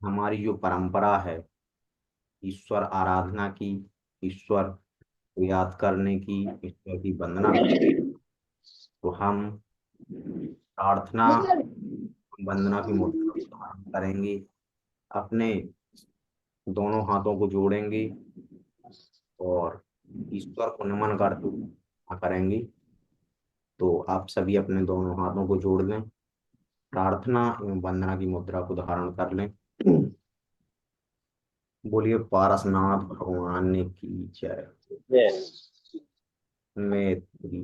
हमारी जो परंपरा है ईश्वर आराधना की, ईश्वर को याद करने की, ईश्वर की वंदना की, तो हम प्रार्थना वंदना की मुद्रा को धारण करेंगे, अपने दोनों हाथों को जोड़ेंगे और ईश्वर को नमन करते हुए प्रार्थना करेंगे। तो आप सभी अपने दोनों हाथों को जोड़ लें, प्रार्थना एवं वंदना की मुद्रा को धारण कर लें। बोलिए पारसनाथ भगवान की जय। मैत्री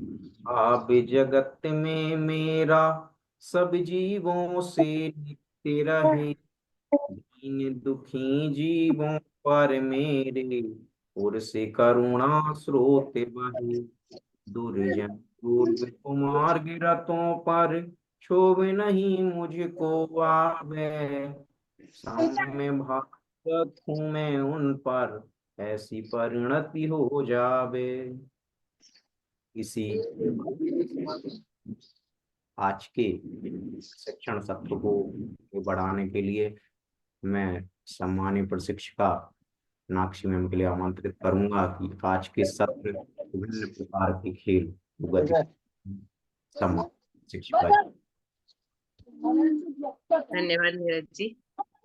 आप जगत में मेरा, सब जीवों से नित्य रहे, दीन दुखी जीवों पर मेरे और से करुणा स्रोत बहे, दुर्जन पूर्व कुमार गिरतों पर क्षोभ नहीं मुझको आवे, साम्य भागवत हूँ मैं उन पर, ऐसी परिणति हो जावे। इसी आज के शिक्षण सत्र को बढ़ाने के लिए मैं सम्मानीय प्रशिक्षिका नाक्षी मैम के लिए आमंत्रित करूंगा कि आज के सत्र विभिन्न प्रकार के खेल गति सम्मान शिक्षिका जी। धन्यवाद नीरज जी।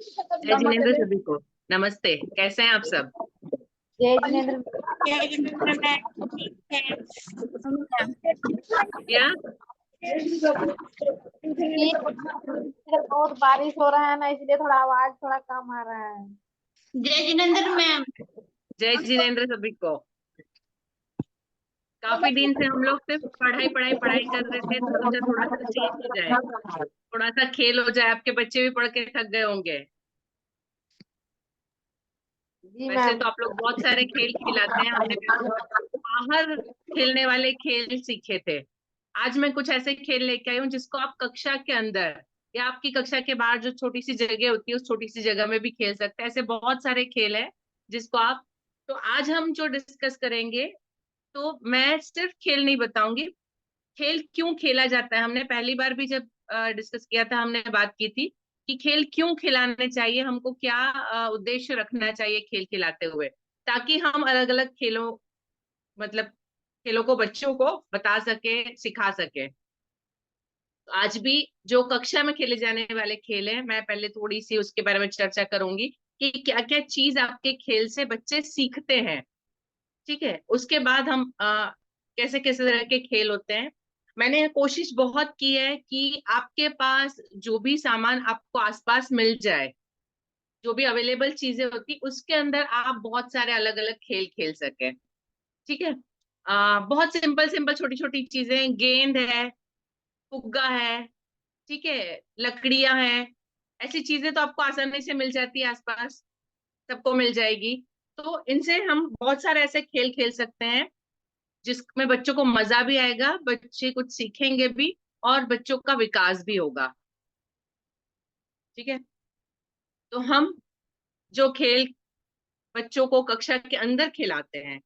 जय जिनेन्द्र सभी को। नमस्ते, कैसे हैं आप सब? जय जिनेन्द्र। क्या बहुत बारिश हो रहा है ना, इसलिए थोड़ा आवाज थोड़ा कम आ रहा है। जय जिनेन्द्र मैम। जय जिनेन्द्र सभी को। काफी दिन से हम लोग सिर्फ पढ़ाई पढ़ाई पढ़ाई कर रहे थे, तो सोचा थोड़ा सा चेंज हो जाए, थोड़ा सा खेल हो जाए। आपके बच्चे भी पढ़ के थक गए होंगे। जी वैसे मैम। तो आप लोग बहुत सारे खेल खिलाते हैं, हमने बाहर खेलने वाले खेल सीखे थे। आज मैं कुछ ऐसे खेल लेके आई हूँ जिसको आप कक्षा के अंदर या आपकी कक्षा के बाहर जो छोटी सी जगह होती है उस छोटी सी जगह में भी खेल सकते हैं। ऐसे बहुत सारे खेल है जिसको आप, तो आज हम जो डिस्कस करेंगे, तो मैं सिर्फ खेल नहीं बताऊंगी, खेल क्यों खेला जाता है। हमने पहली बार भी जब डिस्कस किया था, हमने बात की थी कि खेल क्यों खिलाने चाहिए, हमको क्या उद्देश्य रखना चाहिए खेल खिलाते हुए, ताकि हम अलग अलग खेलों, मतलब खेलों को बच्चों को बता सके, सिखा सके। तो आज भी जो कक्षा में खेले जाने वाले खेल हैं, मैं पहले थोड़ी सी उसके बारे में चर्चा करूंगी कि क्या क्या चीज आपके खेल से बच्चे सीखते हैं। ठीक है, उसके बाद हम कैसे कैसे तरह के खेल होते हैं। मैंने कोशिश बहुत की है कि आपके पास जो भी सामान आपको आसपास मिल जाए, जो भी अवेलेबल चीजें होती उसके अंदर आप बहुत सारे अलग अलग खेल खेल सके। ठीक है, बहुत सिंपल सिंपल छोटी छोटी चीजें, गेंद है, फुग्गा है, ठीक है, लकड़ियां हैं, ऐसी चीजें तो आपको आसानी से मिल जाती है आसपास, सबको मिल जाएगी। तो इनसे हम बहुत सारे ऐसे खेल खेल सकते हैं जिसमें बच्चों को मजा भी आएगा, बच्चे कुछ सीखेंगे भी और बच्चों का विकास भी होगा। ठीक है, तो हम जो खेल बच्चों को कक्षा के अंदर खिलाते हैं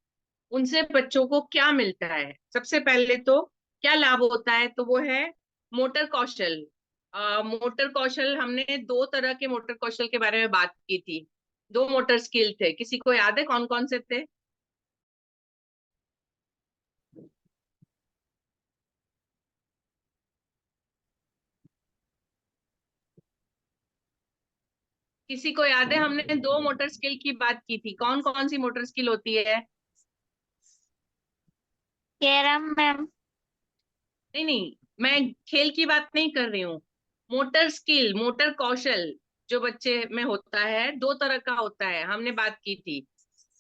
उनसे बच्चों को क्या मिलता है, सबसे पहले तो क्या लाभ होता है, तो वो है मोटर कौशल। मोटर कौशल, हमने दो तरह के मोटर कौशल के बारे में बात की थी। दो मोटर स्किल थे, किसी को याद है कौन कौन से थे? किसी को याद है? हमने दो मोटर स्किल की बात की थी, कौन कौन सी मोटर स्किल होती है? Carrom ma'am. नहीं नहीं, मैं खेल की बात नहीं कर रही हूँ। मोटर स्किल, मोटर कौशल जो बच्चे में होता है, दो तरह का होता है, हमने बात की थी।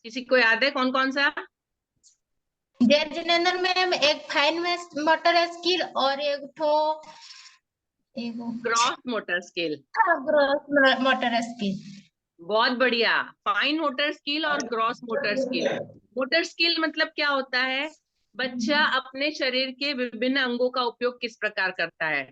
किसी को याद है कौन कौन सा? जय जिनेन्द्र मैम, एक फाइन में मोटर स्किल और एक ठो cross motor skill. Gross motor skill. बहुत बढ़िया, फाइन मोटर स्किल और gross motor skill. Motor skill मतलब क्या होता है, बच्चा अपने शरीर के विभिन्न अंगों का उपयोग किस प्रकार करता है।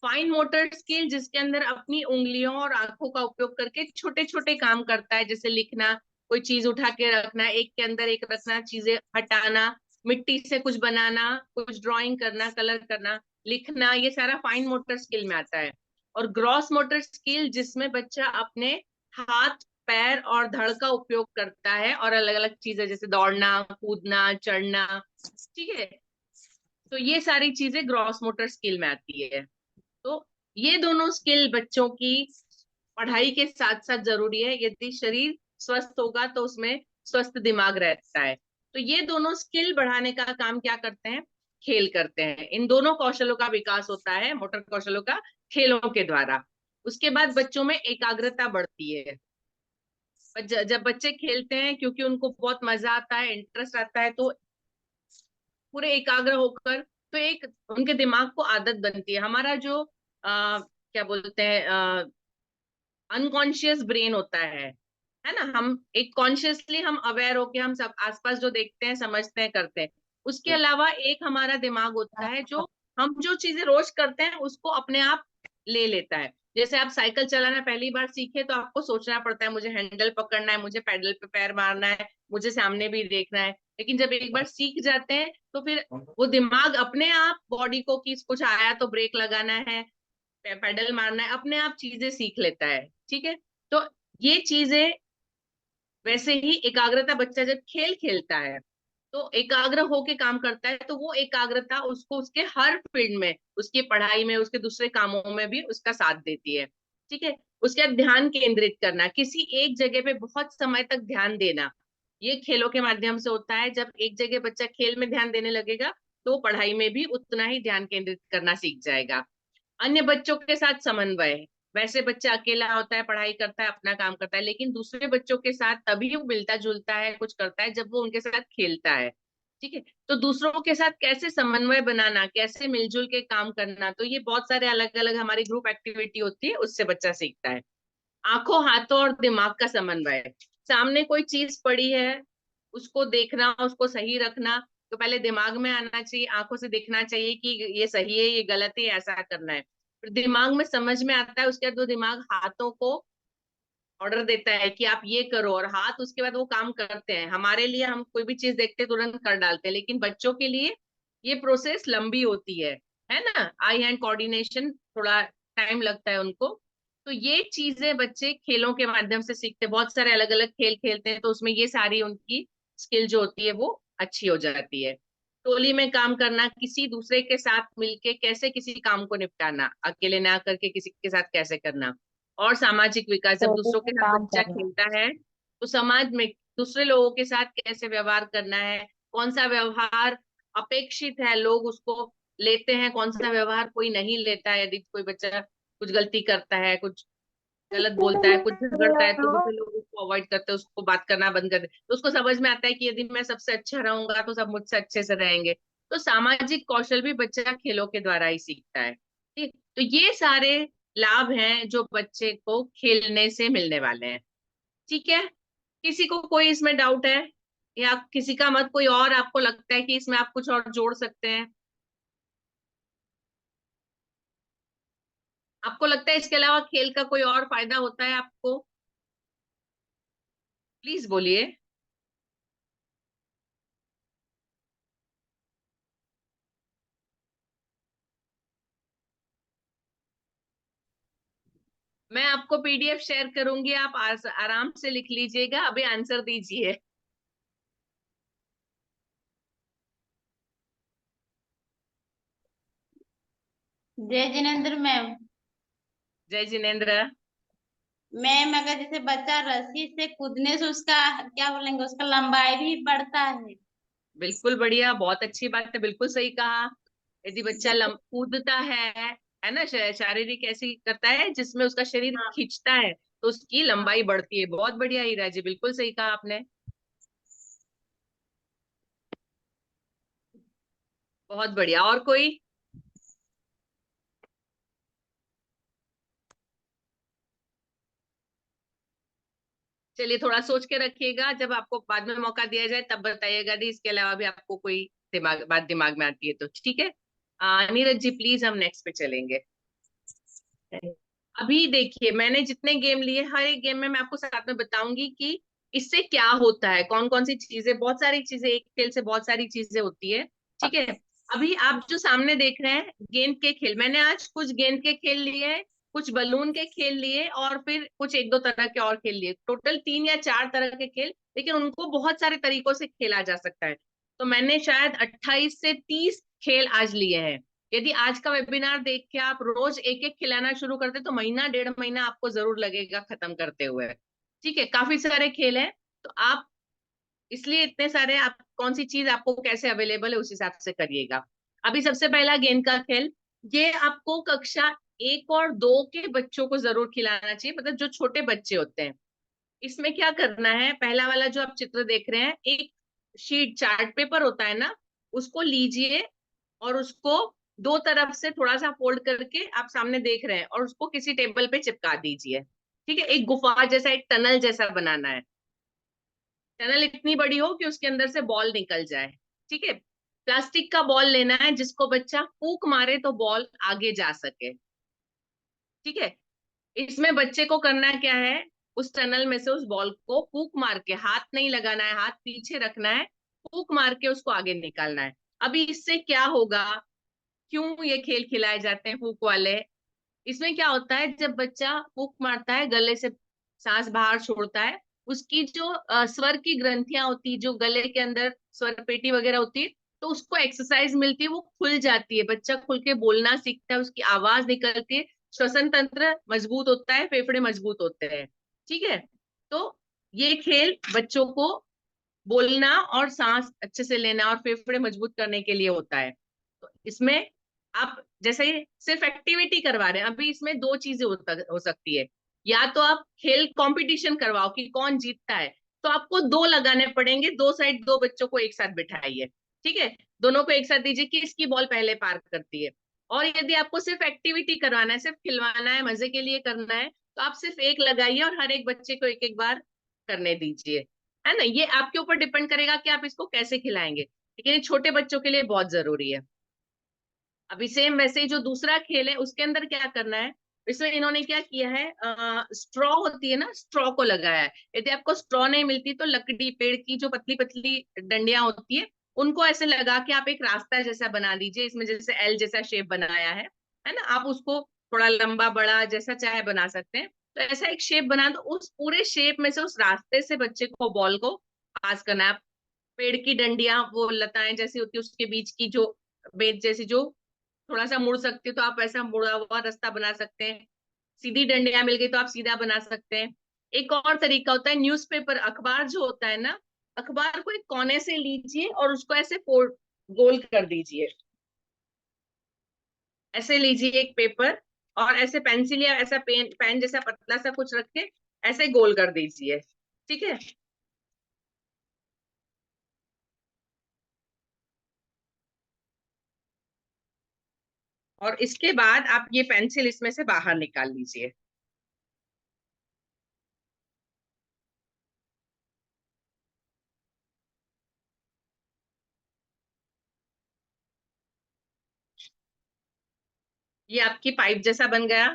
फाइन मोटर स्किल जिसके अंदर अपनी उंगलियों और आंखों का उपयोग करके छोटे छोटे काम करता है, जैसे लिखना, कोई चीज उठा के रखना, एक के अंदर एक रखना, चीजें हटाना, मिट्टी से कुछ बनाना, कुछ ड्राइंग करना, कलर करना, लिखना, ये सारा फाइन मोटर स्किल में आता है। और ग्रॉस मोटर स्किल जिसमें बच्चा अपने हाथ, पैर और धड़ का उपयोग करता है, और अलग अलग चीजें जैसे दौड़ना, कूदना, चढ़ना, ठीक है। तो ये सारी चीजें ग्रॉस मोटर स्किल में आती है। तो ये दोनों स्किल बच्चों की पढ़ाई के साथ साथ जरूरी है। यदि शरीर स्वस्थ होगा तो उसमें स्वस्थ दिमाग रहता है। तो ये दोनों स्किल बढ़ाने का काम क्या करते हैं? खेल करते हैं। इन दोनों कौशलों का विकास होता है, मोटर कौशलों का, खेलों के द्वारा। उसके बाद बच्चों में एकाग्रता बढ़ती है। जब बच्चे खेलते हैं, क्योंकि उनको बहुत मजा आता है, इंटरेस्ट आता है, तो पूरे एकाग्र होकर, तो एक उनके दिमाग को आदत बनती है। हमारा जो क्या बोलते हैं, अनकॉन्शियस ब्रेन होता है ना। हम एक कॉन्शियसली हम अवेयर होके हम सब आसपास जो देखते हैं, समझते हैं, करते हैं। उसके अलावा एक हमारा दिमाग होता है जो हम जो चीजें रोज करते हैं उसको अपने आप ले लेता है। जैसे आप साइकिल चलाना पहली बार सीखे तो आपको सोचना पड़ता है, मुझे हैंडल पकड़ना है, मुझे पैडल पे पैर मारना है, मुझे सामने भी देखना है। लेकिन जब एक बार सीख जाते हैं तो फिर वो दिमाग अपने आप बॉडी को, कि कुछ आया तो ब्रेक लगाना है, पेडल मारना है, अपने आप चीजें सीख लेता है। ठीक है। तो ये चीजें, वैसे ही एकाग्रता, बच्चा जब खेल खेलता है तो एकाग्र होके काम करता है, तो वो एकाग्रता उसको उसके हर फील्ड में, उसकी पढ़ाई में, उसके दूसरे कामों में भी उसका साथ देती है। ठीक है। उसके बाद ध्यान केंद्रित करना, किसी एक जगह पे बहुत समय तक ध्यान देना, ये खेलों के माध्यम से होता है। जब एक जगह बच्चा खेल में ध्यान देने लगेगा तो पढ़ाई में भी उतना ही ध्यान केंद्रित करना सीख जाएगा। अन्य बच्चों के साथ समन्वय, वैसे बच्चा अकेला होता है, पढ़ाई करता है, अपना काम करता है, लेकिन दूसरे बच्चों के साथ तभी वो मिलता जुलता है, कुछ करता है, जब वो उनके साथ खेलता है। ठीक है। तो दूसरों के साथ कैसे समन्वय बनाना, कैसे मिलजुल के काम करना, तो ये बहुत सारे अलग अलग हमारी ग्रुप एक्टिविटी होती है, उससे बच्चा सीखता है। आंखों, हाथों और दिमाग का समन्वय, सामने कोई चीज पड़ी है, उसको देखना, उसको सही रखना, तो पहले दिमाग में आना चाहिए, आंखों से दिखना चाहिए कि ये सही है, ये गलत है, ऐसा करना है। फिर दिमाग में समझ में आता है, उसके बाद वो दिमाग हाथों को ऑर्डर देता है कि आप ये करो, और हाथ उसके बाद वो काम करते हैं। हमारे लिए हम कोई भी चीज देखते हैं तुरंत कर डालते हैं, लेकिन बच्चों के लिए ये प्रोसेस लंबी होती है ना। आई हैंड कोऑर्डिनेशन, थोड़ा टाइम लगता है उनको। तो ये चीजें बच्चे खेलों के माध्यम से सीखते हैं। बहुत सारे अलग अलग खेल खेलते हैं, तो उसमें ये सारी उनकी स्किल जो होती है वो अच्छी हो जाती है। टोली में काम करना, किसी दूसरे के साथ मिलके कैसे किसी काम को निपटाना, अकेले ना करके किसी के साथ कैसे करना। और सामाजिक विकास, जब टोली दूसरों में के साथ काम बच्चा करना। खेलता है तो समाज में दूसरे लोगों के साथ कैसे व्यवहार करना है, कौन सा व्यवहार अपेक्षित है, लोग उसको लेते हैं, कौन सा व्यवहार कोई नहीं लेता है। यदि कोई बच्चा कुछ गलती करता है, कुछ गलत बोलता है, कुछ झगड़ता है, तो दूसरे लोग उसको अवॉइड करते हैं, उसको बात करना बंद कर देते, तो उसको समझ में आता है कि यदि मैं सबसे अच्छा रहूंगा तो सब मुझसे अच्छे से रहेंगे। तो सामाजिक कौशल भी बच्चा खेलों के द्वारा ही सीखता है। ठीक। तो ये सारे लाभ हैं जो बच्चे को खेलने से मिलने वाले हैं। ठीक है। किसी को कोई इसमें डाउट है, या किसी का मत कोई और आपको लगता है कि इसमें आप कुछ और जोड़ सकते हैं? आपको लगता है इसके अलावा खेल का कोई और फायदा होता है आपको? प्लीज बोलिए। मैं आपको पीडीएफ शेयर करूंगी, आप आराम से लिख लीजिएगा, अभी आंसर दीजिए। जय जिनेन्द्र मैम। जय जिनेन्द्र। मैम, अगर जैसे बच्चा रस्सी से कूदने से उसका क्या बोलेंगे, उसका लंबाई भी बढ़ता है। बिल्कुल बढ़िया, बहुत अच्छी बात है, बिल्कुल सही कहा। यदि बच्चा कूदता है ना, शारीरिक ऐसी करता है जिसमें उसका शरीर हाँ। खींचता है, तो उसकी हाँ। लंबाई बढ़ती है। बहुत बढ़िया हीरा जी, बिल्कुल सही कहा आपने। बहुत बढ़िया। और कोई? चलिए, थोड़ा सोच के रखिएगा, जब आपको बाद में मौका दिया जाए तब बताइएगा। दी इसके अलावा भी आपको कोई बात दिमाग में आती है तो ठीक है। नीरज जी प्लीज, हम नेक्स्ट पे चलेंगे। अभी देखिए, मैंने जितने गेम लिए, हर एक गेम में मैं आपको साथ में बताऊंगी कि इससे क्या होता है, कौन कौन सी चीजें, बहुत सारी चीजें, एक खेल से बहुत सारी चीजें होती है। ठीक है। अभी आप जो सामने देख रहे हैं गेंद के खेल, मैंने आज कुछ गेंद के खेल लिए हैं, कुछ बलून के खेल लिए और फिर कुछ एक दो तरह के और खेल लिए, टोटल 3 या 4 तरह के खेल, लेकिन उनको बहुत सारे तरीकों से खेला जा सकता है। तो मैंने शायद 28 से 30 खेल आज लिए हैं। यदि आज का वेबिनार देख के आप रोज एक एक खिलाना शुरू करते तो महीना 1.5 महीना आपको जरूर लगेगा खत्म करते हुए। ठीक है, काफी सारे खेल हैं, तो आप इसलिए इतने सारे, आप कौन सी चीज आपको कैसे अवेलेबल है उस हिसाब से करिएगा। अभी सबसे पहला गेंद का खेल, ये आपको कक्षा 1 और 2 के बच्चों को जरूर खिलाना चाहिए, मतलब जो छोटे बच्चे होते हैं। इसमें क्या करना है, पहला वाला जो आप चित्र देख रहे हैं, एक शीट चार्ट पेपर होता है ना, उसको लीजिए और उसको दो तरफ से थोड़ा सा फोल्ड करके आप सामने देख रहे हैं और उसको किसी टेबल पे चिपका दीजिए। ठीक है, एक गुफा जैसा, एक टनल जैसा बनाना है। टनल इतनी बड़ी हो कि उसके अंदर से बॉल निकल जाए। ठीक है, प्लास्टिक का बॉल लेना है जिसको बच्चा फूंक मारे तो बॉल आगे जा सके। ठीक है, इसमें बच्चे को करना क्या है, उस टनल में से उस बॉल को फूंक मार के, हाथ नहीं लगाना है, हाथ पीछे रखना है, फूंक मार के उसको आगे निकालना है। अभी इससे क्या होगा, क्यों ये खेल खिलाए जाते हैं फूंक वाले, इसमें क्या होता है, जब बच्चा फूंक मारता है, गले से सांस बाहर छोड़ता है, उसकी जो स्वर की ग्रंथियां होती, जो गले के अंदर स्वर पेटी वगैरह होती है, तो उसको एक्सरसाइज मिलती है, वो खुल जाती है, बच्चा खुल के बोलना सीखता है, उसकी आवाज निकलती है, श्वसन तंत्र मजबूत होता है, फेफड़े मजबूत होते हैं। ठीक है, तो ये खेल बच्चों को बोलना और सांस अच्छे से लेना और फेफड़े मजबूत करने के लिए होता है। तो इसमें आप जैसे सिर्फ एक्टिविटी करवा रहे हैं, अभी इसमें दो चीजें हो सकती है, या तो आप खेल कंपटीशन करवाओ कि कौन जीतता है, तो आपको दो लगाने पड़ेंगे, दो साइड दो बच्चों को एक साथ बिठाइए। ठीक है, दोनों को एक साथ दीजिए कि इसकी बॉल पहले पार करती है। और यदि आपको सिर्फ एक्टिविटी करवाना है, सिर्फ खिलवाना है, मजे के लिए करना है, तो आप सिर्फ एक लगाइए और हर एक बच्चे को एक एक बार करने दीजिए। है ना, ये आपके ऊपर डिपेंड करेगा कि आप इसको कैसे खिलाएंगे, लेकिन ये छोटे बच्चों के लिए बहुत जरूरी है। अभी सेम वैसे ही जो दूसरा खेल है उसके अंदर क्या करना है, इसमें इन्होंने क्या किया है, स्ट्रॉ होती है ना, स्ट्रॉ को लगाया है। यदि आपको स्ट्रॉ नहीं मिलती तो लकड़ी, पेड़ की जो पतली पतली डंडियां होती है, उनको ऐसे लगा के आप एक रास्ता जैसा बना दीजिए, इसमें जैसे एल जैसा शेप बनाया है ना, आप उसको थोड़ा लंबा बड़ा जैसा चाहे बना सकते हैं। तो ऐसा एक शेप बना दो, उस पूरे शेप में से उस रास्ते से बच्चे को बॉल को पास करना है। पेड़ की डंडियां, वो लताएं जैसी होती है, उसके बीच की जो बेच जैसी जो थोड़ा सा मुड़ सकती हो, तो आप ऐसा मुड़ा हुआ रास्ता बना सकते हैं। सीधी डंडियां मिल गई तो आप सीधा बना सकते हैं। एक और तरीका होता है, न्यूज़पेपर, अखबार जो होता है ना, अखबार को एक कोने से लीजिए और उसको ऐसे फोल्ड, गोल कर दीजिए। ऐसे लीजिए एक पेपर और ऐसे पेंसिल या ऐसा पेन, पेन जैसा पतला सा कुछ रख के ऐसे गोल कर दीजिए। ठीक है, और इसके बाद आप ये पेंसिल इसमें से बाहर निकाल लीजिए। ये आपकी पाइप जैसा बन गया।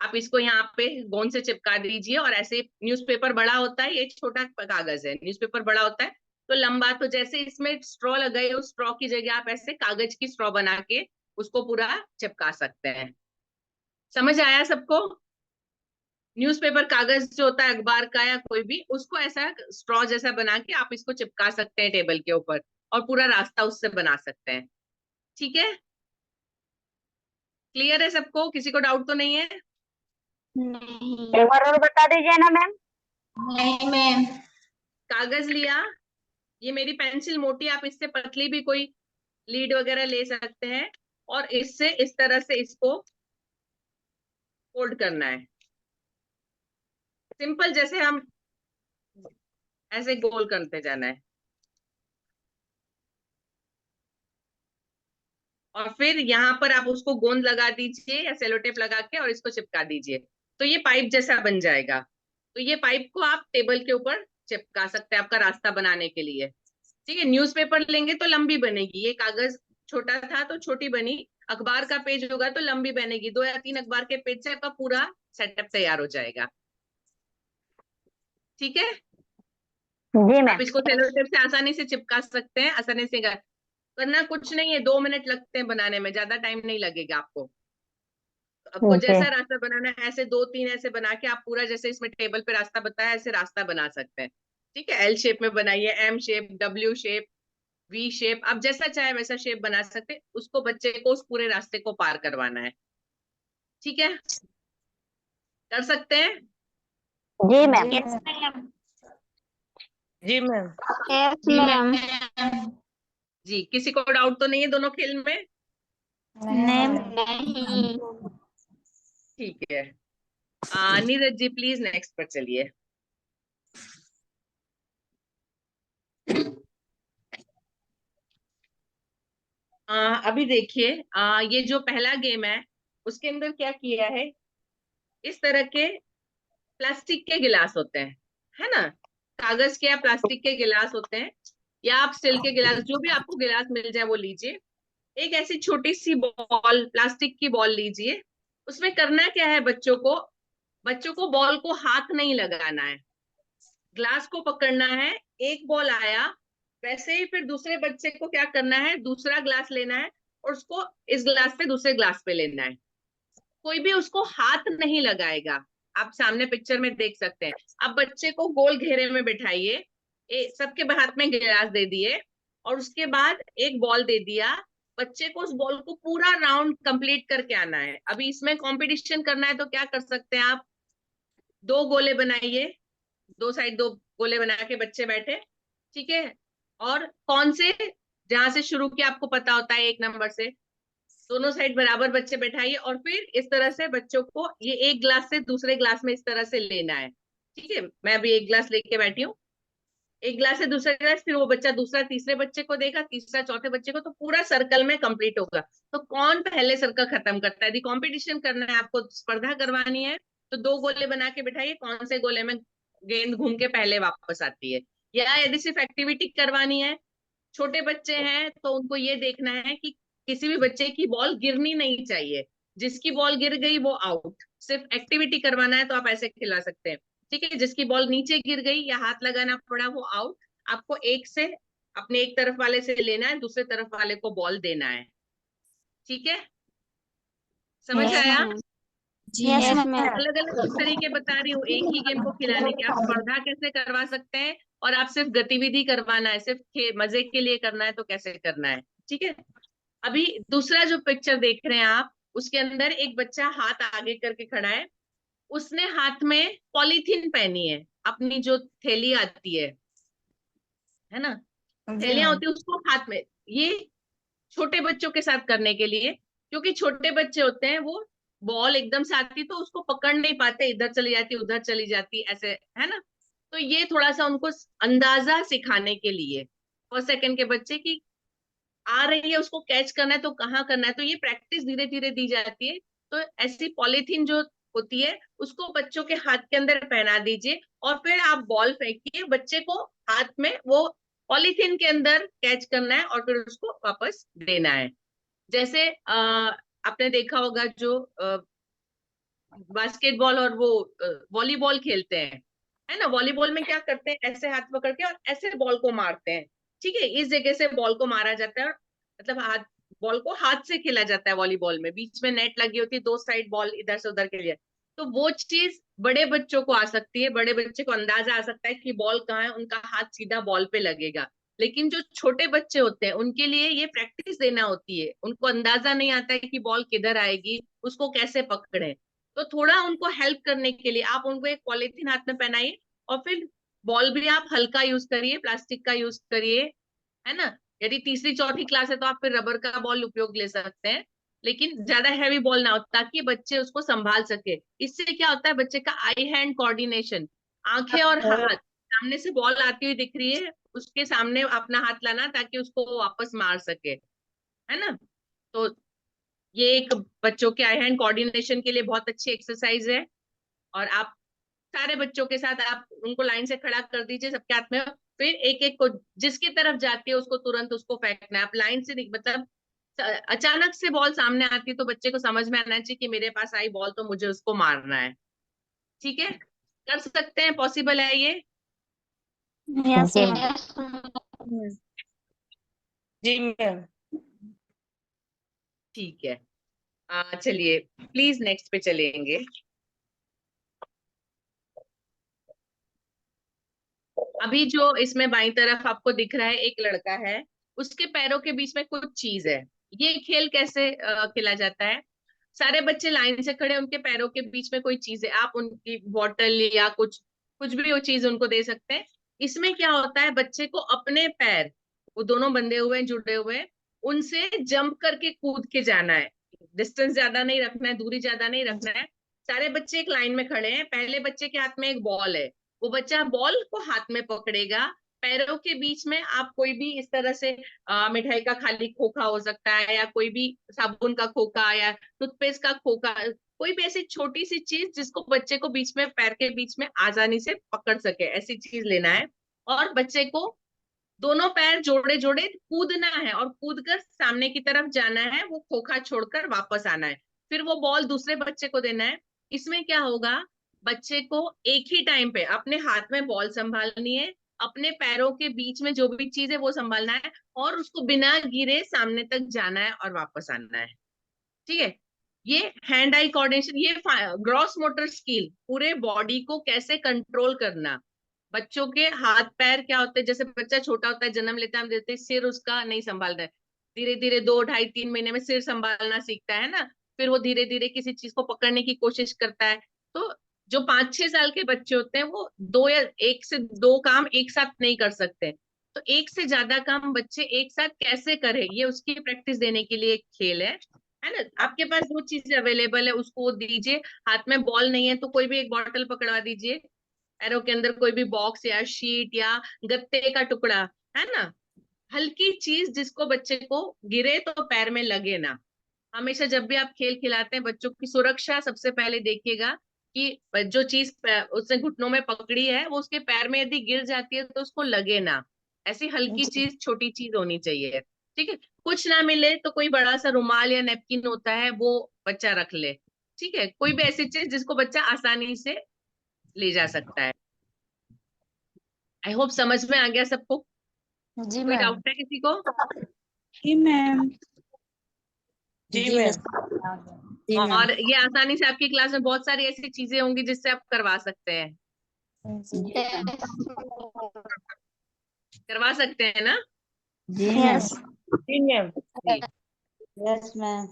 आप इसको यहाँ पे गोंद से चिपका दीजिए और ऐसे, न्यूज़पेपर बड़ा होता है, ये छोटा कागज है, न्यूज़पेपर बड़ा होता है तो लंबा, तो जैसे इसमें स्ट्रॉ लगाए, उस स्ट्रॉ की जगह आप ऐसे कागज की स्ट्रॉ बना के उसको पूरा चिपका सकते हैं। समझ आया सबको? न्यूज़पेपर कागज जो होता है अखबार का या कोई भी, उसको ऐसा स्ट्रॉ जैसा बना के आप इसको चिपका सकते हैं टेबल के ऊपर और पूरा रास्ता उससे बना सकते हैं। ठीक है, क्लियर है सबको, किसी को डाउट तो नहीं है? नहीं। एक बार और बता दीजिए ना मैम। नहीं मैम। कागज लिया, ये मेरी पेंसिल मोटी, आप इससे पतली भी कोई लीड वगैरह ले सकते हैं, और इससे इस तरह से इसको फोल्ड करना है, सिंपल जैसे हम ऐसे गोल करते जाना है। और फिर यहाँ पर आप उसको गोंद लगा दीजिए या सेलो टेप लगा के और इसको चिपका दीजिए, तो ये पाइप जैसा बन जाएगा। तो ये पाइप को आप टेबल के ऊपर चिपका सकते हैं आपका रास्ता बनाने के लिए। ठीक है, न्यूज़पेपर लेंगे तो लंबी बनेगी, ये कागज छोटा था तो छोटी बनी, अखबार का पेज होगा तो लंबी बनेगी, 2 या 3 अखबार के पेज से आपका पूरा सेटअप तैयार हो जाएगा। ठीक है, जी आप मैम। इसको सेलो टेप से आसानी से चिपका सकते हैं, आसानी से करना कुछ नहीं है, 2 मिनट लगते हैं बनाने में, ज्यादा टाइम नहीं लगेगा आपको। तो आपको जैसा रास्ता बनाना है, ऐसे 2-3 ऐसे बना के आप पूरा जैसे इसमें टेबल पे रास्ता बताया ऐसे रास्ता बना सकते हैं। ठीक है, एल शेप में बनाइए, M shape, W shape, V shape, आप जैसा चाहे वैसा शेप बना सकते हैं। उसको बच्चे को उस पूरे रास्ते को पार करवाना है। ठीक है, कर सकते हैं। जी मैम। Yes ma'am. जी मैम। यस जी मैम। मैम। जी, किसी को डाउट तो नहीं है दोनों खेल में? नहीं। ठीक है, नीरज जी प्लीज नेक्स्ट पर चलिए। अभी देखिए, ये जो पहला गेम है उसके अंदर क्या किया है, इस तरह के प्लास्टिक के गिलास होते हैं, है ना, कागज के या प्लास्टिक के गिलास होते हैं, या आप स्टील के गिलास, जो भी आपको गिलास मिल जाए वो लीजिए। एक ऐसी छोटी सी बॉल, प्लास्टिक की बॉल लीजिए। उसमें करना क्या है, बच्चों को बॉल को हाथ नहीं लगाना है, ग्लास को पकड़ना है। एक बॉल आया, वैसे ही फिर दूसरे बच्चे को क्या करना है, दूसरा ग्लास लेना है और उसको इस ग्लास से दूसरे ग्लास पे लेना है। कोई भी उसको हाथ नहीं लगाएगा। आप सामने पिक्चर में देख सकते हैं। अब बच्चे को गोल घेरे में बिठाइए, सबके हाथ में गिलास दे दिए और उसके बाद एक बॉल दे दिया। बच्चे को उस बॉल को पूरा राउंड कंप्लीट करके आना है। अभी इसमें कंपटीशन करना है तो क्या कर सकते हैं आप, 2 गोले बनाइए, 2 साइड 2 गोले बना के बच्चे बैठे, ठीक है। और कौन से, जहां से शुरू किया आपको पता होता है 1 नंबर से, दोनों साइड बराबर बच्चे बैठाइए और फिर इस तरह से बच्चों को ये एक ग्लास से दूसरे ग्लास में इस तरह से लेना है। ठीक है, मैं अभी एक ग्लास लेके बैठी हूँ, एक ग्लास से दूसरा ग्लास, फिर वो बच्चा दूसरा तीसरे बच्चे को देगा, तीसरा चौथे बच्चे को, तो पूरा सर्कल में कंप्लीट होगा। तो कौन पहले सर्कल खत्म करता है, यदि कंपटीशन करना है, आपको स्पर्धा करवानी है, तो 2 गोले बना के बिठाइए, कौन से गोले में गेंद घूम के पहले वापस आती है। या यदि सिर्फ एक्टिविटी करवानी है, छोटे बच्चे हैं तो उनको ये देखना है कि किसी भी बच्चे की बॉल गिरनी नहीं चाहिए, जिसकी बॉल गिर गई वो आउट। सिर्फ एक्टिविटी करवाना है तो आप ऐसे खिला सकते हैं। ठीक है, जिसकी बॉल नीचे गिर गई या हाथ लगाना पड़ा वो आउट। आपको एक से, अपने एक तरफ वाले से लेना है, दूसरे तरफ वाले को बॉल देना है। ठीक है, समझ यस आया? मैम। जी यस यस मैम। अलग अलग तरीके बता रही हूँ एक ही गेम को खिलाने के। आप स्पर्धा कैसे करवा सकते हैं, और आप सिर्फ गतिविधि करवाना है, सिर्फ मजे के लिए करना है तो कैसे करना है। ठीक है, अभी दूसरा जो पिक्चर देख रहे हैं आप, उसके अंदर एक बच्चा हाथ आगे करके खड़ा है। उसने हाथ में पॉलीथीन पहनी है, अपनी जो थैली आती है ना, थैलियां होती है, उसको हाथ में, ये छोटे बच्चों के साथ करने के लिए, क्योंकि छोटे बच्चे होते हैं वो बॉल एकदम से आती तो उसको पकड़ नहीं पाते, इधर चली जाती उधर चली जाती ऐसे, है ना। तो ये थोड़ा सा उनको अंदाजा सिखाने के लिए, फर्स्ट सेकंड के बच्चे की आ रही है, उसको कैच करना है तो कहाँ करना है, तो ये प्रैक्टिस धीरे धीरे दी जाती है। तो ऐसी पॉलीथीन जो होती है उसको बच्चों के हाथ के अंदर पहना दीजिए और फिर आप बॉल फेंकिए, बच्चे को हाथ में वो पॉलीथीन के अंदर कैच करना है और फिर उसको वापस देना है। जैसे आपने देखा होगा जो बास्केटबॉल और वो वॉलीबॉल खेलते हैं, है ना, वॉलीबॉल में क्या करते हैं, ऐसे हाथ पकड़ के और ऐसे बॉल को मारते हैं। ठीक है, इस जगह से बॉल को मारा जाता है और मतलब हाथ, बॉल को हाथ से खेला जाता है। वॉलीबॉल में बीच में नेट लगी होती है, 2 साइड बॉल इधर से उधर के लिए। तो वो चीज बड़े बच्चों को आ सकती है, बड़े बच्चे को अंदाजा आ सकता है कि बॉल कहाँ है, उनका हाथ सीधा बॉल पे लगेगा। लेकिन जो छोटे बच्चे होते हैं उनके लिए ये प्रैक्टिस देना होती है, उनको अंदाजा नहीं आता है कि बॉल किधर आएगी, उसको कैसे पकड़े। तो थोड़ा उनको हेल्प करने के लिए आप उनको एक पॉलीथीन हाथ में पहनाइए और फिर बॉल भी आप हल्का यूज करिए, प्लास्टिक का यूज करिए, है ना। यदि तीसरी चौथी क्लास है तो आप फिर रबर का बॉल उपयोग ले सकते हैं, लेकिन ज्यादा हैवी बॉल ना हो, ताकि बच्चे उसको संभाल सके। इससे क्या होता है, बच्चे का आई हैंड कोऑर्डिनेशन, आंखें और हाथ, सामने से बॉल आती हुई दिख रही है, उसके सामने अपना हाथ लाना ताकि उसको वो वापस मार सके, है ना। तो ये एक बच्चों के आई हैंड कोऑर्डिनेशन के लिए बहुत अच्छी एक्सरसाइज है। और आप सारे बच्चों के साथ आप उनको लाइन से खड़ा कर दीजिए सबके हाथ में, फिर एक एक को जिसकी तरफ जाती है उसको तुरंत उसको फेंकना है। आप लाइन से नहीं, मतलब अचानक से बॉल सामने आती है तो बच्चे को समझ में आना चाहिए कि मेरे पास आई बॉल तो मुझे उसको मारना है। ठीक है, कर सकते हैं, पॉसिबल है ये। यस जी जी मैम। ठीक है, चलिए प्लीज नेक्स्ट पे चलेंगे। अभी जो इसमें बाईं तरफ आपको दिख रहा है एक लड़का है, उसके पैरों के बीच में कुछ चीज है। ये खेल कैसे खेला जाता है? सारे बच्चे लाइन से खड़े, उनके पैरों के बीच में कोई चीज है, आप उनकी बॉटल या कुछ कुछ भी वो चीज उनको दे सकते हैं। इसमें क्या होता है, बच्चे को अपने पैर, वो दोनों बंधे हुए हैं, जुड़े हुए हैं, उनसे जंप करके कूद के जाना है। डिस्टेंस ज्यादा नहीं रखना है, दूरी ज्यादा नहीं रखना है। सारे बच्चे एक लाइन में खड़े हैं, पहले बच्चे के हाथ में एक बॉल है, वो बच्चा बॉल को हाथ में पकड़ेगा। पैरों के बीच में आप कोई भी इस तरह से मिठाई का खाली खोखा हो सकता है, या कोई भी साबुन का खोखा या टूथपेस्ट का खोखा, कोई भी ऐसी छोटी सी चीज जिसको बच्चे को बीच में, पैर के बीच में आसानी से पकड़ सके, ऐसी चीज लेना है। और बच्चे को दोनों पैर जोड़े जोड़े कूदना है, और कूदकर सामने की तरफ जाना है, वो खोखा छोड़कर वापस आना है। फिर वो बॉल दूसरे बच्चे को देना है। इसमें क्या होगा, बच्चे को एक ही टाइम पे अपने हाथ में बॉल संभालनी है, अपने पैरों के बीच में जो भी चीज है वो संभालना है, और उसको बिना गिरे सामने तक जाना है और वापस आना है। ठीक है? ये हैंड आई कोऑर्डिनेशन, ये ग्रॉस मोटर स्किल, पूरे बॉडी को कैसे कंट्रोल करना। बच्चों के हाथ पैर क्या होते हैं, जैसे बच्चा छोटा होता है, जन्म लेता है, हम देते हैं, सिर उसका नहीं संभालता है, धीरे धीरे 2 ढाई 3 महीने में सिर संभालना सीखता है ना, फिर वो धीरे धीरे किसी चीज को पकड़ने की कोशिश करता है। तो जो 5 6 साल के बच्चे होते हैं, वो दो या एक से दो काम एक साथ नहीं कर सकते। तो एक से ज्यादा काम बच्चे एक साथ कैसे करें, ये उसकी प्रैक्टिस देने के लिए एक खेल है ना। आपके पास वो चीज अवेलेबल है, उसको दीजिए। हाथ में बॉल नहीं है तो कोई भी एक बॉटल पकड़वा दीजिए, पैरों के अंदर कोई भी बॉक्स या शीट या गत्ते का टुकड़ा, है ना, हल्की चीज जिसको बच्चे को गिरे तो पैर में लगे ना। हमेशा जब भी आप खेल खिलाते हैं, बच्चों की सुरक्षा सबसे पहले देखिएगा, कि जो चीज उसने घुटनों में पकड़ी है वो उसके पैर में यदि गिर जाती है तो उसको लगे ना। ऐसी हल्की चीज, छोटी चीज होनी चाहिए। ठीक है? कुछ ना मिले तो कोई बड़ा सा रुमाल या नेपकिन होता है, वो बच्चा रख ले। ठीक है? कोई भी ऐसी चीज जिसको बच्चा आसानी से ले जा सकता है। आई होप समझ में आ गया सबको। जी कोई मैम। डाउट है किसी को? जी मैम। जी मैम। जी मैम। और ये आसानी से आपकी क्लास में बहुत सारी ऐसी चीजें होंगी जिससे आप करवा सकते हैं। करवा सकते हैं ना? जी यस। जी मैम। जी यस मैम।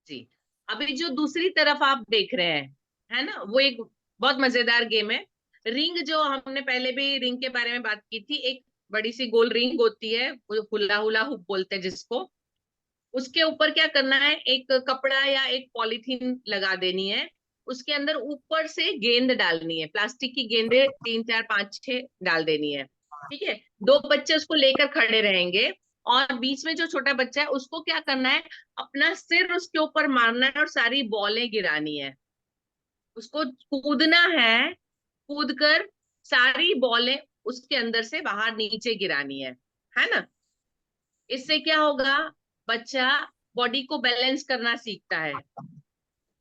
जी। अभी जो दूसरी तरफ आप देख रहे हैं, है ना, वो एक बहुत मजेदार गेम है। रिंग, जो हमने पहले भी रिंग के बारे में बात की थी, एक बड़ी सी गोल रिंग होती है, वो हुला हुला हुप बोलते हैं जिसको। उसके ऊपर क्या करना है, एक कपड़ा या एक पॉलीथीन लगा देनी है, उसके अंदर ऊपर से गेंद डालनी है, प्लास्टिक की गेंदें 3 4 5 6 डाल देनी है। ठीक है? दो बच्चे उसको लेकर खड़े रहेंगे, और बीच में जो छोटा बच्चा है उसको क्या करना है, अपना सिर उसके ऊपर मारना है और सारी बॉलें गिरानी है। उसको कूदना है, कूदकर सारी बॉलें उसके अंदर से बाहर नीचे गिरानी है ना। इससे क्या होगा, बच्चा बॉडी को बैलेंस करना सीखता है।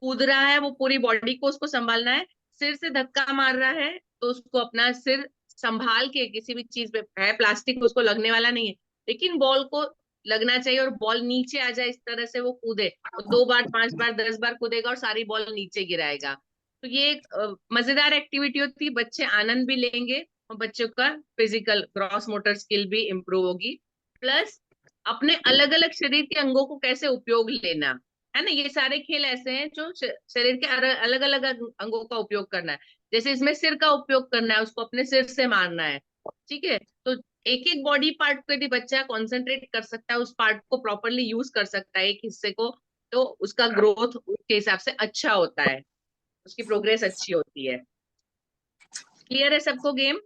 कूद रहा है, वो पूरी बॉडी को उसको संभालना है। सिर से धक्का मार रहा है तो उसको अपना सिर संभाल के, किसी भी चीज पे है प्लास्टिक, उसको लगने वाला नहीं है, लेकिन बॉल को लगना चाहिए, और बॉल नीचे आ जाए, इस तरह से वो कूदे। वो 2 बार 5 बार 10 बार कूदेगा और सारी बॉल नीचे गिराएगा। तो ये एक मजेदार एक्टिविटी होती है, बच्चे आनंद भी लेंगे, और बच्चों का फिजिकल ग्रॉस मोटर स्किल भी इम्प्रूव होगी। प्लस अपने अलग अलग शरीर के अंगों को कैसे उपयोग लेना, है ना। ये सारे खेल ऐसे हैं जो शरीर के अलग अलग अंगों का उपयोग करना है। जैसे इसमें सिर का उपयोग करना है, उसको अपने सिर से मारना है। ठीक है? तो एक एक बॉडी पार्ट को यदि बच्चा कंसंट्रेट कर सकता है, उस पार्ट को प्रॉपरली यूज कर सकता है, एक हिस्से को, तो उसका ग्रोथ उसके हिसाब से अच्छा होता है, उसकी प्रोग्रेस अच्छी होती है। क्लियर है सबको गेम?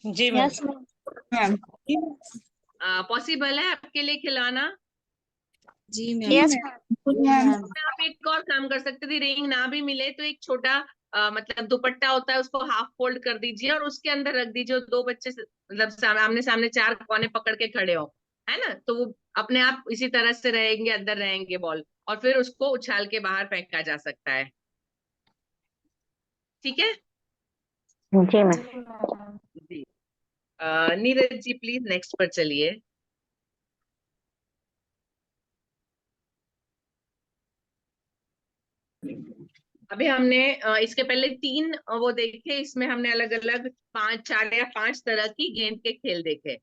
जी मैम। Yes ma'am. पॉसिबल है आपके लिए खिलाना? जी मैम। Yes ma'am. आप एक और काम कर सकते थे, रिंग ना भी मिले तो एक छोटा मतलब दुपट्टा होता है, उसको हाफ फोल्ड कर दीजिए और उसके अंदर रख दीजिए, और दो बच्चे मतलब आमने सामने 4 कोने पकड़ के खड़े हो, है ना, तो वो अपने आप इसी तरह से रहेंगे, अंदर रहेंगे बॉल, और फिर उसको उछाल के बाहर फेंका जा सकता है। ठीक है जी मैम। जी। नीरज जी प्लीज नेक्स्ट पर चलिए। अभी हमने इसके पहले 3 वो देखे, इसमें हमने अलग अलग 4 या 5 तरह की गेंद के खेल देखे।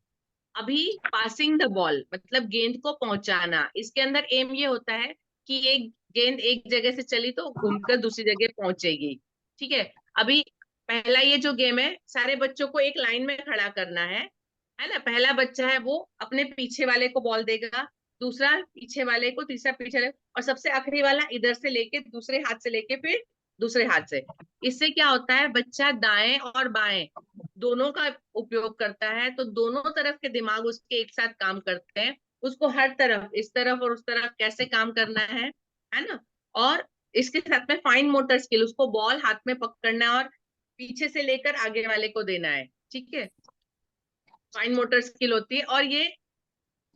अभी पासिंग द बॉल मतलब गेंद को पहुंचाना, इसके अंदर एम ये होता है कि एक गेंद एक जगह से चली तो घूमकर दूसरी जगह पहुंचेगी। ठीक है। अभी पहला ये जो गेम है, सारे बच्चों को एक लाइन में खड़ा करना है ना। पहला बच्चा है वो अपने पीछे वाले को बॉल देगा, दूसरा पीछे वाले को, तीसरा पीछे वाले को, और सबसे आखिरी वाला इधर से लेके दूसरे हाथ से लेके फिर दूसरे हाथ से। इससे क्या होता है, बच्चा दाएं और बाएं दोनों का उपयोग करता है, तो दोनों तरफ के दिमाग उसके एक साथ काम करते हैं। उसको हर तरफ, इस तरफ और उस तरफ कैसे काम करना है ना। और इसके साथ में फाइन मोटर स्किल, उसको बॉल हाथ में पकड़ना है और पीछे से लेकर आगे वाले को देना है। ठीक है, फाइन मोटर स्किल होती है। और ये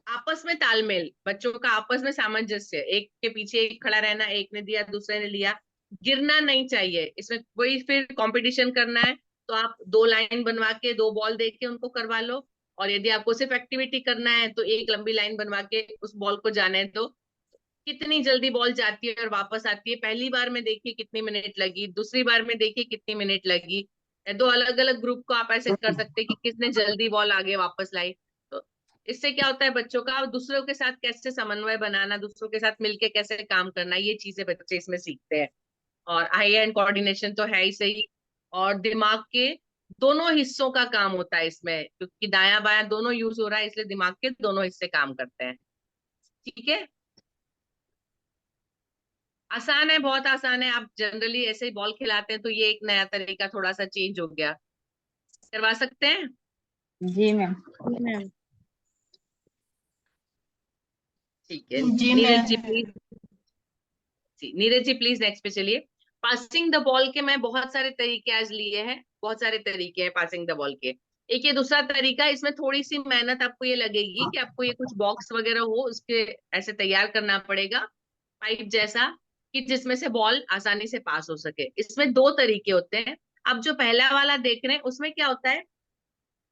आपस में तालमेल, बच्चों का आपस में सामंजस्य, एक के पीछे एक खड़ा रहना, एक ने दिया दूसरे ने लिया, गिरना नहीं चाहिए इसमें। वही फिर कंपटीशन करना है तो आप 2 लाइन बनवा के 2 बॉल दे के उनको करवा लो। और यदि आपको सिर्फ एक्टिविटी करना है तो एक लंबी लाइन बनवा के उस बॉल को जाने दो। कितनी जल्दी बॉल जाती है और वापस आती है, पहली बार में देखिए कितनी मिनट लगी, दूसरी बार में देखिए कितनी मिनट लगी। 2 अलग अलग ग्रुप को आप ऐसे कर सकते हैं कि किसने जल्दी बॉल आगे वापस लाई। तो इससे क्या होता है, बच्चों का दूसरों के साथ कैसे समन्वय बनाना, दूसरों के साथ मिलके कैसे काम करना, ये चीजें बच्चे इसमें सीखते हैं। और आई हैंड कोऑर्डिनेशन तो है ही सही। और दिमाग के दोनों हिस्सों का काम होता है इसमें, क्योंकि दायां बायां दोनों यूज हो रहा है, इसलिए दिमाग के दोनों हिस्से काम करते हैं। ठीक है, आसान है, बहुत आसान है। आप जनरली ऐसे ही बॉल खिलाते हैं, तो ये एक नया तरीका थोड़ा सा चेंज हो गया। करवा सकते हैं। जी मैम। ठीक है, जी नीरज जी मैम। प्लीज। जी नीरज जी प्लीज, नेक्स्ट पे चलिए। पासिंग द बॉल के मैं बहुत सारे तरीके आज लिए हैं, बहुत सारे तरीके हैं पासिंग द बॉल के। एक ये दूसरा तरीका, इसमें थोड़ी सी मेहनत आपको ये लगेगी कि आपको ये कुछ बॉक्स वगैरह हो उसके ऐसे तैयार करना पड़ेगा, पाइप जैसा, कि जिसमें से बॉल आसानी से पास हो सके। इसमें 2 तरीके होते हैं। अब जो पहला वाला देख रहे हैं उसमें क्या होता है,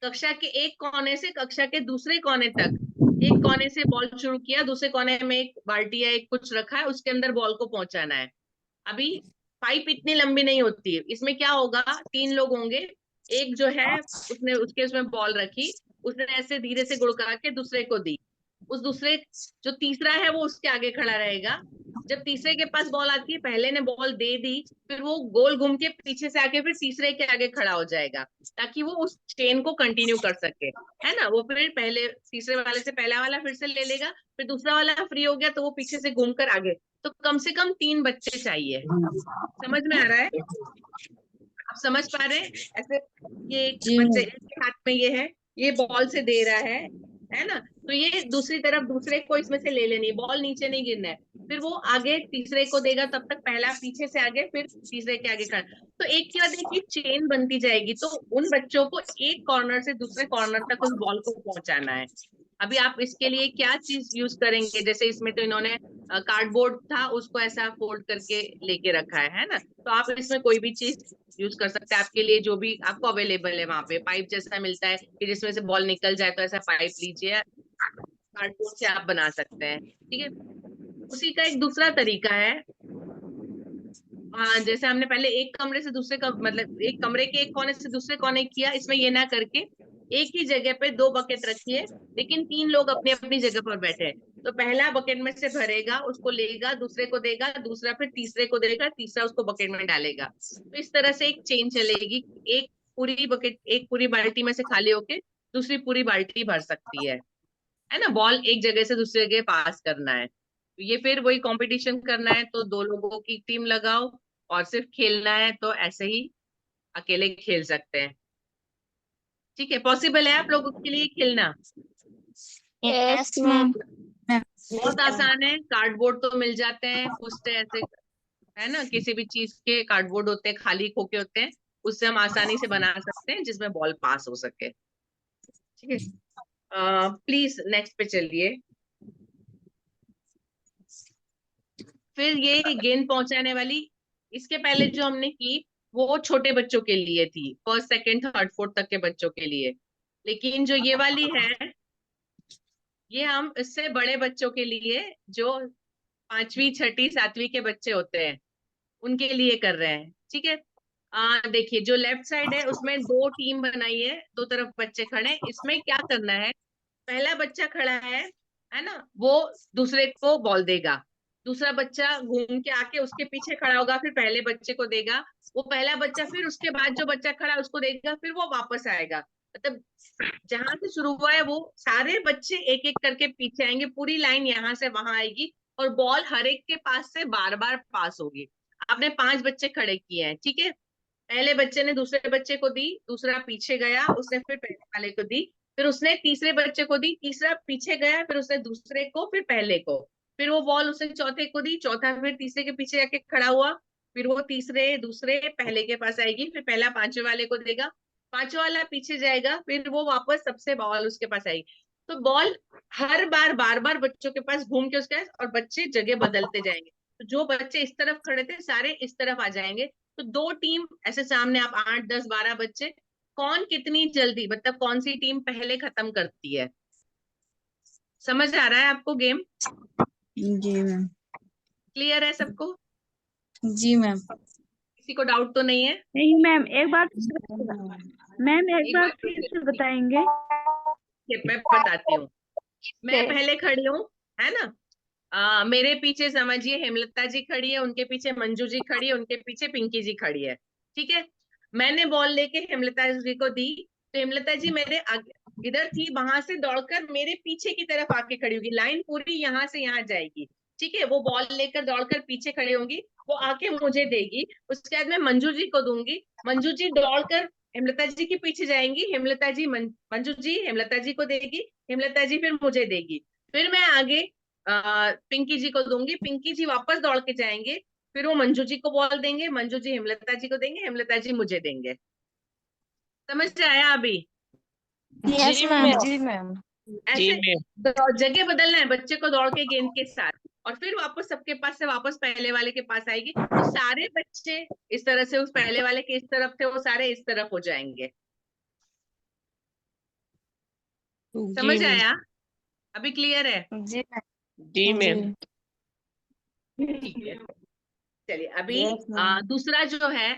कक्षा के एक कोने से कक्षा के दूसरे कोने तक, एक कोने से बॉल शुरू किया, दूसरे कोने में एक बाल्टी या एक कुछ रखा है, उसके अंदर बॉल को पहुंचाना है। अभी पाइप इतनी लंबी नहीं होती है, इसमें क्या होगा, 3 लोग होंगे। एक जो है उसने उसके उसमें बॉल रखी, उसने ऐसे धीरे से गुड़का के दूसरे को दी। उस दूसरे जो तीसरा है वो उसके आगे खड़ा रहेगा। जब तीसरे के पास बॉल आती है, पहले ने बॉल दे दी, फिर वो गोल घूम के पीछे से आके फिर तीसरे के आगे खड़ा हो जाएगा, ताकि वो उस चेन को कंटिन्यू कर सके, है ना। वो फिर पहले तीसरे वाले से पहला वाला फिर से ले लेगा, फिर दूसरा वाला फ्री हो गया तो वो पीछे से घूम कर आगे। तो कम से कम 3 बच्चे चाहिए। समझ में आ रहा है, आप समझ पा रहे हैं ऐसे। ये एक जी बच्चे मैम। के हाथ में ये है, ये बॉल से दे रहा है ना। तो ये दूसरी तरफ दूसरे को इसमें से ले लेनी है, बॉल नीचे नहीं गिरना है। फिर वो आगे तीसरे को देगा, तब तक पहला पीछे से आगे, फिर तीसरे के आगे खड़ा। तो एक के बाद एक चेन बनती जाएगी, तो उन बच्चों को एक कॉर्नर से दूसरे कॉर्नर तक उस बॉल को पहुंचाना है। अभी आप इसके लिए क्या चीज यूज करेंगे, जैसे इसमें तो इन्होंने कार्डबोर्ड था, उसको ऐसा फोल्ड करके लेके रखा है ना। तो आप इसमें कोई भी चीज यूज कर सकते हैं, आपके लिए जो भी आपको अवेलेबल है। वहां पे पाइप जैसा मिलता है कि जिसमें से बॉल निकल जाए, तो ऐसा पाइप लीजिए, कार्डबोर्ड से आप बना सकते हैं। ठीक है, उसी का एक दूसरा तरीका है। जैसे हमने पहले एक कमरे से दूसरे का मतलब एक कमरे के एक कोने से दूसरे कोने किया, इसमें ये ना करके एक ही जगह पे 2 बकेट रखिए, लेकिन 3 लोग अपनी अपनी जगह पर बैठे हैं। तो पहला बकेट में से भरेगा, उसको लेगा, दूसरे को देगा, दूसरा फिर तीसरे को देगा, तीसरा उसको बकेट में डालेगा। तो इस तरह से एक चेन चलेगी। एक पूरी बकेट, एक पूरी बाल्टी में से खाली होके दूसरी पूरी बाल्टी भर सकती है ना। बॉल एक जगह से दूसरी जगह पास करना है, तो ये फिर वही कंपटीशन करना है तो 2 लोगों की टीम लगाओ, और सिर्फ खेलना है तो ऐसे ही अकेले खेल सकते हैं। ठीक है, पॉसिबल है आप लोगों के लिए खेलना। Yes ma'am. बहुत आसान है, कार्डबोर्ड तो मिल जाते हैं, उससे ऐसे, है ना, किसी भी चीज के कार्डबोर्ड होते हैं, खाली खोखे होते हैं, उससे हम आसानी से बना सकते हैं जिसमें बॉल पास हो सके। ठीक है, प्लीज नेक्स्ट पे चलिए। फिर ये गेंद पहुंचाने वाली, इसके पहले जो हमने की वो छोटे बच्चों के लिए थी, फर्स्ट सेकंड थर्ड फोर्थ तक के बच्चों के लिए। लेकिन जो ये वाली है, ये हम इससे बड़े बच्चों के लिए, जो 5वीं 6ठी 7वीं के बच्चे होते हैं, उनके लिए कर रहे हैं, ठीक है। देखिए जो लेफ्ट साइड है उसमें दो टीम बनाई है, दो तरफ बच्चे खड़े हैं। इसमें क्या करना है, पहला बच्चा खड़ा है ना, वो दूसरे को बॉल देगा, दूसरा बच्चा घूम के आके उसके पीछे खड़ा होगा, फिर पहले बच्चे को देगा, वो पहला बच्चा फिर उसके बाद जो बच्चा खड़ा है उसको देगा, फिर वो वापस आएगा। मतलब जहां से शुरू हुआ है वो सारे बच्चे एक एक करके पीछे आएंगे, पूरी लाइन यहाँ से वहां आएगी, और बॉल हर एक के पास से बार बार पास होगी। आपने 5 बच्चे खड़े किए हैं, ठीक है। पहले बच्चे ने दूसरे बच्चे को दी, दूसरा पीछे गया, उसने फिर पहले वाले को दी, फिर उसने तीसरे बच्चे को दी, तीसरा पीछे गया, फिर उसने दूसरे को, फिर पहले को, फिर वो बॉल उसने चौथे को दी, चौथा फिर तीसरे के पीछे जाके खड़ा हुआ, फिर वो तीसरे दूसरे पहले के पास आएगी, फिर पहला पांचवे वाले को देगा, पांचवा वाला पीछे जाएगा, फिर वो वापस सबसे बॉल उसके पास आएगी। तो बॉल हर बार बार बार बच्चों के पास घूम के उसके पास, और बच्चे जगह बदलते जाएंगे। तो जो बच्चे इस तरफ खड़े थे सारे इस तरफ आ जाएंगे। तो दो टीम ऐसे सामने, आप 8 10 12 बच्चे, कौन कितनी जल्दी, मतलब कौन सी टीम पहले खत्म करती है। समझ आ रहा है आपको गेम? जी मैम। क्लियर है सबको? जी मैम। किसी को डाउट तो नहीं है? नहीं मैम, एक बार मैम एक एक बार बार फिर फिर से बताएंगे। मैं बताती हूँ। मैं पहले खड़ी हूँ, है ना। मेरे पीछे समझिए हेमलता जी खड़ी है, उनके पीछे मंजू जी खड़ी है, उनके पीछे पिंकी जी खड़ी है, ठीक है। मैंने बॉल लेके हेमलता जी को दी, तो हेमलता जी मेरे आगे इधर थी, वहां से दौड़कर मेरे पीछे की तरफ आके खड़ी होगी, लाइन पूरी यहाँ से यहाँ जाएगी, ठीक है। वो बॉल लेकर दौड़कर पीछे खड़ी होंगी, वो आके मुझे देगी, उसके बाद मैं मंजू जी को दूंगी, मंजू जी दौड़कर हेमलता जी के पीछे जाएंगी, हेमलता जी मंजू जी हेमलता जी को देगी, हेमलता जी फिर मुझे देगी, फिर मैं आगे पिंकी जी को दूंगी, पिंकी जी वापस दौड़ के जाएंगे, फिर वो मंजू जी को बॉल देंगे, मंजू जी हेमलता जी को देंगे, हेमलता जी मुझे देंगे। समझ में आया अभी? यस जी मैम। मैम। जी मैम। जी ऐसे मैम। जगह बदलना है बच्चे को दौड़ के गेंद के साथ, और फिर वापस सबके पास से वापस पहले वाले के पास आएगी, तो सारे बच्चे इस तरह से उस पहले वाले के इस तरफ थे, वो सारे इस तरफ हो जाएंगे। जी समझ मैम। आया? अभी क्लियर है? जी जी मैम। मैम। ठीक है, चलिए अभी यस मैम। दूसरा जो है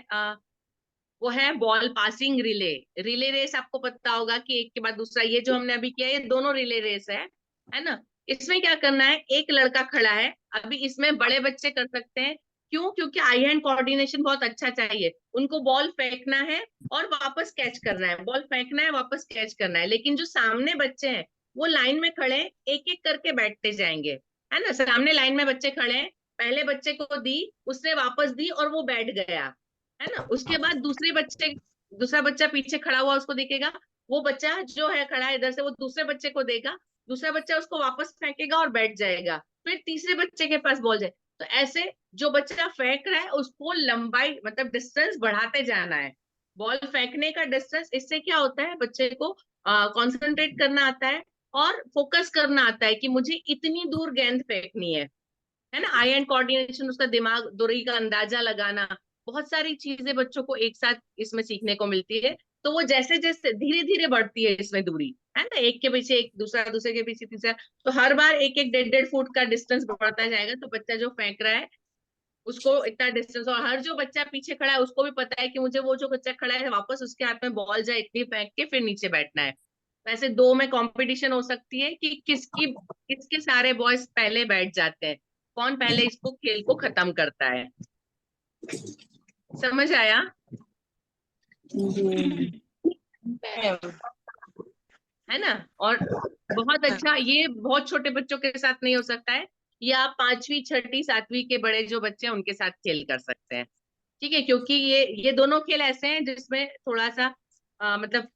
वो है ball passing relay. Relay race आपको पता होगा कि एक के बाद दूसरा, ये जो हमने अभी किया ये दोनों रिले रेस है ना। इसमें क्या करना है, एक लड़का खड़ा है, अभी इसमें बड़े बच्चे कर सकते हैं, क्यों? क्योंकि आई हैंड कोऑर्डिनेशन बहुत अच्छा चाहिए, उनको बॉल फेंकना है और वापस कैच करना है, बॉल फेंकना है वापस कैच करना है। लेकिन जो सामने बच्चे हैं वो लाइन में खड़े हैं, एक एक करके बैठते जाएंगे, है ना। सामने लाइन में बच्चे खड़े हैं, पहले बच्चे को दी, उसने वापस दी और वो बैठ गया, है ना। उसके बाद दूसरा बच्चा पीछे खड़ा हुआ उसको दिखेगा, वो बच्चा जो है खड़ा है इधर से, वो दूसरे बच्चे को देगा, दूसरा बच्चा उसको वापस फेंकेगा और बैठ जाएगा, फिर तीसरे बच्चे के पास बॉल जाए। तो ऐसे जो बच्चा फेंक रहा है उसको लंबाई, मतलब डिस्टेंस बढ़ाते जाना है, बॉल फेंकने का डिस्टेंस। इससे क्या होता है, बच्चे को कंसंट्रेट करना आता है और फोकस करना आता है कि मुझे इतनी दूर गेंद फेंकनी है ना। आई एंड कोऑर्डिनेशन, उसका दिमाग दूरी का अंदाजा लगाना, बहुत सारी चीजें बच्चों को एक साथ इसमें सीखने को मिलती है। तो वो जैसे जैसे धीरे धीरे बढ़ती है इसमें दूरी, है ना, एक के पीछे एक, दूसरा दूसरे के पीछे तीसरा, तो हर बार एक एक 1.5 फुट का डिस्टेंस बढ़ता जाएगा। तो बच्चा जो फेंक रहा है उसको इतना डिस्टेंस, और हर जो बच्चा पीछे खड़ा है उसको भी पता है कि मुझे वो जो बच्चा खड़ा है वापस उसके हाथ में बॉल जाए इतनी फेंक के फिर नीचे बैठना है। वैसे दो में कंपटीशन हो सकती है कि किसके सारे बॉयज पहले बैठ जाते हैं, कौन पहले इसको खेल को खत्म करता है। समझ आया? मैम। है ना। और बहुत अच्छा, ये बहुत छोटे बच्चों के साथ नहीं हो सकता है, ये आप 5वीं 6वीं 7वीं के बड़े जो बच्चे हैं उनके साथ खेल कर सकते हैं, ठीक है। क्योंकि ये दोनों खेल ऐसे हैं जिसमें थोड़ा सा मतलब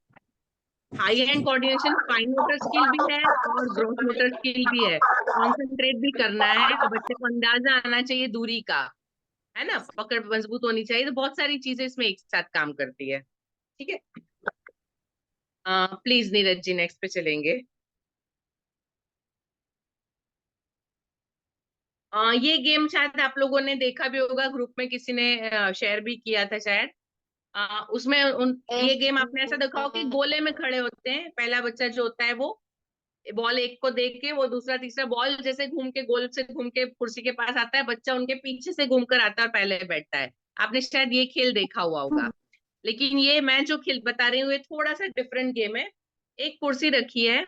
high hand coordination, fine motor skill भी है और ग्रॉस मोटर स्किल भी है, कॉन्सेंट्रेट भी करना है, और बच्चे को अंदाजा आना चाहिए दूरी का, है ना, पकड़ मजबूत होनी चाहिए। तो बहुत सारी चीजें इसमें एक साथ काम करती है, ठीक है। प्लीज नीरज जी नेक्स्ट पे चलेंगे। ये गेम शायद आप लोगों ने देखा भी होगा, ग्रुप में किसी ने शेयर भी किया था शायद। उसमें ये गेम आपने ऐसा देखा हो कि गोले में खड़े होते हैं, पहला बच्चा जो होता है वो बॉल एक को दे के वो दूसरा तीसरा बॉल जैसे घूम के गोल से घूम के कुर्सी के पास आता है, बच्चा उनके पीछे से घूम कर आता है और पहले बैठता है। आपने शायद ये खेल देखा हुआ होगा। लेकिन ये मैं जो खेल बता रही हूँ ये थोड़ा सा डिफरेंट गेम है। एक कुर्सी रखी है,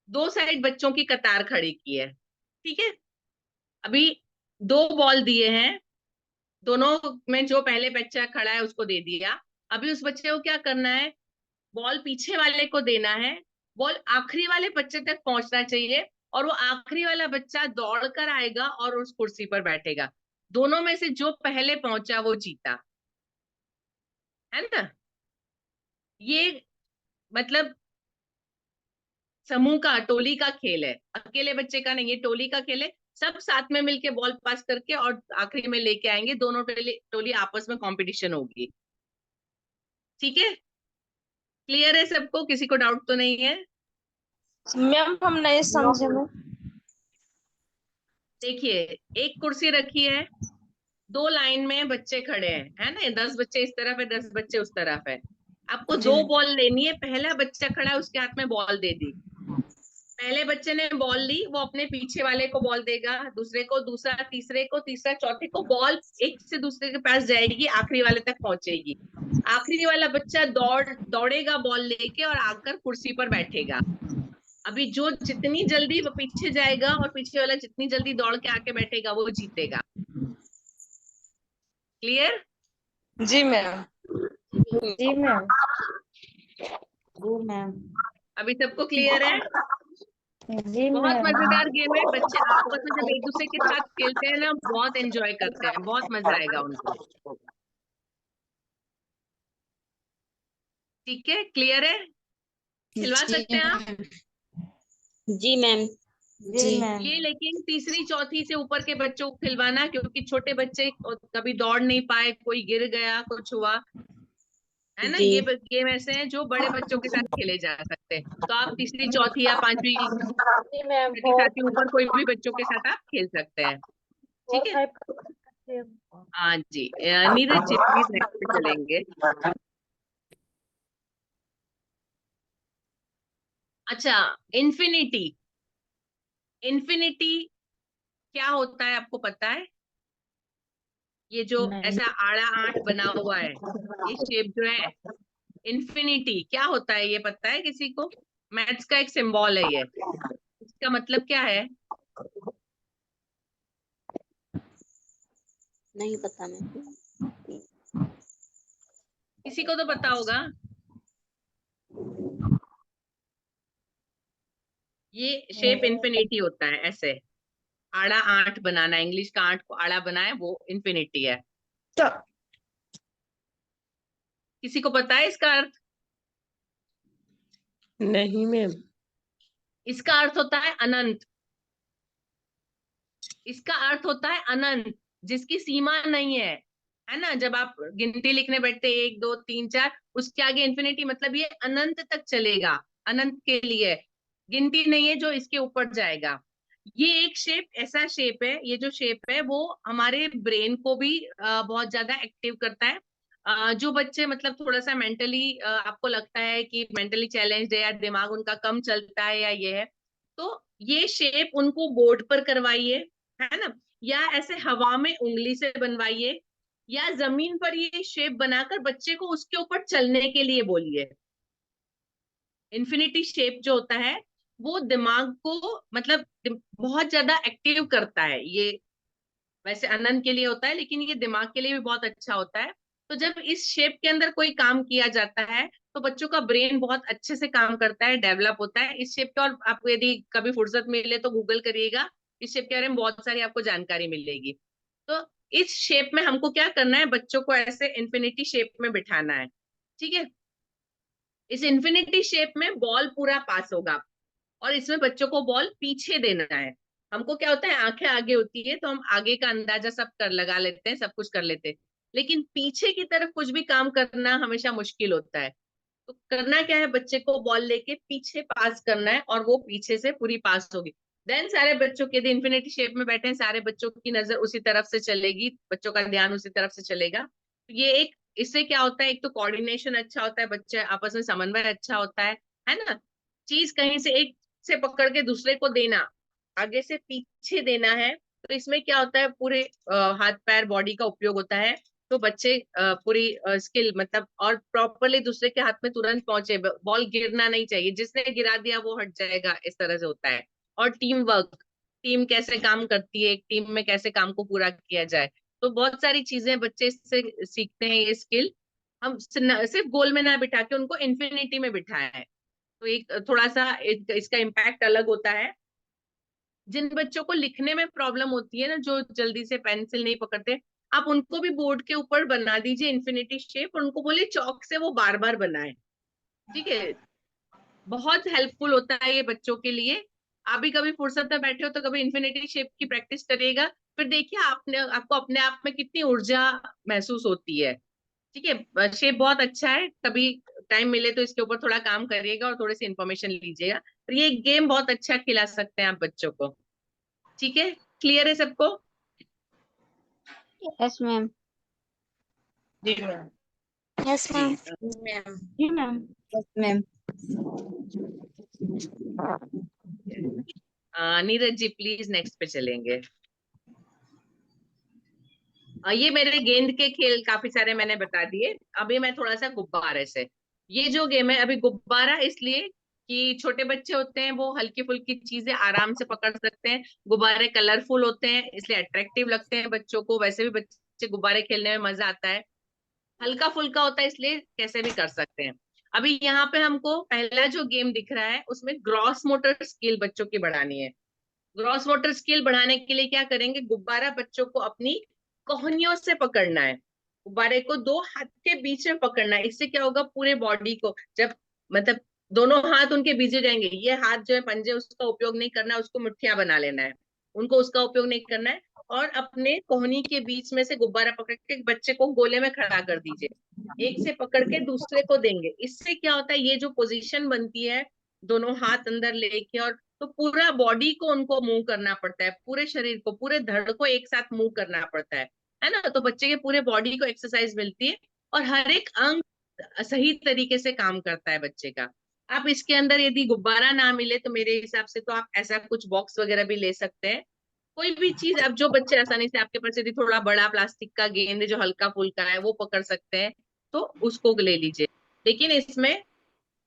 दो साइड बच्चों की कतार खड़ी की है, ठीक है। अभी दो बॉल दिए हैं, दोनों में जो पहले बच्चा खड़ा है उसको दे दिया। अभी उस बच्चे को क्या करना है, बॉल पीछे वाले को देना है, बॉल आखिरी वाले बच्चे तक पहुंचना चाहिए, और वो आखिरी वाला बच्चा दौड़ कर आएगा और उस कुर्सी पर बैठेगा। दोनों में से जो पहले पहुंचा वो जीता, है ना। ये मतलब समूह का, टोली का खेल है, अकेले बच्चे का नहीं, ये टोली का खेल है। सब साथ में मिलके बॉल पास करके और आखिरी में लेके आएंगे, दोनों टोली आपस में कंपटीशन होगी, ठीक है। क्लियर है सबको, किसी को डाउट तो नहीं है? मैम हम नहीं समझे मैम। देखिए, एक कुर्सी रखी है, दो लाइन में बच्चे खड़े हैं, है ना, 10 बच्चे इस तरफ है, 10 बच्चे उस तरफ है। आपको दो बॉल लेनी है, पहला बच्चा खड़ा है उसके हाथ में बॉल दे दी, पहले बच्चे ने बॉल ली, वो अपने पीछे वाले को बॉल देगा, दूसरे को, दूसरा तीसरे को, तीसरा चौथे को, बॉल एक से दूसरे के पास जाएगी, आखिरी वाले तक पहुंचेगी। आखिरी वाला बच्चा दौड़ेगा बॉल लेके और आकर कुर्सी पर बैठेगा। अभी जो जितनी जल्दी वो पीछे जाएगा और पीछे वाला जितनी जल्दी दौड़ के आके बैठेगा वो जीतेगा। क्लियर? जी मैम। जी मैम। जी मैम। अभी सबको क्लियर है? जी बहुत मैम। मजेदार गेम है, बच्चे आपस में जब एक दूसरे के साथ खेलते हैं ना बहुत एंजॉय करते हैं, बहुत मजा आएगा उनको। ठीक है, क्लियर है? खिलवा जी सकते हैं आप? मैम। जी मैम। जी मैम। ये लेकिन तीसरी चौथी से ऊपर के बच्चों को खिलवाना, क्योंकि छोटे बच्चे कभी दौड़ नहीं पाए, कोई गिर गया, कुछ हुआ, है ना। जी ये गेम ऐसे हैं जो बड़े बच्चों के साथ खेले जा सकते हैं। तो आप तीसरी चौथी या पांचवी जी मैम। छठी सातवीं ऊपर कोई भी बच्चों के साथ आप खेल सकते हैं, ठीक है। 4 5 हाँ जी, नीरज जी प्लीज नेक्स्ट पे चलेंगे। अच्छा, इन्फिनिटी। इन्फिनिटी क्या होता है आपको पता है? ये जो नहीं। ऐसा आड़ा आठ बना हुआ है, ये शेप जो है, इन्फिनिटी क्या होता है ये पता है किसी को? मैथ्स का एक सिंबल है ये, इसका मतलब क्या है? नहीं पता मैं। किसी को तो पता होगा। ये शेप इन्फिनिटी होता है, ऐसे आड़ा आठ बनाना, इंग्लिश का आठ को आड़ा बनाए वो इन्फिनिटी है। किसी को पता है इसका अर्थ? नहीं मैम। इसका अर्थ होता है अनंत। इसका अर्थ होता है अनंत, जिसकी सीमा नहीं है ना। जब आप गिनती लिखने बैठते 1 2 3 4, उसके आगे इन्फिनिटी, मतलब ये अनंत तक चलेगा, अनंत के लिए गिनती नहीं है जो इसके ऊपर जाएगा। ये एक शेप, ऐसा शेप है, ये जो शेप है वो हमारे ब्रेन को भी बहुत ज्यादा एक्टिव करता है। जो बच्चे मतलब थोड़ा सा मेंटली, आपको लगता है कि मेंटली चैलेंज्ड है या दिमाग उनका कम चलता है या ये है, तो ये शेप उनको बोर्ड पर करवाइए, है ना, या ऐसे हवा में उंगली से बनवाइए, या जमीन पर ये शेप बनाकर बच्चे को उसके ऊपर चलने के लिए बोलिए। इन्फिनिटी शेप जो होता है वो दिमाग को मतलब बहुत ज्यादा एक्टिव करता है। ये वैसे अनंत के लिए होता है लेकिन ये दिमाग के लिए भी बहुत अच्छा होता है। तो जब इस शेप के अंदर कोई काम किया जाता है तो बच्चों का ब्रेन बहुत अच्छे से काम करता है, डेवलप होता है इस शेप का। और आपको यदि कभी फुर्सत मिले तो गूगल करिएगा, इस शेप के बारे में बहुत सारी आपको जानकारी मिलेगी। तो इस शेप में हमको क्या करना है, बच्चों को ऐसे इन्फिनिटी शेप में बिठाना है, ठीक है। इस इन्फिनिटी शेप में बॉल पूरा पास होगा और इसमें बच्चों को बॉल पीछे देना है। हमको क्या होता है, आंखें आगे होती है तो हम आगे का अंदाजा सब कर लगा लेते हैं, सब कुछ कर लेते हैं, लेकिन पीछे की तरफ कुछ भी काम करना हमेशा मुश्किल होता है। तो करना क्या है, बच्चे को बॉल लेके पीछे पास करना है और वो पीछे से पूरी पास होगी। देन सारे बच्चों के, इन्फिनिटी शेप में बैठे हैं सारे बच्चों की नजर उसी तरफ से चलेगी, बच्चों का ध्यान उसी तरफ से चलेगा। तो ये एक, इससे क्या होता है, एक तो कोऑर्डिनेशन अच्छा होता है, बच्चे आपस में समन्वय अच्छा होता है ना। चीज कहीं से एक से पकड़ के दूसरे को देना, आगे से पीछे देना है, तो इसमें क्या होता है, पूरे हाथ पैर बॉडी का उपयोग होता है। तो बच्चे पूरी स्किल मतलब और प्रॉपरली दूसरे के हाथ में तुरंत पहुंचे, बॉल गिरना नहीं चाहिए, जिसने गिरा दिया वो हट जाएगा, इस तरह से होता है। और टीम वर्क, टीम कैसे काम करती है, एक टीम में कैसे काम को पूरा किया जाए, तो बहुत सारी चीजें बच्चे इससे सीखते हैं, ये स्किल। हम सिर्फ गोल में ना बिठा के उनको इन्फिनिटी में बिठाए हैं, तो एक थोड़ा सा इसका इम्पैक्ट अलग होता है। जिन बच्चों को लिखने में प्रॉब्लम होती है ना, जो जल्दी से पेंसिल नहीं पकड़ते, आप उनको भी बोर्ड के ऊपर बना दीजिए इन्फिनिटी शेप, और उनको बोलिए चौक से वो बार बार बनाए। ठीक है, बहुत हेल्पफुल होता है ये बच्चों के लिए। आप भी कभी फुर्सत में बैठे हो तो कभी इन्फिनिटी शेप की प्रैक्टिस करिएगा, फिर देखिए आपको अपने आप में कितनी ऊर्जा महसूस होती है। ठीक है, शेप बहुत अच्छा है, कभी टाइम मिले तो इसके ऊपर थोड़ा काम करिएगा और थोड़ी सी इन्फॉर्मेशन लीजिएगा। तो ये गेम बहुत अच्छा खिला सकते हैं आप बच्चों को। ठीक है, क्लियर है सबको? Yes ma'am. जी मैम। यस जी मैम। मैम। जी ma'am. Yes ma'am. Neeraj ji please next पे चलेंगे। ये मेरे गेंद के खेल काफी सारे मैंने बता दिए, अभी मैं थोड़ा सा गुब्बारे से। ये जो गेम है अभी, गुब्बारा इसलिए कि छोटे बच्चे होते हैं, वो हल्की फुल्की चीजें आराम से पकड़ सकते हैं, गुब्बारे कलरफुल होते हैं इसलिए अट्रैक्टिव लगते हैं बच्चों को, वैसे भी बच्चे गुब्बारे खेलने में मजा आता है, हल्का फुल्का होता है इसलिए कैसे भी कर सकते हैं। अभी यहाँ पे हमको पहला जो गेम दिख रहा है उसमें ग्रॉस मोटर स्किल बच्चों की बढ़ानी है। ग्रॉस मोटर स्किल बढ़ाने के लिए क्या करेंगे, गुब्बारा बच्चों को अपनी कोहनियों से पकड़ना है, गुब्बारे को दो हाथ के बीच में पकड़ना है। इससे क्या होगा, पूरे बॉडी को जब मतलब दोनों हाथ उनके बीच हो जाएंगे, ये हाथ जो है पंजे उसका उपयोग नहीं करना है, उसको मुठ्ठियां बना लेना है, उनको उसका उपयोग नहीं करना है, और अपने कोहनी के बीच में से गुब्बारा पकड़ के बच्चे को गोले में खड़ा कर दीजिए, एक से पकड़ के दूसरे को देंगे। इससे क्या होता है, ये जो पोजीशन बनती है, दोनों हाथ अंदर लेके, और तो पूरा बॉडी को उनको मूव करना पड़ता है, पूरे शरीर को, पूरे धड़ को एक साथ मूव करना पड़ता है ना, तो बच्चे के पूरे बॉडी को एक्सरसाइज मिलती है, और हर एक अंग सही तरीके से काम करता है बच्चे का। आप इसके अंदर यदि गुब्बारा ना मिले तो मेरे हिसाब से तो आप ऐसा कुछ बॉक्स वगैरह भी ले सकते हैं, कोई भी चीज। अब जो बच्चे आसानी से, आपके पास यदि थोड़ा बड़ा प्लास्टिक का गेंद है जो हल्का फुल्का है वो पकड़ सकते हैं, तो उसको ले लीजिए। लेकिन इसमें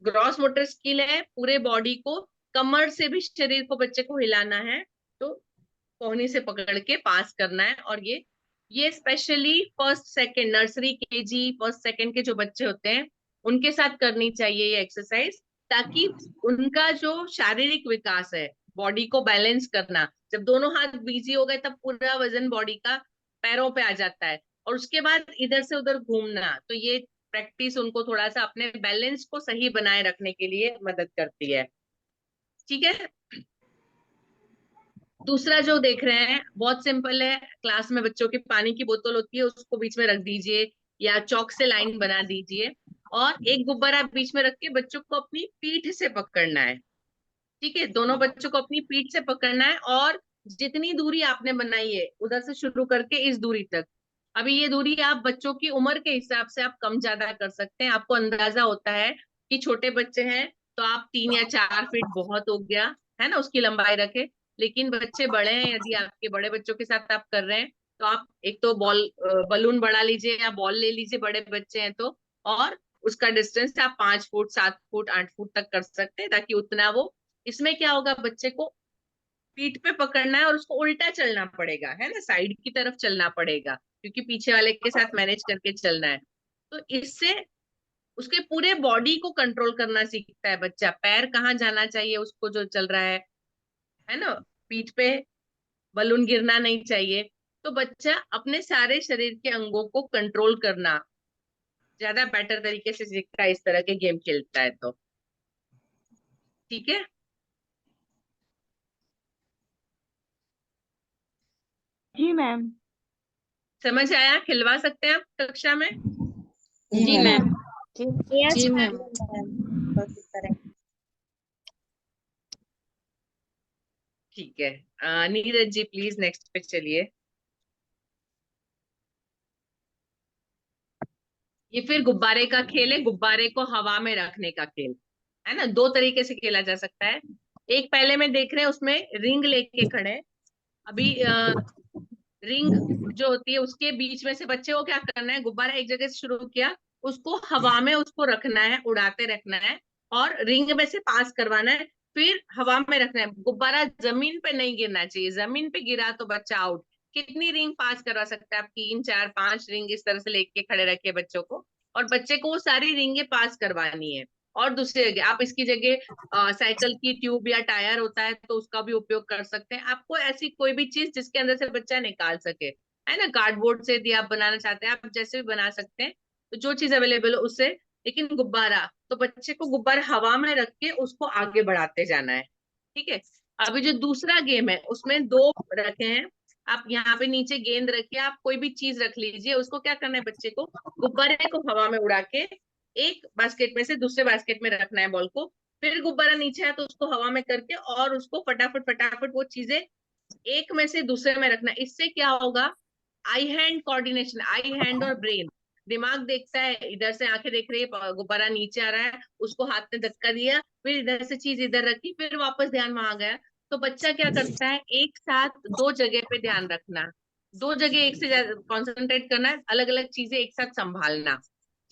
ग्रॉस मोटर स्किल है, पूरे बॉडी को, कमर से भी शरीर को बच्चे को हिलाना है, तो कोहनी से पकड़ के पास करना है। और ये specially first second, nursery KG first second के जो बच्चे होते हैं उनके साथ करनी चाहिए ये एक्सरसाइज, ताकि उनका जो शारीरिक विकास है, बॉडी को बैलेंस करना, जब दोनों हाथ बिजी हो गए तब पूरा वजन बॉडी का पैरों पे आ जाता है, और उसके बाद इधर से उधर घूमना, तो ये प्रैक्टिस उनको थोड़ा सा अपने बैलेंस को सही बनाए रखने के लिए मदद करती है। ठीक है, दूसरा जो देख रहे हैं बहुत सिंपल है, क्लास में बच्चों की पानी की बोतल होती है, उसको बीच में रख दीजिए या चौक से लाइन बना दीजिए, और एक गुब्बारा बीच में रख के बच्चों को अपनी पीठ से पकड़ना है। ठीक है, दोनों बच्चों को अपनी पीठ से पकड़ना है, और जितनी दूरी आपने बनाई है उधर से शुरू करके इस दूरी तक, अभी ये दूरी आप बच्चों की उम्र के हिसाब से आप कम ज्यादा कर सकते हैं, आपको अंदाजा होता है कि छोटे बच्चे हैं तो आप 3 या 4 फीट बहुत हो गया है ना, उसकी लंबाई रखे। लेकिन बच्चे बड़े हैं, यदि आपके बड़े बच्चों के साथ आप कर रहे हैं तो आप एक तो बलून बढ़ा लीजिए या बॉल ले लीजिए, बड़े बच्चे हैं तो, और उसका डिस्टेंस आप 5 फुट 7 फुट 8 फुट तक कर सकते हैं, ताकि उतना वो, इसमें क्या होगा, बच्चे को पीठ पे पकड़ना है और उसको उल्टा चलना पड़ेगा, है ना, साइड की तरफ चलना पड़ेगा, क्योंकि पीछे वाले के साथ मैनेज करके चलना है। तो इससे उसके पूरे बॉडी को कंट्रोल करना सीखता है बच्चा, पैर कहाँ जाना चाहिए उसको जो चल रहा है ना, पीठ पे बलून गिरना नहीं चाहिए, तो बच्चा अपने सारे शरीर के अंगों को कंट्रोल करना ज्यादा बेटर तरीके से सीखता है, इस तरह के गेम खेलता है तो। ठीक है, जी मैम। समझ आया, खिलवा सकते हैं आप कक्षा में? जी जी मैम। मैम। यस जी मैम। मैम। कोशिश करें। ठीक है, नीरज जी प्लीज नेक्स्ट पे चलिए। ये फिर गुब्बारे का खेल है, गुब्बारे को हवा में रखने का खेल है ना, 2 तरीके से खेला जा सकता है। एक पहले में देख रहे हैं उसमें रिंग लेके खड़े हैं। अभी रिंग जो होती है उसके बीच में से बच्चे को क्या करना है, गुब्बारा एक जगह से शुरू किया, उसको हवा में उसको रखना है, उड़ाते रखना है और रिंग में से पास करवाना है, फिर हवा में रखना है। गुब्बारा जमीन पे नहीं गिरना चाहिए, जमीन पे गिरा तो बच्चा आउट। कितनी रिंग पास करवा सकते हैं आप? 3 4 5 रिंग इस तरह से लेके खड़े रखे बच्चों को, और बच्चे को वो सारी रिंगे पास करवानी है। और दूसरी जगह आप इसकी जगह साइकिल की ट्यूब या टायर होता है तो उसका भी उपयोग कर सकते हैं। आपको ऐसी कोई भी चीज जिसके अंदर से बच्चा निकाल सके, है ना, कार्डबोर्ड से यदि आप बनाना चाहते हैं, आप जैसे भी बना सकते हैं, तो जो चीज अवेलेबल हो उससे। लेकिन गुब्बारा, तो बच्चे को गुब्बारा हवा में रख के उसको आगे बढ़ाते जाना है। ठीक है। अभी जो दूसरा गेम है उसमें 2 रखे हैं। आप यहाँ पे नीचे गेंद रखिए, आप कोई भी चीज रख लीजिए, उसको क्या करना है, बच्चे को गुब्बारे को हवा में उड़ा के एक बास्केट में से दूसरे बास्केट में रखना है बॉल को। फिर गुब्बारा नीचे है तो उसको हवा में करके और उसको फटाफट फटाफट वो चीजें एक में से दूसरे में रखना। इससे क्या होगा, आई हैंड कोऑर्डिनेशन, आई हैंड और ब्रेन, दिमाग देखता है, इधर से आंखें देख रही है गुब्बारा नीचे आ रहा है, उसको हाथ में धक्का दिया, फिर इधर से चीज इधर रखी, फिर वापस ध्यान वहां गया। तो बच्चा क्या करता है, एक साथ 2 जगह पे ध्यान रखना, 2 जगह एक से ज्यादा कॉन्सेंट्रेट करना, अलग अलग चीजें एक साथ संभालना।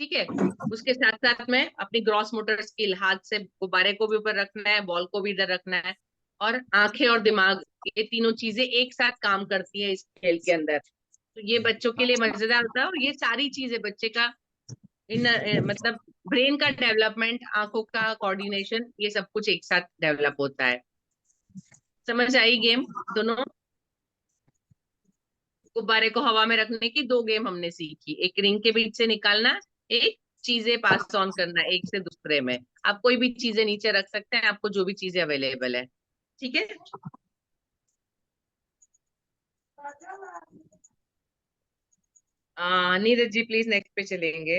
ठीक है। उसके साथ साथ में अपनी ग्रॉस मोटर स्किल, हाथ से गुब्बारे को भी ऊपर रखना है, बॉल को भी इधर रखना है, और आंखें और दिमाग, ये तीनों चीजें एक साथ काम करती है इस खेल के अंदर। तो ये बच्चों के लिए मजेदार होता है, और ये सारी चीजें बच्चे का मतलब ब्रेन का डेवलपमेंट, आंखों का कोऑर्डिनेशन, ये सब कुछ एक साथ डेवलप होता है। समझ आई गेम दोनों? गुब्बारे को हवा में रखने की 2 गेम हमने सीखी, एक रिंग के बीच से निकालना, एक चीजें पास ऑन करना एक से दूसरे में। आप कोई भी चीजें नीचे रख सकते हैं, आपको जो भी चीजें अवेलेबल है। ठीक है। नीरज जी प्लीज नेक्स्ट पे चलेंगे।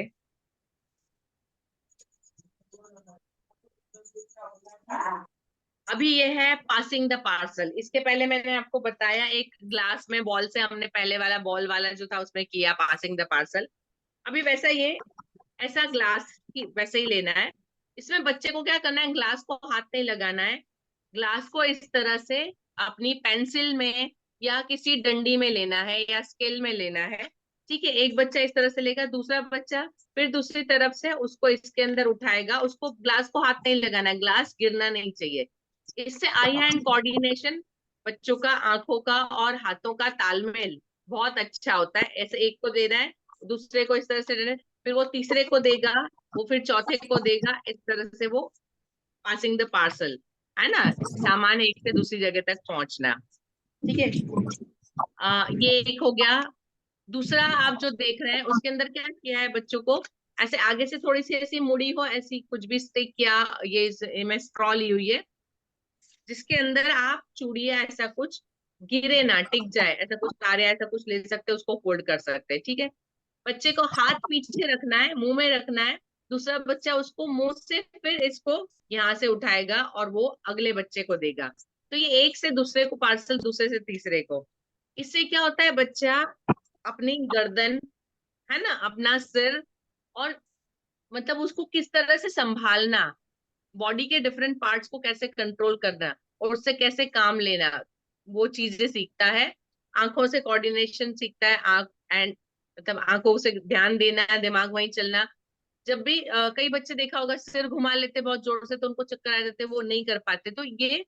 अभी ये है पासिंग द पार्सल। इसके पहले मैंने आपको बताया एक ग्लास में बॉल से हमने पहले वाला बॉल वाला जो था उसमें किया पासिंग द पार्सल। अभी वैसा ये ऐसा ग्लास की वैसे ही लेना है। इसमें बच्चे को क्या करना है, ग्लास को हाथ नहीं लगाना है, ग्लास को इस तरह से अपनी पेंसिल में या किसी डंडी में लेना है या स्केल में लेना है। ठीक है। एक बच्चा इस तरह से लेगा, दूसरा बच्चा फिर दूसरी तरफ से उसको इसके अंदर उठाएगा, उसको ग्लास को हाथ नहीं लगाना है, ग्लास गिरना नहीं चाहिए। इससे आई हैंड कोऑर्डिनेशन, बच्चों का आंखों का और हाथों का तालमेल बहुत अच्छा होता है। ऐसे एक को देना है, दूसरे को इस तरह से देना है, फिर वो तीसरे को देगा, वो फिर चौथे को देगा, इस तरह से वो पासिंग द पार्सल, है ना, सामान एक से दूसरी जगह तक पहुंचना। ठीक है। ये एक हो गया। दूसरा आप जो देख रहे हैं उसके अंदर क्या किया है, बच्चों को ऐसे आगे से थोड़ी सी ऐसी मुड़ी हो, ऐसी कुछ भी स्टिक या ये मैं स्ट्रॉ ली हुई है, जिसके अंदर आप चूड़िया ऐसा कुछ गिरे ना, टिक जाए, ऐसा कुछ तारे ऐसा कुछ ले सकते हैं, उसको फोल्ड कर सकते हैं। ठीक है। बच्चे को हाथ पीछे रखना है, मुंह में रखना है, दूसरा बच्चा उसको मुंह से फिर इसको यहाँ से उठाएगा और वो अगले बच्चे को देगा। तो ये एक से दूसरे को पार्सल, दूसरे से तीसरे को। इससे क्या होता है, बच्चा अपनी गर्दन, है ना, अपना सिर, और मतलब उसको किस तरह से संभालना, बॉडी के डिफरेंट पार्ट्स को कैसे कंट्रोल करना और उससे कैसे काम लेना, वो चीजें सीखता है। आंखों से कोऑर्डिनेशन सीखता है, आंख एंड मतलब आंखों से ध्यान देना, दिमाग वहीं चलना। जब भी कई बच्चे देखा होगा सिर घुमा लेते बहुत जोर से तो उनको चक्कर आ जाते, वो नहीं कर पाते। तो ये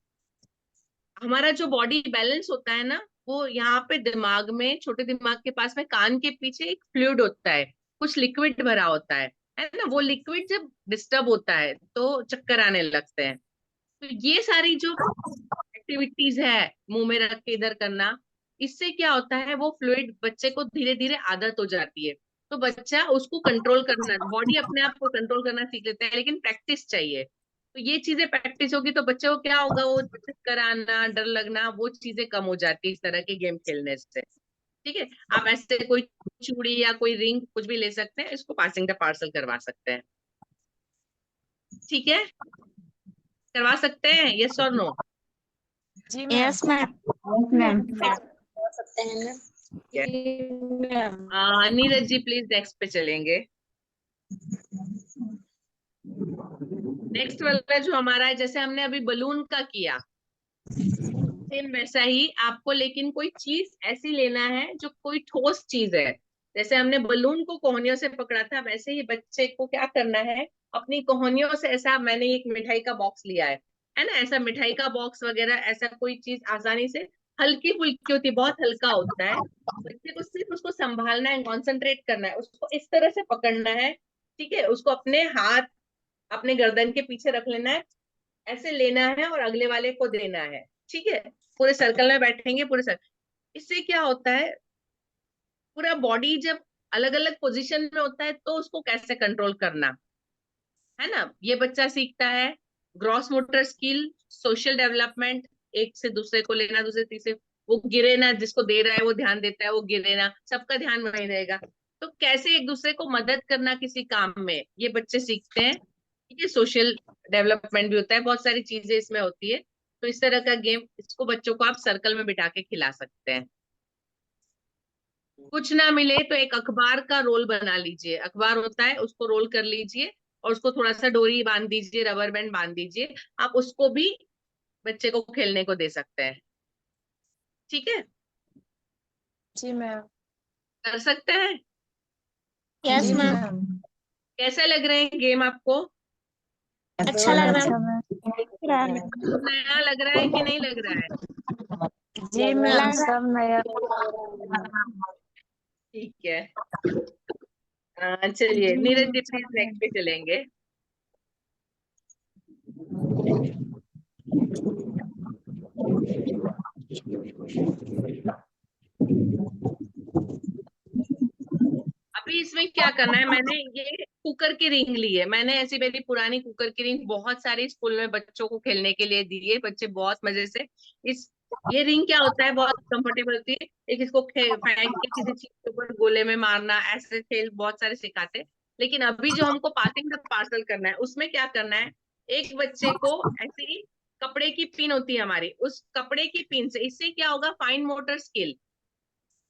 हमारा जो बॉडी बैलेंस होता है ना, वो यहाँ पे दिमाग में, छोटे दिमाग के पास में कान के पीछे एक फ्लूइड होता है, कुछ लिक्विड भरा होता है ना, वो लिक्विड जब डिस्टर्ब होता है तो चक्कर आने लगते हैं। तो ये सारी जो एक्टिविटीज है, मुंह में रख के इधर करना, इससे क्या होता है, वो फ्लूइड बच्चे को धीरे धीरे आदत हो जाती है। तो बच्चा उसको कंट्रोल करना, बॉडी अपने आप को कंट्रोल करना सीख लेता है, लेकिन प्रैक्टिस चाहिए। तो ये चीजें प्रैक्टिस होगी तो बच्चे को क्या होगा, वो चक्कर आना, डर लगना, वो चीजें कम हो जाती है इस तरह के गेम खेलने से। ठीक है। आप ऐसे कोई चूड़ी या कोई रिंग कुछ भी ले सकते हैं, इसको पासिंग द पार्सल करवा सकते हैं। ठीक है। करवा सकते हैं, यस और नो? जी ma'am. Yes ma'am. Yes ma'am. हो सकते हैं मैम। जी ma'am. Neeraj ji please next पे चलेंगे। नेक्स्ट वाला जो हमारा है, जैसे हमने अभी बलून का किया, सेम वैसा ही आपको, लेकिन कोई चीज ऐसी लेना है जो कोई ठोस चीज है। जैसे हमने बलून को कोहनियों से पकड़ा था, वैसे ही बच्चे को क्या करना है, अपनी कोहनियों से, ऐसा मैंने एक मिठाई का बॉक्स लिया है ना, ऐसा मिठाई का बॉक्स वगैरह, ऐसा कोई चीज आसानी से, हल्की फुल्की होती है, बहुत हल्का होता है, बच्चे को सिर्फ उसको संभालना है, कॉन्सेंट्रेट करना है, उसको इस तरह से पकड़ना है, ठीक है, उसको अपने हाथ अपने गर्दन के पीछे रख लेना है, ऐसे लेना है और अगले वाले को देना है, ठीक है, पूरे सर्कल में बैठेंगे, पूरे सर्कल। इससे क्या होता है, पूरा बॉडी जब अलग अलग पोजीशन में होता है तो उसको कैसे कंट्रोल करना है ना, ये बच्चा सीखता है। Gross motor skill, social development, एक से दूसरे को लेना, दूसरे तीसरे, वो गिरे ना, जिसको दे रहा है वो ध्यान देता है, वो गिरे ना, सबका ध्यान वहीं रहेगा। तो कैसे एक दूसरे को मदद करना किसी काम में, ये बच्चे सीखते हैं, ठीक है। सोशल डेवलपमेंट भी होता है, बहुत सारी चीजें इसमें होती है। तो इस तरह का गेम, इसको बच्चों को आप सर्कल में बिठा के खिला सकते हैं। कुछ ना मिले तो एक अखबार का रोल बना लीजिए, अखबार होता है, उसको रोल कर लीजिए और उसको थोड़ा सा डोरी बांध दीजिए, रबर बैंड बांध दीजिए, आप उसको भी बच्चे को खेलने को दे सकते हैं, ठीक है, जी मैम। कर सकते हैं। यस जी मैम। मैम। कैसे लग रहे हैं गेम आपको, अच्छा लग रहा अच्छा है। मैम। नया लग रहा है कि नहीं लग रहा है? जी मैम, लग रहा सब नया। ठीक है। चलिए नीरज जी प्लीज नेक्स्ट पे चलेंगे। अभी इसमें क्या करना है, मैंने ये कुकर की रिंग ली है, मैंने ऐसी मेरी पुरानी कुकर की रिंग बहुत सारे स्कूल में बच्चों को खेलने के लिए दी है, बच्चे बहुत मजे से इस, ये रिंग क्या होता है, बहुत कंफर्टेबल होती है, एक इसको फेंक के किसी चीज के ऊपर गोले में मारना, ऐसे खेल बहुत सारे सिखाते हैं। लेकिन अभी जो हमको पासिंग द पार्सल करना है, उसमें क्या करना है, एक बच्चे को ऐसे ही, कपड़े की पिन होती है हमारी, उस कपड़े की पिन से, इससे क्या होगा, फाइन मोटर स्किल,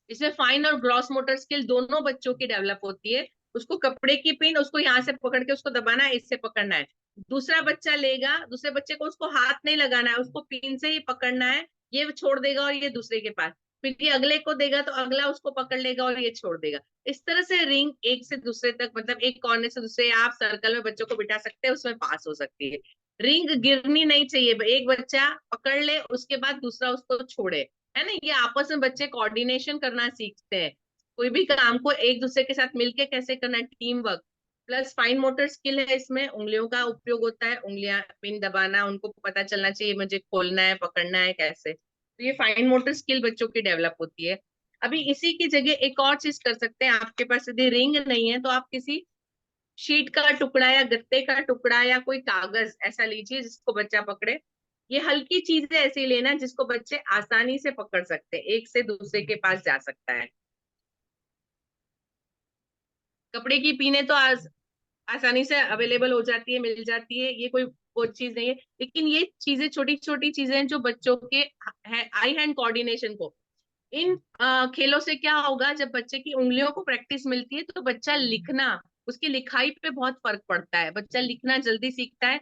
इसमें फाइन और ग्रॉस मोटर स्किल दोनों बच्चों की डेवलप होती है। उसको कपड़े की पिन, उसको यहाँ से पकड़ के उसको दबाना है, इससे पकड़ना है, दूसरा बच्चा लेगा, दूसरे बच्चे को उसको हाथ नहीं लगाना है, उसको पिन से ही पकड़ना है, ये छोड़ देगा और ये दूसरे के पास, फिर ये अगले को देगा तो अगला उसको पकड़ लेगा और ये छोड़ देगा। इस तरह से रिंग एक से दूसरे तक, मतलब एक कॉर्नर से दूसरे, आप सर्कल में बच्चों को बिठा सकते हैं, उसमें पास हो सकती है। रिंग गिरनी नहीं चाहिए, एक बच्चा पकड़ ले उसके बाद दूसरा उसको छोड़े, है ना, ये आपस में बच्चे कोऑर्डिनेशन करना सीखते हैं, कोई भी काम को एक दूसरे के साथ मिलके कैसे करना है, team work, plus fine motor skill है, इसमें उंगलियों का उपयोग होता है, उंगलियां पिन दबाना, उनको पता चलना चाहिए मुझे खोलना है, पकड़ना है कैसे, तो ये फाइन मोटर स्किल बच्चों की डेवलप होती है। अभी इसी की जगह एक और चीज कर सकते हैं, आपके पास यदि रिंग नहीं है तो आप किसी शीट का टुकड़ा या गत्ते का टुकड़ा या कोई कागज ऐसा लीजिए जिसको बच्चा पकड़े, ये हल्की चीजें ऐसी लेना जिसको बच्चे आसानी से पकड़ सकते हैं, एक से दूसरे के पास जा सकता है। कपड़े की पीने तो आसानी से अवेलेबल हो जाती है, मिल जाती है, ये कोई वो चीज नहीं है, लेकिन ये चीजें छोटी छोटी चीजें हैं जो बच्चों के आई हैंड कोऑर्डिनेशन को, इन खेलों से क्या होगा, जब बच्चे की उंगलियों को प्रैक्टिस मिलती है तो बच्चा लिखना, उसकी लिखाई पे बहुत फर्क पड़ता है, बच्चा लिखना जल्दी सीखता है,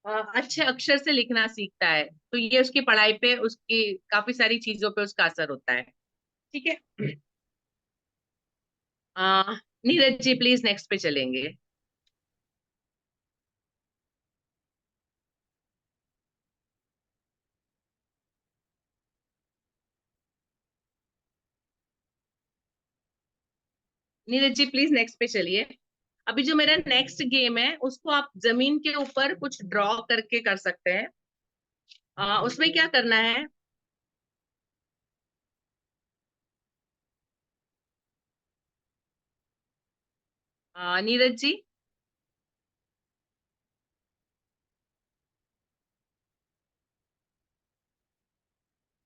अच्छे अक्षर से लिखना सीखता है, तो ये उसकी पढ़ाई पे, उसकी काफी सारी चीजों पे उसका असर होता है, ठीक है। नीरज जी प्लीज नेक्स्ट पे चलेंगे। नीरज जी प्लीज नेक्स्ट पे चलिए। अभी जो मेरा नेक्स्ट गेम है उसको आप जमीन के ऊपर कुछ ड्रॉ करके कर सकते हैं। उसमें क्या करना है, नीरज जी,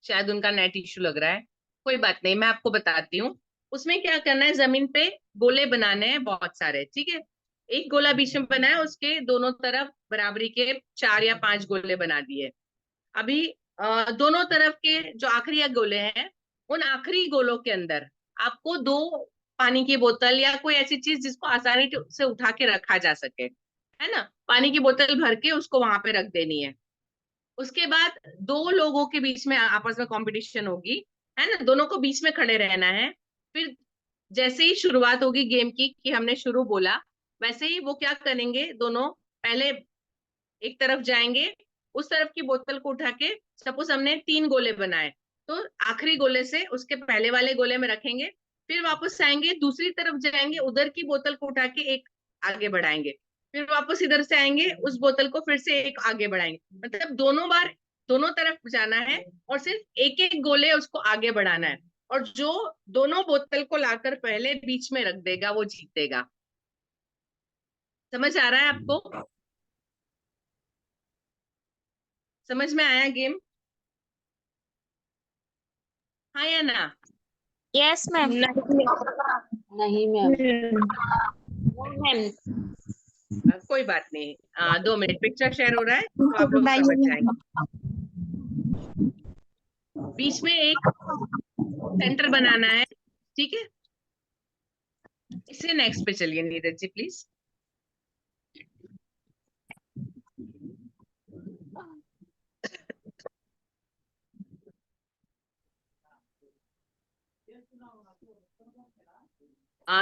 शायद उनका नेट इश्यू लग रहा है, कोई बात नहीं, मैं आपको बताती हूँ। उसमें क्या करना है, जमीन पे गोले बनाने हैं बहुत सारे, ठीक है, एक गोला बीच में बना है, उसके दोनों तरफ बराबरी के 4 या 5 गोले बना दिए। अभी दोनों तरफ के जो आखिरी गोले हैं, उन आखिरी गोलों के अंदर आपको 2 पानी की बोतल या कोई ऐसी चीज जिसको आसानी से उठा के रखा जा सके, है ना, पानी की बोतल भर के उसको वहां पे रख देनी है। उसके बाद दो लोगों के बीच में आपस में कंपटीशन होगी, है ना, दोनों को बीच में खड़े रहना है। फिर जैसे ही शुरुआत होगी गेम की, कि हमने शुरू बोला, वैसे ही वो क्या करेंगे, दोनों पहले एक तरफ जाएंगे, उस तरफ की बोतल को उठा के, सपोज हमने 3 गोले बनाए, तो आखिरी गोले से उसके पहले वाले गोले में रखेंगे, फिर वापस आएंगे, दूसरी तरफ जाएंगे, उधर की बोतल को उठा के एक आगे बढ़ाएंगे, फिर वापस इधर से आएंगे, उस बोतल को फिर से एक आगे बढ़ाएंगे। मतलब दोनों बार दोनों तरफ जाना है और सिर्फ एक एक गोले उसको आगे बढ़ाना है, और जो दोनों बोतल को लाकर पहले बीच में रख देगा वो जीतेगा। समझ आ रहा है आपको? समझ में आया गेम? हाँ या ना? Yes ma'am. नहीं मैम। मैम कोई बात नहीं, 2 मिनट, पिक्चर शेयर हो रहा है तो आप लोग समझ जाएंगे। बीच में एक सेंटर बनाना है, ठीक है। इससे नेक्स्ट पे चलिए नीरज जी प्लीज।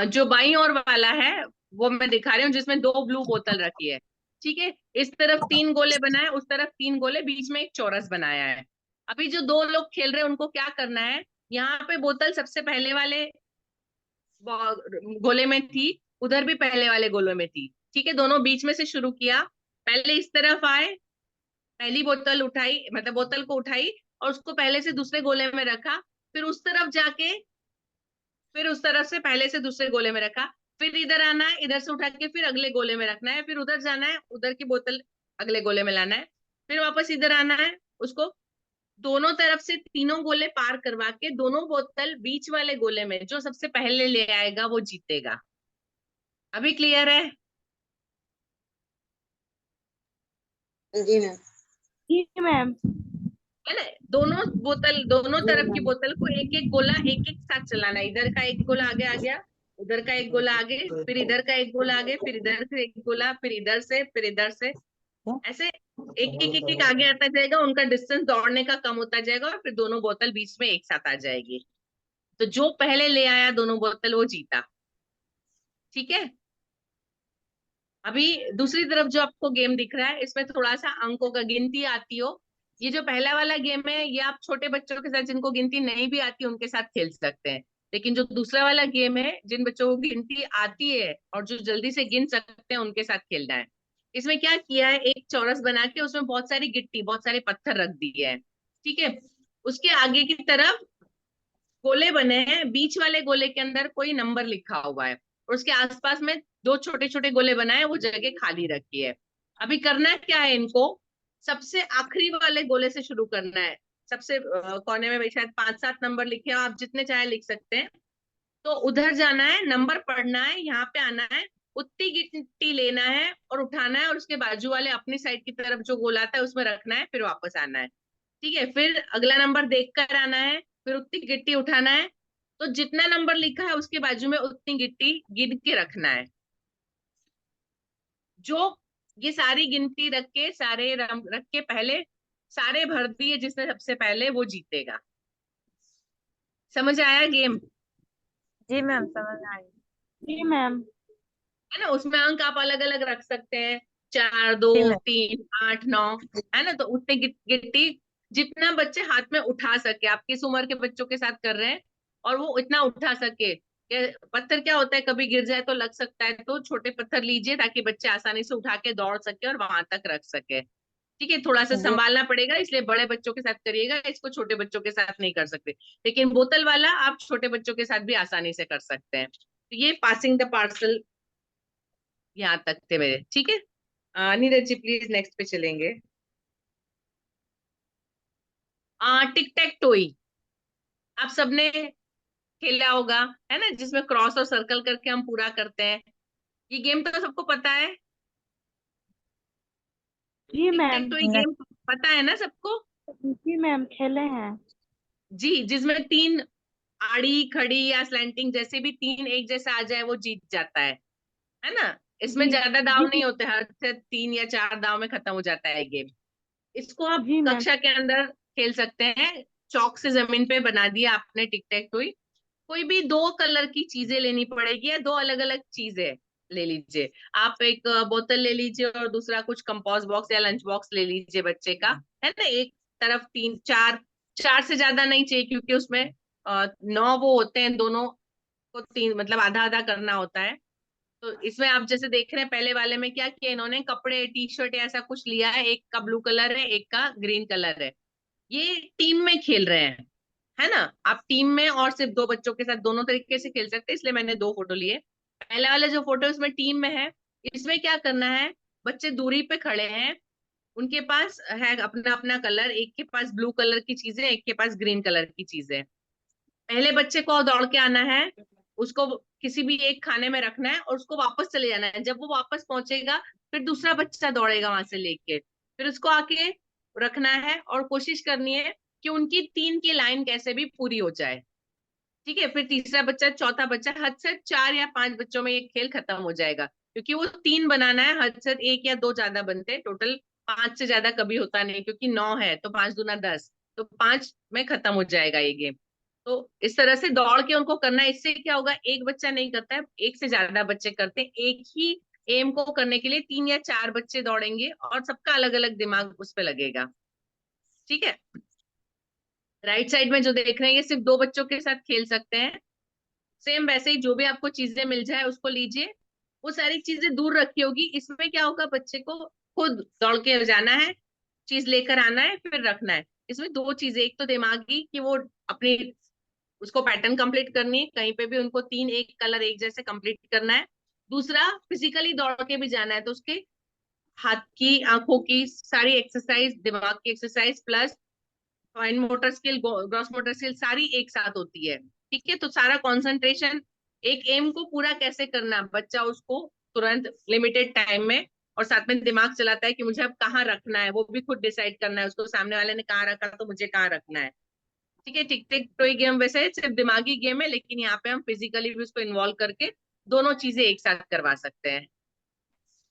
जो बाईं ओर वाला है वो मैं दिखा रही हूँ, जिसमें 2 ब्लू बोतल रखी है, ठीक है। इस तरफ 3 गोले बनाए, उस तरफ 3 गोले, बीच में एक चौरस बनाया है। अभी जो 2 लोग खेल रहे हैं उनको क्या करना है, यहाँ पे बोतल सबसे पहले वाले गोले में थी, उधर भी पहले वाले गोले में थी, ठीक है। दोनों बीच में से शुरू किया, पहले इस तरफ आए, पहली बोतल उठाई, मतलब बोतल को उठाई और उसको पहले से दूसरे गोले में रखा, फिर उस तरफ जाके, फिर उस तरफ से पहले से दूसरे गोले में रखा, फिर इधर आना है, इधर से उठा के फिर अगले गोले में रखना है, फिर उधर जाना है, उधर की बोतल अगले गोले में लाना है, फिर वापस इधर आना है, उसको दोनों तरफ से तीनों गोले पार करवा के दोनों बोतल बीच वाले गोले में जो सबसे पहले ले आएगा वो जीतेगा। अभी क्लियर है? जी मैम। जी मैम। है ना, दोनों तरफ की बोतल को एक एक गोला एक एक साथ चलाना है। इधर का एक गोला आगे आ गया, उधर का एक गोला आगे, फिर इधर का एक गोला आगे, फिर इधर से एक गोला, फिर इधर से, फिर इधर से, ऐसे एक एक आगे आता जाएगा, उनका डिस्टेंस दौड़ने का कम होता जाएगा और फिर दोनों बोतल बीच में एक साथ आ जाएगी। तो जो पहले ले आया दोनों बोतल वो जीता, ठीक है। अभी दूसरी तरफ जो आपको गेम दिख रहा है, इसमें थोड़ा सा अंकों का गिनती आती हो। ये जो पहला वाला गेम है ये आप छोटे बच्चों के साथ, जिनको गिनती नहीं भी आती उनके साथ खेल सकते हैं। लेकिन जो दूसरा वाला गेम है, जिन बच्चों को गिनती आती है और जो जल्दी से गिन सकते हैं उनके साथ खेलना है। इसमें क्या किया है, एक चौरस बना के उसमें बहुत सारी गिट्टी, बहुत सारे पत्थर रख दिए हैं, ठीक है। उसके आगे की तरफ गोले बने हैं, बीच वाले गोले के अंदर कोई नंबर लिखा हुआ है, और उसके आसपास में 2 छोटे छोटे गोले बनाए, वो जगह खाली रखी है। अभी करना क्या है इनको, सबसे आखिरी वाले गोले से शुरू करना है। सबसे कोने में भाई शायद 5-7 नंबर लिखे हो, आप जितने चाहे लिख सकते हैं। तो उधर जाना है, नंबर पढ़ना है, यहाँ पे आना है, उतनी गिट्टी लेना है और उठाना है, और उसके बाजू वाले अपनी साइड की तरफ जो गोला आता है उसमें रखना है, फिर वापस आना है, ठीक है। फिर अगला नंबर देख कर आना है, फिर उतनी गिट्टी उठाना है। तो जितना नंबर लिखा है उसके बाजू में उतनी गिट्टी गिन के रखना है। जो ये सारी गिनती रख के, सारे रख के पहले सारे भर दिए जिसने सबसे पहले, वो जीतेगा। समझ आया गेम? जी मैम समझ आई। जी मैम। है ना, उसमें अंक आप अलग अलग रख सकते हैं, 4, 2, जी मैम। 3, 8, 9, है ना। तो उतने गिट्टी जितना बच्चे हाथ में उठा सके, आप किस उम्र के बच्चों के साथ कर रहे हैं, और वो इतना उठा सके। पत्थर क्या होता है, कभी गिर जाए तो लग सकता है, तो छोटे पत्थर लीजिए ताकि बच्चे आसानी से उठा के दौड़ सके और वहां तक रख सके, ठीक है। थोड़ा सा जी संभालना पड़ेगा, इसलिए बड़े बच्चों के साथ करिएगा, इसको छोटे बच्चों के साथ नहीं कर सकते। लेकिन बोतल वाला आप छोटे बच्चों के साथ भी आसानी से कर सकते हैं। तो ये पासिंग द पार्सल यहाँ तक थे मेरे, ठीक है। नीरज जी प्लीज नेक्स्ट पे चलेंगे। टिक टैक टोई आप सबने खेला होगा, है ना, जिसमें क्रॉस और सर्कल करके हम पूरा करते हैं। ये गेम तो सबको पता है, जी टिक टैक मैम। टोई गेम पता है ना सबको? जी मैम खेले हैं। जी, जिसमें 3 आड़ी खड़ी या स्लैंटिंग जैसे भी 3 एक जैसा आ जाए वो जीत जाता है ना। इसमें जी ज्यादा दाव नहीं होते, हर से 3 या 4 दाव में खत्म हो जाता है गेम। इसको आप जी मैम। कक्षा के अंदर खेल सकते हैं। चौक से जमीन पे बना दिया आपने टिक टैक टोई, कोई भी 2 कलर की चीजें लेनी पड़ेगी या 2 अलग अलग चीजें ले लीजिए। आप एक बोतल ले लीजिए और दूसरा कुछ कंपोस्ट बॉक्स या लंच बॉक्स ले लीजिए बच्चे का, है ना। एक तरफ 3 4, 4 से ज्यादा नहीं चाहिए क्योंकि उसमें 9 वो होते हैं, दोनों को 3 मतलब आधा आधा करना होता है। तो इसमें आप जैसे देख रहे हैं पहले वाले में क्या किया इन्होंने, कपड़े टी शर्ट ऐसा कुछ लिया है, एक का ब्लू कलर है एक का ग्रीन कलर है। ये टीम में खेल रहे हैं, है ना। आप टीम में और सिर्फ 2 बच्चों के साथ दोनों तरीके से खेल सकते हैं, इसलिए मैंने 2 फोटो लिए। पहले वाला जो फोटो उसमें टीम में है, इसमें क्या करना है, बच्चे दूरी पे खड़े हैं, उनके पास है अपना अपना कलर, एक के पास ब्लू कलर की चीजें, एक के पास ग्रीन कलर की चीजें। पहले बच्चे को दौड़ के आना है, उसको किसी भी एक खाने में रखना है और उसको वापस चले जाना है। जब वो वापस पहुंचेगा फिर दूसरा बच्चा दौड़ेगा वहां से लेके, फिर उसको आके रखना है और कोशिश करनी है कि उनकी 3 की लाइन कैसे भी पूरी हो जाए। ठीक है, फिर तीसरा बच्चा, चौथा बच्चा, हद से 4 या 5 बच्चों में ये खेल खत्म हो जाएगा, क्योंकि वो 3 बनाना है, हद से 1 या 2 ज्यादा बनते हैं, टोटल 5 से ज्यादा कभी होता नहीं, क्योंकि 9 है तो 5 दूना 10, तो 5 में खत्म हो जाएगा ये गेम। तो इस तरह से दौड़ के उनको करना है। इससे क्या होगा, एक बच्चा नहीं करता है, एक से ज्यादा बच्चे करते हैं। एक ही एम को करने के लिए 3 या 4 बच्चे दौड़ेंगे और सबका अलग अलग दिमाग उस पर लगेगा। ठीक है, राइट साइड में जो देख रहे हैं ये सिर्फ 2 बच्चों के साथ खेल सकते हैं। सेम वैसे ही जो भी आपको चीजें मिल जाए उसको लीजिए, वो सारी चीजें दूर रखी होगी। इसमें क्या होगा, बच्चे को खुद दौड़ के जाना है, चीज लेकर आना है, फिर रखना है। इसमें 2 चीजें, एक तो दिमागी कि वो अपनी उसको पैटर्न कंप्लीट करनी है, कहीं पे भी उनको 3 एक कलर एक जैसे कंप्लीट करना है। दूसरा फिजिकली दौड़ के भी जाना है, तो उसके हाथ की आंखों की सारी एक्सरसाइज, दिमाग की exercise plus fine motor skill, gross motor skill सारी एक साथ होती है। ठीक है, तो सारा कंसंट्रेशन एक एम को पूरा कैसे करना, बच्चा उसको तुरंत लिमिटेड टाइम में, और साथ में दिमाग चलाता है कि मुझे अब कहाँ रखना है, वो भी खुद डिसाइड करना है, उसको सामने वाले ने कहाँ रखा तो मुझे कहाँ रखना है। ठीक है, टिक टिक टॉय गेम वैसे सिर्फ दिमागी गेम है, लेकिन यहाँ पे हम फिजिकली भी उसको इन्वॉल्व करके दोनों चीजें एक साथ करवा सकते हैं।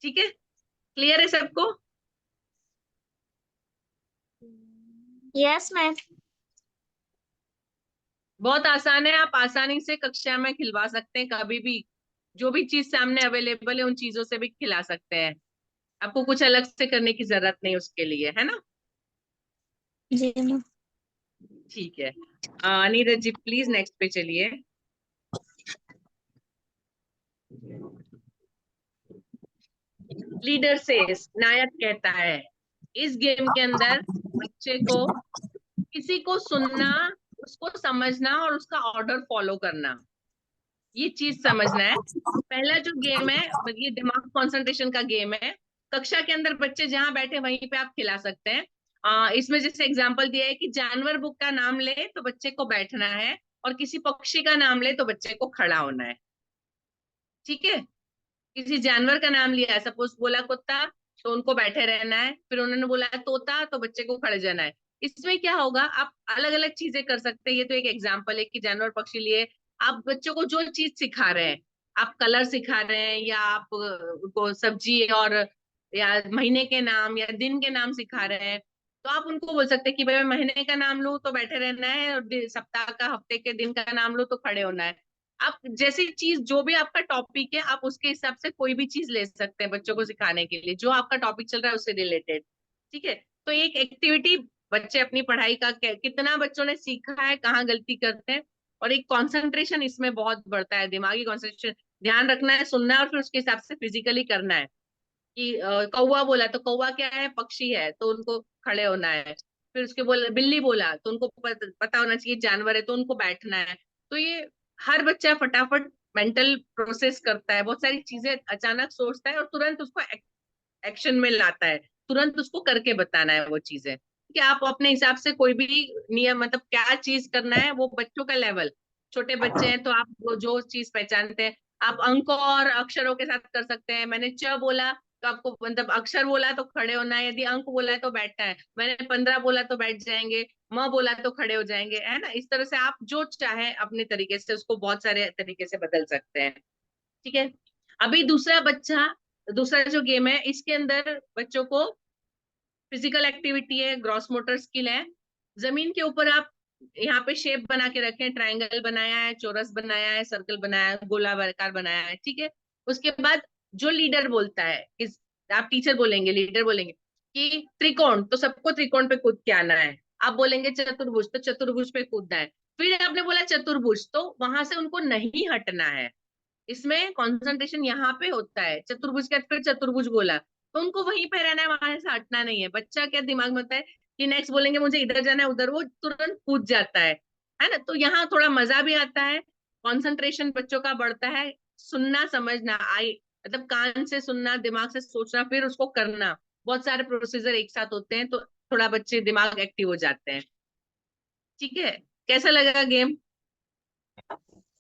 ठीक है, क्लियर है सबको? Yes ma'am. बहुत आसान है, आप आसानी से कक्षा में खिलवा सकते हैं, कभी भी जो भी चीज सामने अवेलेबल है उन चीजों से भी खिला सकते हैं। आपको कुछ अलग से करने की जरूरत नहीं उसके लिए, है ना। जी मैम। ठीक है, नीरज जी प्लीज नेक्स्ट पे चलिए। लीडर से नायक कहता है, इस गेम के अंदर बच्चे को किसी को सुनना, उसको समझना और उसका ऑर्डर फॉलो करना, ये चीज समझना है। पहला जो गेम है ये दिमाग कंसंट्रेशन का गेम है। कक्षा के अंदर बच्चे जहां बैठे वहीं पे आप खिला सकते हैं। इसमें जैसे एग्जांपल दिया है कि जानवर बुक का नाम ले तो बच्चे को बैठना है, और किसी पक्षी का नाम ले तो बच्चे को खड़ा होना है। ठीक है, किसी जानवर का नाम लिया, सपोज बोला कुत्ता, तो उनको बैठे रहना है, फिर उन्होंने बोला तोता तो बच्चे को खड़े जाना है। इसमें क्या होगा, आप अलग अलग चीजें कर सकते हैं, ये तो एक एग्जाम्पल है कि जानवर पक्षी लिए आप बच्चों को जो चीज सिखा रहे हैं, आप कलर सिखा रहे हैं या आप उनको सब्जी और या महीने के नाम या दिन के नाम सिखा रहे हैं, तो आप उनको बोल सकते हैं कि भाई मैं महीने का नाम लूं तो बैठे रहना है, और सप्ताह का, हफ्ते के दिन का नाम लूं तो खड़े होना है। आप जैसी चीज, जो भी आपका टॉपिक है, आप उसके हिसाब से कोई भी चीज ले सकते हैं बच्चों को सिखाने के लिए, जो आपका टॉपिक चल रहा है उससे रिलेटेड। ठीक है, तो एक एक्टिविटी, बच्चे अपनी पढ़ाई का कितना बच्चों ने सीखा है, कहाँ गलती करते हैं, और एक कंसंट्रेशन इसमें बहुत बढ़ता है, दिमागी कंसंट्रेशन, ध्यान रखना है, सुनना है, और फिर उसके हिसाब से फिजिकली करना है। कि कौवा बोला तो कौवा क्या है, पक्षी है, तो उनको खड़े होना है। फिर उसके बोला, बिल्ली बोला तो उनको पता होना चाहिए जानवर है, तो उनको बैठना है। तो ये हर बच्चा फटाफट मेंटल प्रोसेस करता है, बहुत सारी चीजें अचानक सोचता है और तुरंत उसको एक्शन में लाता है, तुरंत उसको करके बताना है वो चीजें। कि आप अपने हिसाब से कोई भी नियम, मतलब क्या चीज करना है, वो बच्चों का लेवल, छोटे बच्चे हैं तो आप वो जो चीज पहचानते हैं, आप अंकों और अक्षरों के साथ कर सकते हैं। मैंने च बोला तो आपको, मतलब अक्षर बोला तो खड़े होना है, यदि अंक बोला है तो बैठना है, मैंने 15 बोला तो बैठ जाएंगे, म बोला तो खड़े हो जाएंगे, है ना। इस तरह से आप जो चाहे अपने तरीके से उसको बहुत सारे तरीके से बदल सकते हैं। ठीक है, अभी दूसरा जो गेम है, इसके अंदर बच्चों को फिजिकल एक्टिविटी है, ग्रॉस मोटर स्किल है। जमीन के ऊपर आप यहाँ पे शेप बना के रखे हैं, ट्रायंगल बनाया है, चौरस बनाया है, सर्कल बनाया है, गोलाकार बनाया है, ठीक है। उसके बाद जो लीडर बोलता है, आप टीचर बोलेंगे, लीडर बोलेंगे कि त्रिकोण, तो सबको त्रिकोण पे कूद के आना है। आप बोलेंगे चतुर्भुज, तो चतुर्भुज पे कूदना है। फिर आपने बोला चतुर्भुज, तो वहां से उनको नहीं हटना है। इसमें कंसंट्रेशन यहाँ पे होता है। चतुर्भुज के बाद फिर चतुर्भुज बोला तो उनको वहीं पे रहना है, वहां से हटना नहीं है। बच्चा क्या दिमाग में होता है कि नेक्स्ट बोलेंगे मुझे इधर जाना है उधर, वो तुरंत कूद जाता है ना। तो यहाँ थोड़ा मजा भी आता है, कंसंट्रेशन बच्चों का बढ़ता है, सुनना समझना, आई मतलब कान से सुनना, दिमाग से सोचना, फिर उसको करना, बहुत सारे प्रोसीजर एक साथ होते हैं, तो थोड़ा बच्चे दिमाग एक्टिव हो जाते हैं। ठीक है, कैसा लगा गेम?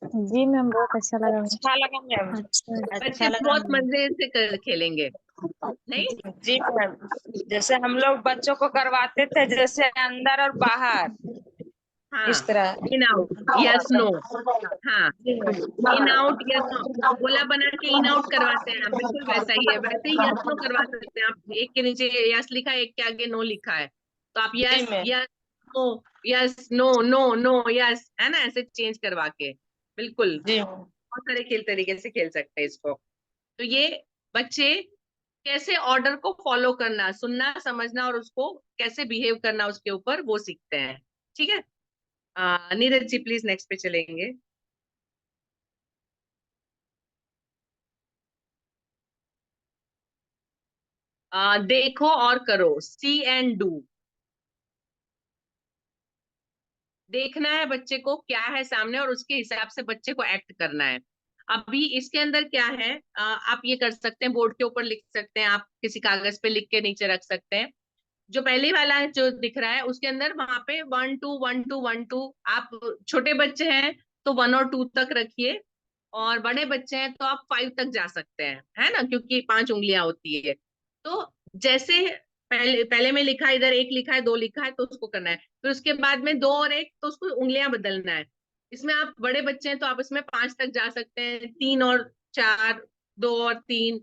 जी मैम, बहुत अच्छा लगा मैम। अच्छा लगा मैम। अच्छा बच्चे अच्छा लगा बहुत मैम। मजे से खेलेंगे नहीं? जी मैम, जैसे हम लोग बच्चों को करवाते थे, जैसे अंदर और बाहर, हाँ, इस तरह। इन आउट, यस नो, हाँ, जी ma'am. In out yes no, गोला बना के इन आउट करवाते हैं हम, बिल्कुल वैसा ही है। वैसे ही यस नो करवा सकते हैं आप, एक के नीचे यस लिखा है, एक के आगे नो लिखा है, तो आप जी yes ma'am. Yes no, yes no no no yes, है ना, ऐसे चेंज करवा के। बिल्कुल, जी बहुत सारे खेल तरीके से खेल सकते हैं इसको। तो ये बच्चे कैसे ऑर्डर को फॉलो करना, सुनना समझना, और उसको कैसे बिहेव करना उसके ऊपर, वो सीखते हैं। ठीक है, नीरज जी प्लीज नेक्स्ट पे चलेंगे। देखो और करो, सी एंड डू। देखना है बच्चे को क्या है सामने, और उसके हिसाब से बच्चे को एक्ट करना है। अभी इसके अंदर क्या है, आप ये कर सकते हैं, बोर्ड के ऊपर लिख सकते हैं, आप किसी कागज पे लिख के नीचे रख सकते हैं। जो पहले वाला जो दिख रहा है उसके अंदर वहां पे 1 2 1 2 1 2, आप छोटे बच्चे हैं तो 1 और 2 तक रखिए, और बड़े बच्चे हैं तो आप 5 तक जा सकते हैं, है ना, क्योंकि 5 उंगलियां होती है। तो जैसे पहले पहले में लिखा है, इधर 1 लिखा है, 2 लिखा है, तो उसको करना है। फिर उसके बाद में 2 और 1, तो उसको उंगलियां बदलना है। इसमें आप बड़े बच्चे हैं तो आप इसमें 5 तक जा सकते हैं, 3 और 4, 2 और 3,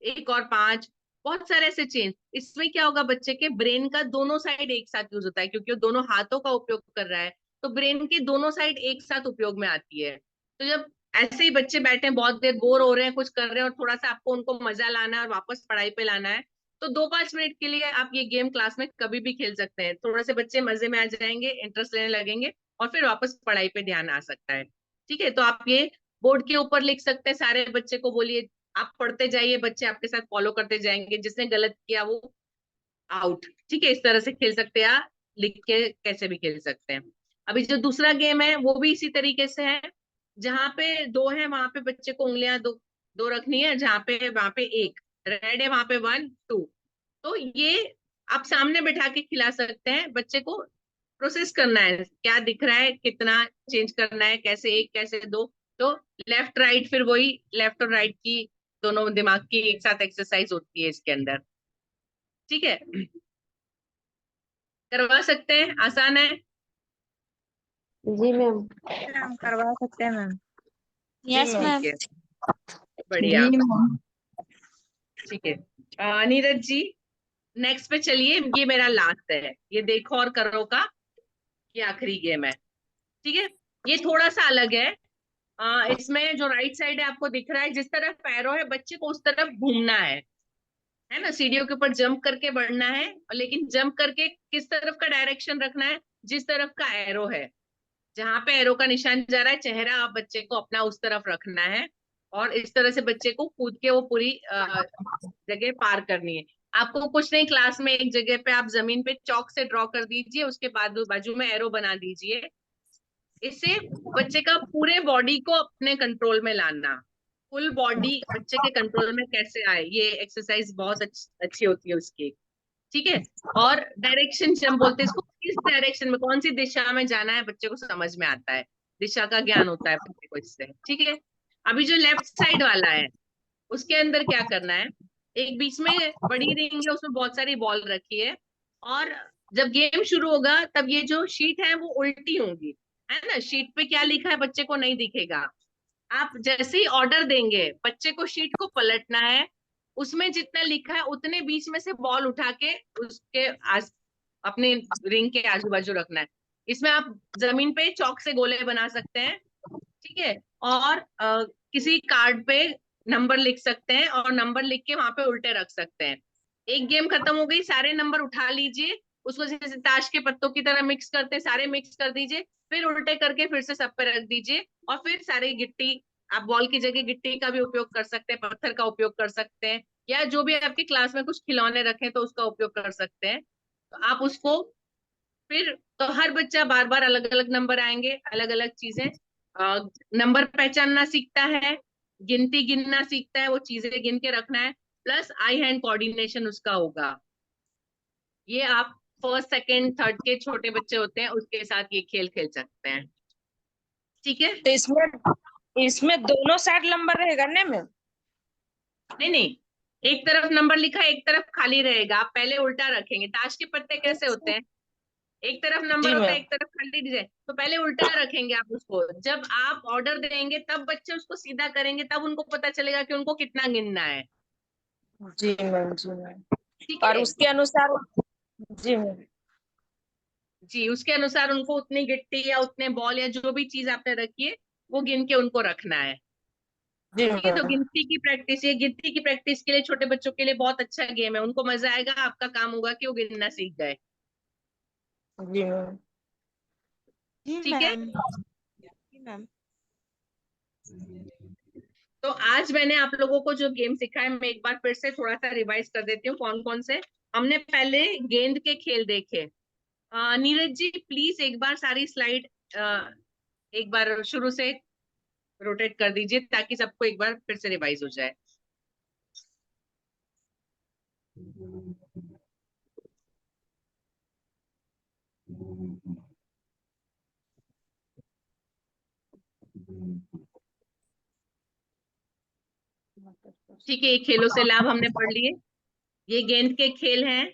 1 और 5, बहुत सारे ऐसे चेंज। इसमें क्या होगा, बच्चे के ब्रेन का दोनों साइड एक साथ यूज होता है, क्योंकि वो दोनों हाथों का उपयोग कर रहा है, तो ब्रेन की दोनों साइड एक साथ उपयोग में आती है। तो जब ऐसे ही बच्चे बैठे हैं, बहुत देर बोर हो रहे हैं, कुछ कर रहे हैं, और थोड़ा सा आपको उनको मजा लाना है और वापस पढ़ाई पे लाना है, तो 2 5 मिनट के लिए आप ये गेम क्लास में कभी भी खेल सकते हैं। थोड़ा से बच्चे मजे में आ जाएंगे, इंटरेस्ट लेने लगेंगे, और फिर वापस पढ़ाई पे ध्यान आ सकता है। ठीक है, तो आप ये बोर्ड के ऊपर लिख सकते हैं, सारे बच्चे को बोलिए, आप पढ़ते जाइए, बच्चे आपके साथ फॉलो करते जाएंगे, जिसने गलत किया वो आउट। ठीक है, इस तरह से खेल सकते हैं, आप लिख के कैसे भी खेल सकते हैं। अभी जो दूसरा गेम है वो भी इसी तरीके से है, जहां पे 2 है वहां पे बच्चे को उंगलियां दो दो रखनी है, जहां पे वहां पे 1 रेड है, वहां पे 1 2। तो ये आप सामने बैठा के खिला सकते हैं, बच्चे को प्रोसेस करना है, क्या दिख रहा है, कितना चेंज करना है, कैसे 1 कैसे 2। तो लेफ्ट राइट, फिर वही लेफ्ट और राइट की दोनों दिमाग की एक साथ एक्सरसाइज होती है इसके अंदर। ठीक है, करवा सकते हैं, आसान है। जी मैम। मैम, करवा सकते हैं मैम। जी यस मैम। मैम। ठीक है, बढ़िया, ठीक है। नीरज जी नेक्स्ट पे चलिए, ये मेरा लास्ट है, ये देखो और करो का, ये आखिरी गेम है। ठीक है, ये थोड़ा सा अलग है। इसमें जो राइट साइड है आपको दिख रहा है, जिस तरफ पैरों है बच्चे को उस तरफ घूमना है ना, सीढ़ियों के ऊपर जंप करके बढ़ना है, और लेकिन जंप करके किस तरफ का डायरेक्शन रखना है, जिस तरफ का एरो है, जहां पे एरो का निशान जा रहा है, चेहरा आप बच्चे को अपना उस तरफ रखना है, और इस तरह से बच्चे को कूद के वो पूरी जगह पार करनी है। आपको कुछ नहीं, क्लास में एक जगह पे आप जमीन पे चौक से ड्रॉ कर दीजिए, उसके बाद बाजू में एरो बना दीजिए। इससे बच्चे का पूरे बॉडी को अपने कंट्रोल में लाना, फुल बॉडी बच्चे के कंट्रोल में कैसे आए, ये एक्सरसाइज बहुत अच्छी होती है उसकी। ठीक है, और डायरेक्शन जंप बोलते हैं इसको, किस डायरेक्शन में, कौन सी दिशा में जाना है, बच्चे को समझ में आता है, दिशा का ज्ञान होता है बच्चे को इससे। ठीक है, अभी जो लेफ्ट साइड वाला है उसके अंदर क्या करना है, एक बीच में बड़ी रिंग है, उसमें बहुत सारी बॉल रखी है, और जब गेम शुरू होगा तब ये जो शीट है वो उल्टी होंगी, है ना, शीट पे क्या लिखा है बच्चे को नहीं दिखेगा, आप जैसे ही ऑर्डर देंगे बच्चे को शीट को पलटना है, उसमें जितना लिखा है उतने बीच में से बॉल उठा के उसके अपने रिंग के आजू बाजू रखना है। इसमें आप जमीन पे चौक से गोले बना सकते हैं, ठीक है, और किसी कार्ड पे नंबर लिख सकते हैं और नंबर लिख के वहां पे उल्टे रख सकते हैं। एक गेम खत्म हो गई, सारे नंबर उठा लीजिए, उसको जैसे ताश के पत्तों की तरह मिक्स करते हैं, सारे मिक्स कर दीजिए, फिर उल्टे करके फिर से सब पे रख दीजिए, और फिर सारी गिट्टी, आप बॉल की जगह गिट्टी का भी उपयोग कर सकते हैं, पत्थर का उपयोग कर सकते हैं, या जो भी आपके क्लास में कुछ खिलौने रखे तो उसका उपयोग कर सकते हैं। तो आप उसको फिर, तो हर बच्चा बार बार अलग अलग नंबर आएंगे, अलग अलग चीजें, नंबर पहचानना सीखता है, गिनती गिनना सीखता है, वो चीजें गिन के रखना है, प्लस आई हैंड कोऑर्डिनेशन उसका होगा। ये आप फर्स्ट सेकंड थर्ड के छोटे बच्चे होते हैं उसके साथ ये खेल खेल सकते हैं, ठीक है। तो इसमें इसमें दोनों साइड नंबर रहेगा ना मैम? नहीं नहीं, एक तरफ नंबर लिखा है, एक तरफ खाली रहेगा, आप पहले उल्टा रखेंगे। ताश के पत्ते कैसे होते हैं, एक तरफ नंबर जी होता है मैम। एक तरफ खाली डिजाइन, तो पहले उल्टा रखेंगे आप उसको, जब आप ऑर्डर देंगे तब बच्चे उसको सीधा करेंगे, तब उनको पता चलेगा कि उनको कितना गिनना है, जी मैम। जी मैम। ठीक और है। उसके अनुसार। जी मैम। जी, उसके अनुसार उनको उतनी गिट्टी या उतने बॉल या जो भी चीज आपने रखी है वो गिन के उनको रखना है, जी ठीक है। तो मैम। गिनती की प्रैक्टिस, ये गिनती की प्रैक्टिस के लिए छोटे बच्चों के लिए बहुत अच्छा गेम है, उनको मजा आएगा, आपका काम होगा कि वो गिनना सीख गए, जी मैम। जी ठीक है। मैम। जी मैम। तो आज मैंने आप लोगों को जो गेम सिखाया, मैं एक बार फिर से थोड़ा सा रिवाइज कर देती हूँ कौन कौन से। हमने पहले गेंद के खेल देखे। नीरज जी प्लीज एक बार सारी स्लाइड एक बार शुरू से रोटेट कर दीजिए ताकि सबको एक बार फिर से रिवाइज हो जाए। ठीक है, ये खेलों से लाभ हमने पढ़ लिए, ये गेंद के खेल हैं।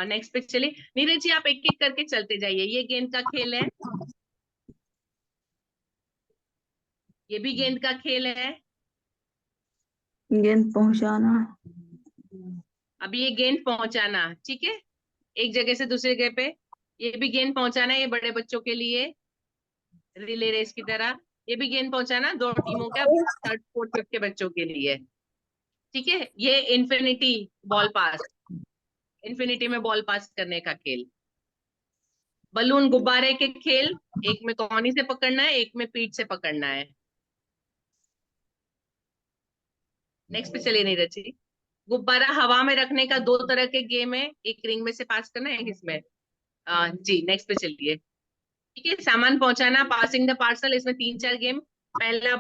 नेक्स्ट पे चलिए, नीरज जी आप एक एक करके चलते जाइए। ये गेंद का खेल है, ये भी गेंद का खेल है, गेंद पहुंचाना। अभी ये गेंद पहुंचाना, ठीक है, एक जगह से दूसरी जगह पे, ये भी गेंद पहुंचाना है, ये बड़े बच्चों के लिए रिले रेस की तरह। ये भी गेंद पहुंचाना दो टीमों के, थर्ड फोर्थ फिफ्थ के बच्चों के लिए, ठीक है। ये इन्फिनिटी बॉल पास, इन्फिनिटी में बॉल पास करने का खेल। बलून गुब्बारे के खेल, एक में कोहनी से पकड़ना है, एक में पीठ से पकड़ना है। नेक्स्ट पे चलिए नीरज जी। गुब्बारा हवा में रखने का दो तरह के गेम है, एक रिंग में से पास करना है, एक इसमें। जी नेक्स्ट पे चलिए, ठीक है। सामान पहुंचाना, पासिंग द पार्सल, इसमें तीन चार गेम। पहला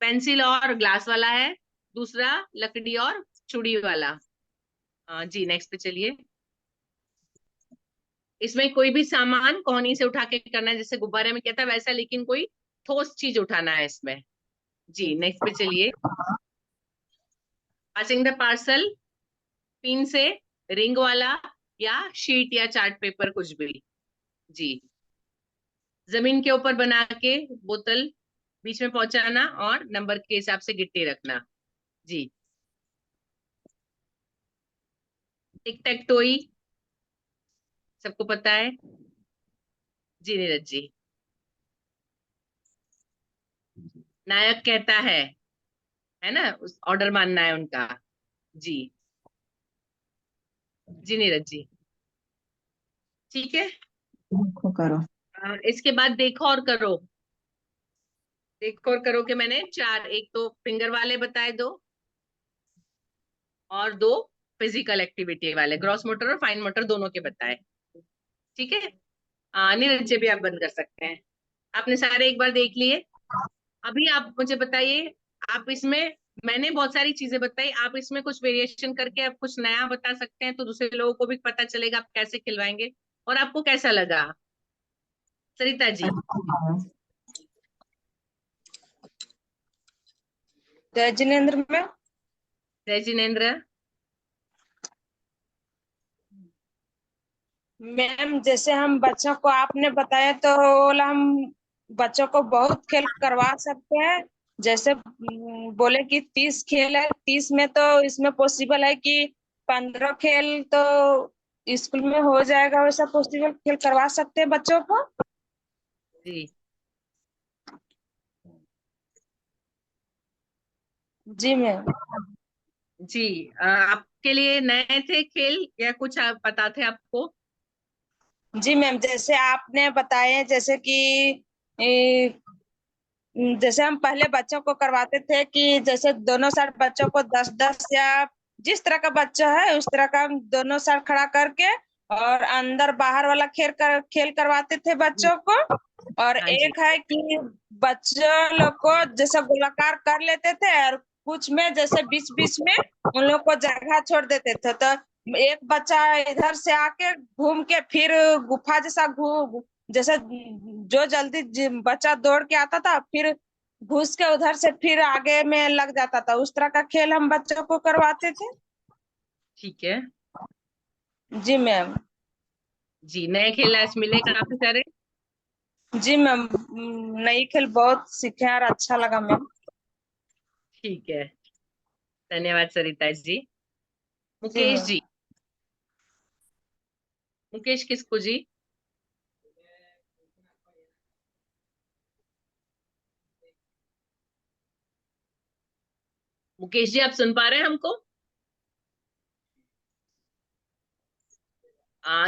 पेंसिल और ग्लास वाला है, दूसरा लकड़ी और चूड़ी वाला। जी नेक्स्ट पे चलिए। इसमें कोई भी सामान कोहनी से उठा के करना है, जैसे गुब्बारे में क्या था वैसा, लेकिन कोई ठोस चीज उठाना है इसमें। जी नेक्स्ट पे चलिए। पासिंग द पार्सल, पिन से, रिंग वाला, या शीट या चार्ट पेपर कुछ भी। जी, जमीन के ऊपर बना के बोतल बीच में पहुंचाना और नंबर के हिसाब से गिट्टी रखना। जी, टिक टैक टोई, सबको पता है। जी नीरज जी। नायक कहता है ना, उस ऑर्डर मानना है उनका। जी, जी नीरज जी, ठीक है। देखो करो। इसके बाद देखो और करो, देखो और करो के मैंने चार, एक तो फिंगर वाले बताए दो, और दो फिजिकल एक्टिविटी वाले, ग्रॉस मोटर और फाइन मोटर दोनों के बताए, ठीक है। नीरज जी भी आप बंद कर सकते हैं, आपने सारे एक बार देख लिए। अभी आप मुझे बताइए, आप इसमें, मैंने बहुत सारी चीजें बताई, आप इसमें कुछ वेरिएशन करके आप कुछ नया बता सकते हैं तो दूसरे लोगों को भी पता चलेगा आप कैसे खिलवाएंगे, और आपको कैसा लगा सरिता जी। जय जिनेन्द्र में। जय जिनेन्द्र। मैम जैसे हम बच्चों को आपने बताया तो बोला हम बच्चों को बहुत खेल करवा सकते हैं। जैसे बोले कि 30 खेल है, 30 में तो इसमें पॉसिबल है कि 15 खेल तो स्कूल में हो जाएगा, वैसा पॉसिबल खेल करवा सकते हैं बच्चों को। जी जी मैम। जी। आपके लिए नए थे खेल या कुछ आप पता थे आपको? जी मैम, जैसे आपने बताए, जैसे कि ए, जैसे हम पहले बच्चों को करवाते थे कि जैसे दोनों साइड बच्चों को 10-10 या जिस तरह का बच्चा है उस तरह का हम दोनों साइड खड़ा करके और अंदर बाहर वाला खेल करवाते थे बच्चों को। और हाँ जी। एक है कि बच्चों लोग को जैसे गोलाकार कर लेते थे और कुछ में जैसे बीच बीच में उन लोग को जगह छोड़ देते थे, तो एक बच्चा इधर से आके घूम के फिर गुफा जैसा जैसे जो जल्दी बच्चा दौड़ के आता था फिर घुस के उधर से फिर आगे में लग जाता था, उस तरह का खेल हम बच्चों को करवाते थे। ठीक है जी मैम। जी। नए खेल आज मिले काफी सारे। जी मैम, नई खेल बहुत सीखे और अच्छा लगा मैम। ठीक है, धन्यवाद सरिता जी। जी मुकेश मैम। जी, मुकेश किसको जी? मुकेश जी, आप सुन पा रहे हैं हमको?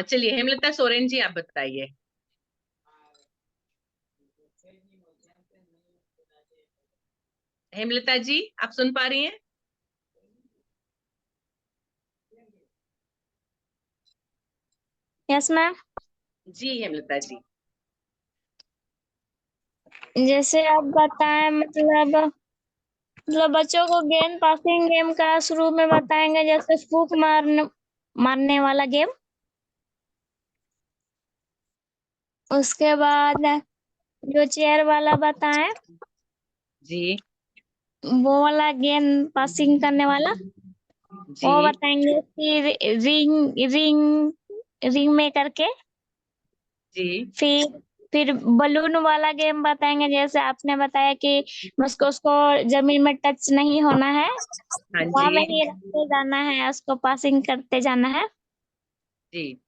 चलिए, हेमलता सोरेन जी, आप बताइए। हेमलता जी, आप सुन पा रही हैं? Yes ma'am. जी हेमलता जी। जैसे आप बताएं, मतलब बच्चों को गेंद पासिंग गेम का शुरू में बताएंगे, जैसे फूक मारने वाला गेम। उसके बाद जो चेयर वाला बताएं, जी वो वाला गेंद पासिंग करने वाला जी वो बताएंगे। फिर रिंग रिंग रिंग में करके जी। फिर फिर बलून वाला गेम बताएंगे, जैसे आपने बताया कि उसको उसको जमीन में टच नहीं होना है, हाँ वहां में जी ही रखते जाना है, उसको पासिंग करते जाना है। जी।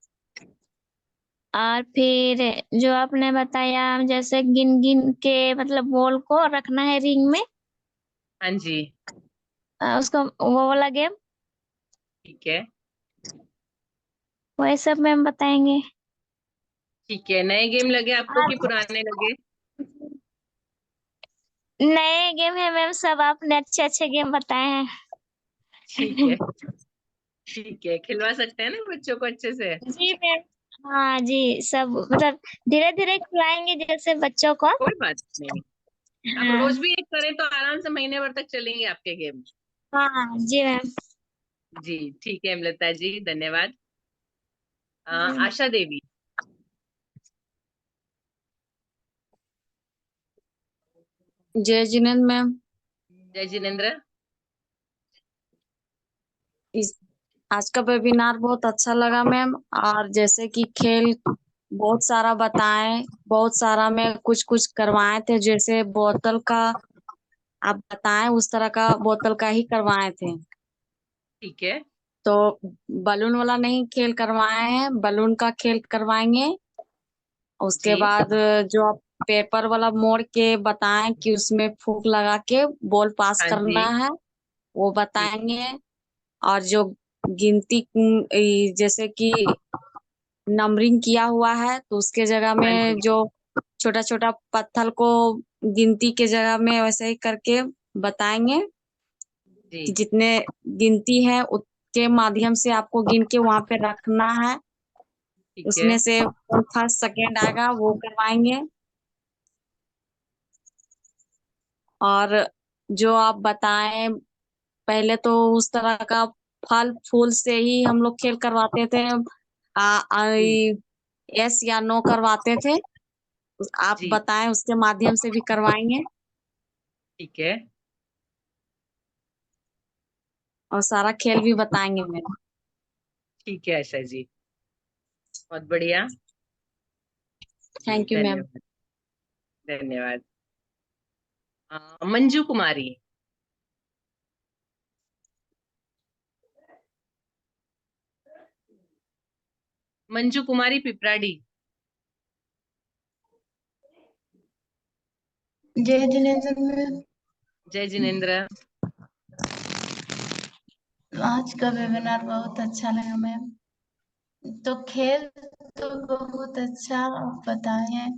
और फिर जो आपने बताया, जैसे गिन गिन के मतलब बॉल को रखना है रिंग में, हाँ जी। उसको वो वाला गेम, ठीक है वही सब मैम बताएंगे। ठीक है। नए गेम लगे आपको कि पुराने लगे? नए गेम है मैम, सब आपने अच्छे अच्छे गेम बताए हैं। ठीक है ठीक है, खिलवा सकते हैं ना बच्चों को अच्छे से? जी मैम। हाँ जी, सब मतलब धीरे धीरे खिलाएंगे जैसे बच्चों को। कोई बात नहीं, आप हाँ रोज भी एक करें तो आराम से महीने भर तक चलेंगे आपके गेम। हाँ जी मैम। जी ठीक है हेमलता जी, धन्यवाद। जी आशा देवी। जय जिनेन्द्र मैम। जय जिनेन्द्र। इस आज का वेबिनार बहुत अच्छा लगा मैम। और जैसे कि खेल बहुत सारा बताएं, बहुत सारा में कुछ कुछ करवाए थे, जैसे बोतल का आप बताएं उस तरह का बोतल का ही करवाए थे। ठीक है तो बलून वाला नहीं खेल करवाए हैं, बलून का खेल करवाएंगे। उसके जी बाद जो आप पेपर वाला मोड़ के बताएं कि उसमें फूक लगा के बॉल पास हाँ जी करना है, वो जी। बताएंगे। और जो गिनती जैसे कि नंबरिंग किया हुआ है तो उसके जगह हाँ में जी जो छोटा छोटा पत्थर को गिनती के जगह में वैसे ही करके बताएंगे कि जी। जितने गिनती है उसके माध्यम से आपको गिन के वहां पे रखना है। ठीक है उसमें से कौन फर्स्ट सेकेंड आएगा वो करवाएंगे। और जो आप बताएं, पहले तो उस तरह का फल फूल से ही हम लोग खेल करवाते थे। जी यस या नो करवाते थे। आप जी। बताएं उसके माध्यम से भी करवाएंगे। ठीक है और सारा खेल भी बताएंगे मैम। ठीक है आशा जी, बहुत बढ़िया। जी थैंक यू मैम। धन्यवाद। धन्यवाद। मंजू कुमारी। मंजू कुमारी पिपराडी। जय जिनेंद्र मैम। जय जिनेंद्र। आज का वेबिनार बहुत अच्छा लगा मैम। तो खेल तो बहुत अच्छा बताए हैं।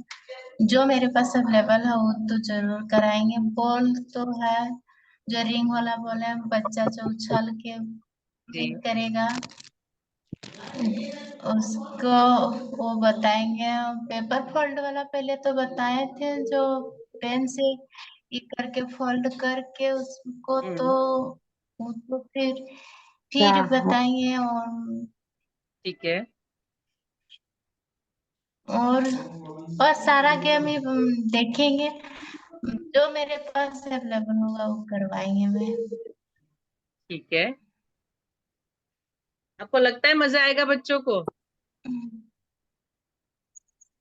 जो मेरे पास अवेलेबल है वो तो जरूर कराएंगे। बॉल तो है, जो रिंग वाला बॉल है, बच्चा जो उछल के जी करेगा उसको वो बताएंगे। पेपर फोल्ड वाला पहले तो बताए थे, जो पेन से ये करके फोल्ड करके उसको, तो उसको फिर बताएंगे। ठीक है। और सारा गेम ही देखेंगे। जो मेरे पास अवेलेबल होगा वो करवाएंगे मैं। ठीक है, आपको लगता है मजा आएगा बच्चों को?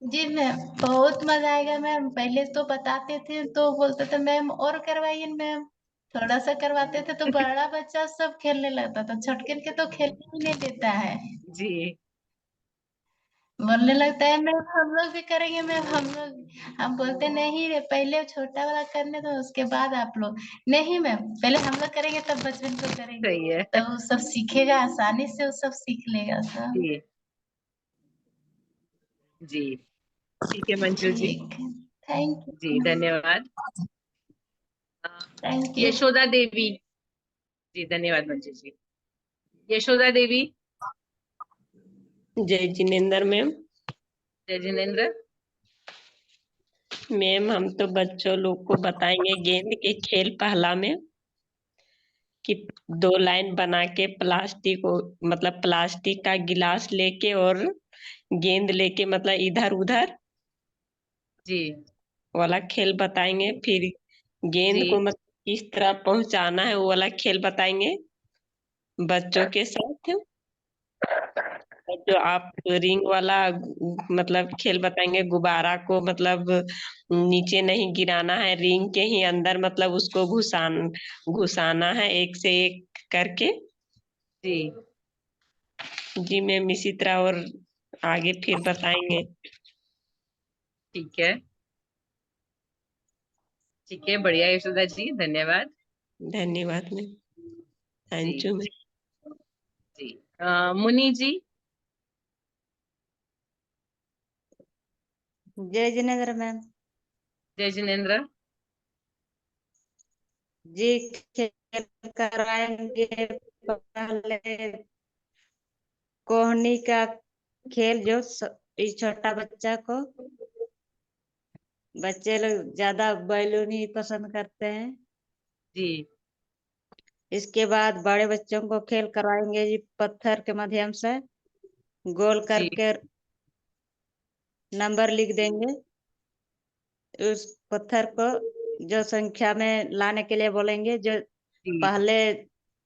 जी मैम, बहुत मजा आएगा मैम। पहले तो बताते थे तो बोलते थे मैम और करवाइए मैम। थोड़ा सा करवाते थे तो बड़ा बच्चा सब खेलने लगता था, छोटके के तो खेलने ही नहीं देता है। जी बोलने लगता है मैम हम लोग भी करेंगे मैम, हम लोग। हम बोलते नहीं रे, पहले छोटा वाला करने दो उसके बाद आप लोग। नहीं मैम, पहले हम लोग करेंगे तब बच्चों को करेंगे, सही है। तब वो सब सीखेगा, आसानी से वो सब सीख लेगा सब। जी जी ठीक है मंजू जी। ठीक है, थैंक जी यू। धन्यवाद। Thank you. यशोदा देवी। जी धन्यवाद मंजू जी। यशोदा देवी। जय जिनेंद्र मैम। जय जिनेंद्र। मैम हम तो बच्चों लोग को बताएंगे गेंद के खेल पहला में, कि 2 लाइन बना के प्लास्टिक मतलब प्लास्टिक का गिलास लेके और गेंद लेके मतलब इधर उधर जी वाला खेल बताएंगे। फिर गेंद जी को मतलब किस तरह पहुंचाना है वो वाला खेल बताएंगे बच्चों के साथ। और जो आप रिंग वाला मतलब खेल बताएंगे, गुब्बारा को मतलब नीचे नहीं गिराना है, रिंग के ही अंदर मतलब उसको घुसाना है एक से एक करके। जी जी मैम इसी तरह और आगे फिर बताएंगे। ठीक है। ठीक है, बढ़िया यशोदा जी, धन्यवाद। धन्यवाद मैम। जी थैंक यू मैम। जी मुनि जी। जय जिनेंद्र मैम। जय जिनेंद्र। जी खेल कराएंगे पहले कोहनी का खेल, जो इस छोटा बच्चा को, बच्चे लोग ज्यादा बैलून ही पसंद करते हैं। जी इसके बाद बड़े बच्चों को खेल करवाएंगे जी, पत्थर के माध्यम से गोल जी करके नंबर लिख देंगे। उस पत्थर को जो संख्या में लाने के लिए बोलेंगे, जो जी पहले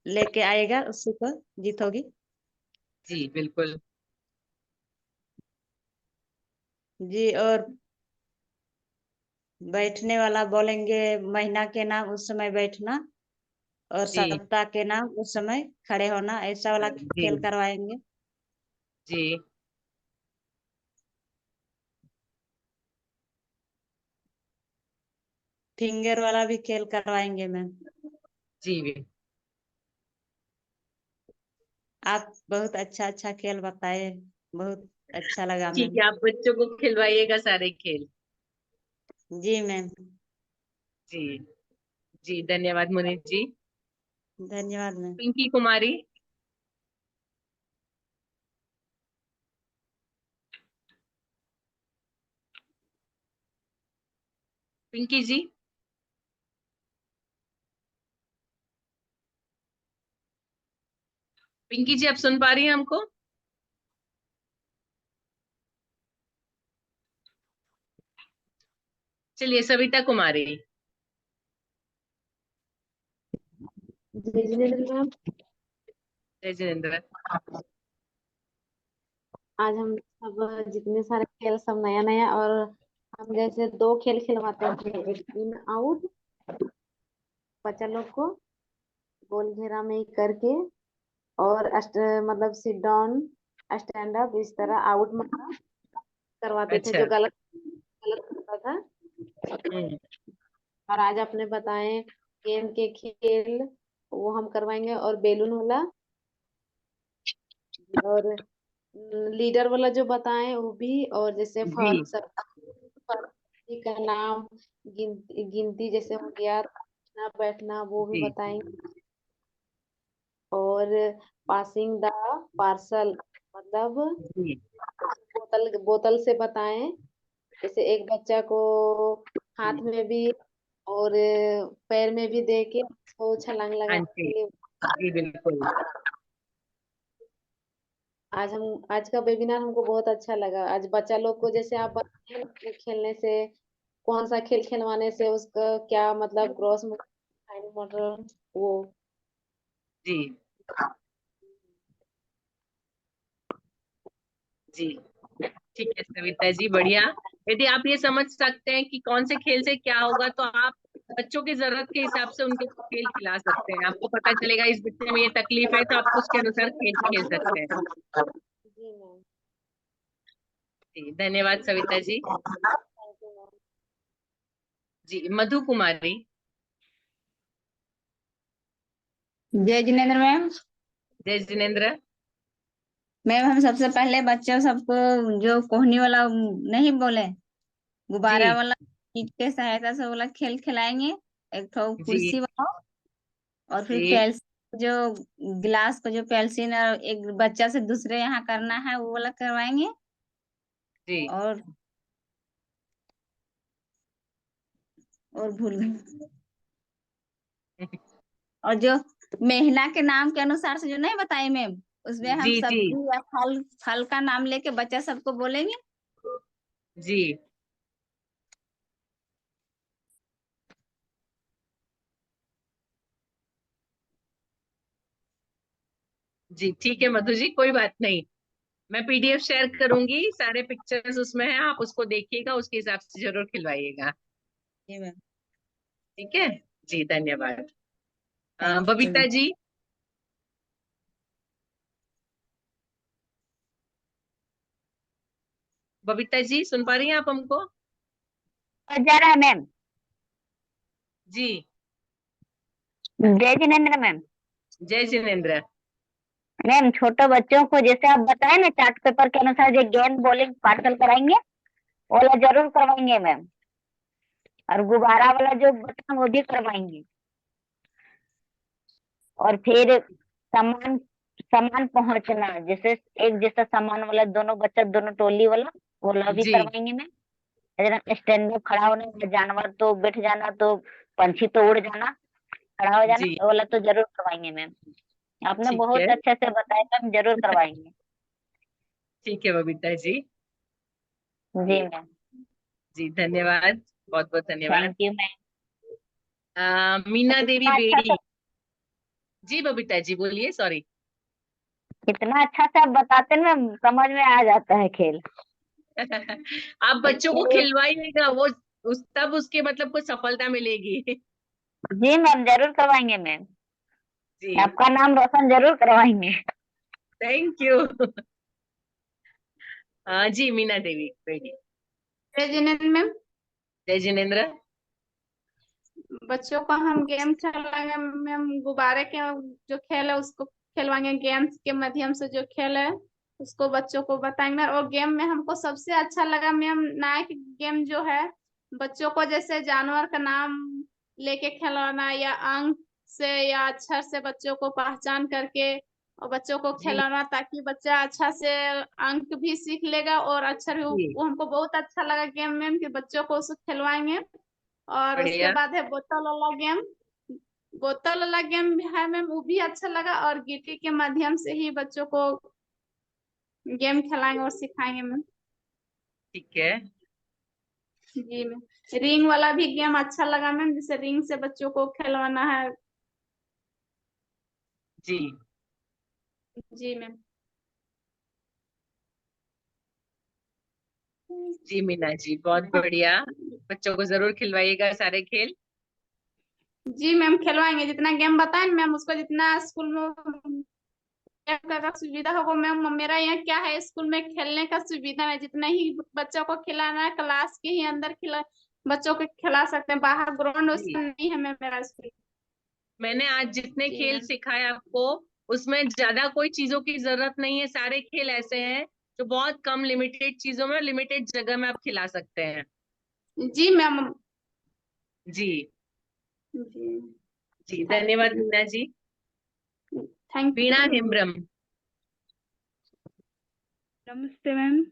लेके आएगा उसी को जीत होगी। जी बिल्कुल। जी और बैठने वाला बोलेंगे, महीना के नाम उस समय बैठना, और जी सप्ताह के नाम उस समय खड़े होना, ऐसा वाला जी खेल करवाएंगे। जी फिंगर वाला भी खेल करवाएंगे मैम। जी आप बहुत अच्छा अच्छा खेल बताए, बहुत अच्छा लगा ठीक मैम। है, आप बच्चों को खिलवाइएगा सारे खेल। जी मैम। जी जी धन्यवाद मुनि जी। धन्यवाद मैम। पिंकी कुमारी। पिंकी जी। पिंकी जी, आप सुन पा रही हैं हमको? चलिए, सविता कुमारी। जय जिनेंद्र मैम। जय जिनेंद्र। आज हम सब जितने सारे खेल सब नया नया और हम जैसे 2 खेल खिलवाते हैं, एक इन आउट, बच्चा लोग को गोल घेरा में ही करके, और मतलब सिट डाउन, स्टैंड अप, इस तरह आउट मतलब करवाते थे, अच्छा। जो गलत गलत होता था। हम्म। और आज आपने बताए गेम के खेल, वो हम करवाएंगे, और बेलून वाला, और लीडर वाला जो बताए वो भी, और जैसे जी फर्जी का नाम, गिनती जैसे हो गया, उठना बैठना, वो भी जी बताएंगे। और पासिंग द पार्सल मतलब जी बोतल बोतल से बताएं, जैसे एक बच्चा को हाथ जी। में भी और पैर में भी दे के उसको छलांग हाँ लगाने जी के लिए। जी बिल्कुल। आज का वेबिनार हमको बहुत अच्छा लगा। आज बच्चा लोग को जैसे आप बताए ना, कि खेलने से, कौन सा खेल खिलवाने से उसका क्या मतलब ग्रोथ मोटर वो। जी जी ठीक है सविता जी, बढ़िया। यदि आप ये समझ सकते हैं कि कौन से खेल से क्या होगा, तो आप बच्चों की जरूरत के हिसाब से उनको खेल खिला सकते हैं। आपको पता चलेगा इस बच्चे में ये तकलीफ है, तो आप उसके अनुसार खेल खेल सकते हैं। जी मैम। जी धन्यवाद Savita ji. Thank you ma'am. जी मधु कुमारी। जय जिनेन्द्र मैम। जय जिनेन्द्र। मैम हम सबसे पहले बच्चों सबको जो कोहनी वाला नहीं बोले, जी गुब्बारा वाला ईट के सहायता से वाला खेल खिलाएंगे, एक तो जी कुर्सी वाला, और फिर जी पेल्सिन जो गिलास को जो पेल्सिन और एक बच्चा से दूसरे यहाँ करना है वो वाला करवाएंगे। जी और भूल गई। और जो मेहना के नाम के अनुसार से जो नहीं बताए मैम, उसमें हम जी जी सब्जी या फल फल का नाम लेके बच्चा सबको बोलेंगे। जी जी ठीक है मधु जी, कोई बात नहीं। मैं पीडीएफ शेयर करूंगी, सारे पिक्चर्स उसमें हैं, आप उसको देखिएगा, उसके हिसाब से जरूर खिलवाइएगा। जी मैम। ठीक है। जी धन्यवाद। Thank you Babita ma'am. जी। बबीता जी सुन पा रही हैं आप हमको? जा रहा है मैम। जी जय जिनेन्द्र मैम। जय जिनेन्द्र। मैम छोटे बच्चों को जैसे आप बताए ना, चार्ट पेपर के अनुसार जो गेम बॉलिंग पार्सल कराएंगे, वो वाला जरूर करवाएंगे मैम। और गुब्बारा वाला जो बताए वो भी करवाएंगे। और फिर सामान सामान पहुंचना, जैसे एक जैसा सामान वाला दोनों बच्चा, दोनों टोली वाला, वो वाला भी जी करवाएंगे मैम। अगर स्टैंड में खड़ा होना, जानवर तो बैठ जाना, तो पंछी तो उड़ जाना, खड़ा हो जाना, जी वो वाला तो जरूर करवाएंगे मैम। आपने ठीक है। बहुत अच्छे से बताया मैम, जरूर करवाएंगे। ठीक है बबीता जी। जी मैम। जी धन्यवाद, बहुत बहुत धन्यवाद। Thank you ma'am. Meena Devi कितना अच्छा से बेड़ी। जी बबीता जी बोलिए, सॉरी। कितना अच्छा से आप बताते हैं मैम, समझ में आ जाता है खेल। आप बच्चों को इसलिए खिलवाइएगा, वो तब उसके मतलब कुछ सफलता मिलेगी। जी मैम, जरूर करवाएंगे मैम। जी आपका नाम रोशन जरूर करवाएंगे। Thank you. जी मीना देवी बेड़ी। जय जिनेन्द्र मैम। जय जिनेन्द्र। बच्चों को हम गेम खेलेंगे मैम, गुब्बारे के जो खेल है उसको खेलवाएंगे, गेम्स के माध्यम से जो खेल है उसको बच्चों को बताएंगे। और गेम में हमको सबसे अच्छा लगा मैम, नायक गेम जो है, बच्चों को जैसे जानवर का नाम लेके खिलाना, या अंक से या अक्षर से बच्चों को पहचान करके और बच्चों को जी खिलाना, ताकि बच्चा अच्छा से अंक भी सीख लेगा और अक्षर भी। जी वो हमको बहुत अच्छा लगा गेम मैम, कि बच्चों को उसको खिलवाएंगे। और उसके बढ़िया। बाद है बोतल वाला गेम। बोतल वाला गेम भी है मैम, वो भी अच्छा लगा, और गिट्टी के माध्यम से ही बच्चों को गेम खिलाएंगे और सिखाएंगे मैम। ठीक है। जी मैम। रिंग वाला भी गेम अच्छा लगा मैम, जैसे रिंग से बच्चों को खिलवाना है। जी जी मैम। जी मीना जी, बहुत बढ़िया। बच्चों को जरूर खिलवाइएगा सारे खेल। जी मैम खिलवाएंगे, जितना गेम बताए मैम उसको, जितना स्कूल में का सुविधा होगा मैम। मेरा यहाँ क्या है, स्कूल में खेलने का सुविधा है, जितना ही बच्चों को खिलाना है क्लास के ही अंदर बच्चों को खिला सकते हैं, बाहर ग्राउंड जी। उसका नहीं है मैम मेरा स्कूल। मैंने आज जितने जी खेल मैम। सिखाए आपको, उसमें ज्यादा कोई चीजों की जरूरत नहीं है। सारे खेल ऐसे हैं जो बहुत कम लिमिटेड चीजों में, लिमिटेड जगह में आप खिला सकते हैं। जी मैम। जी जी जी, धन्यवाद मीना जी। Thank Veena you. हेम्ब्रम। नमस्ते मैम।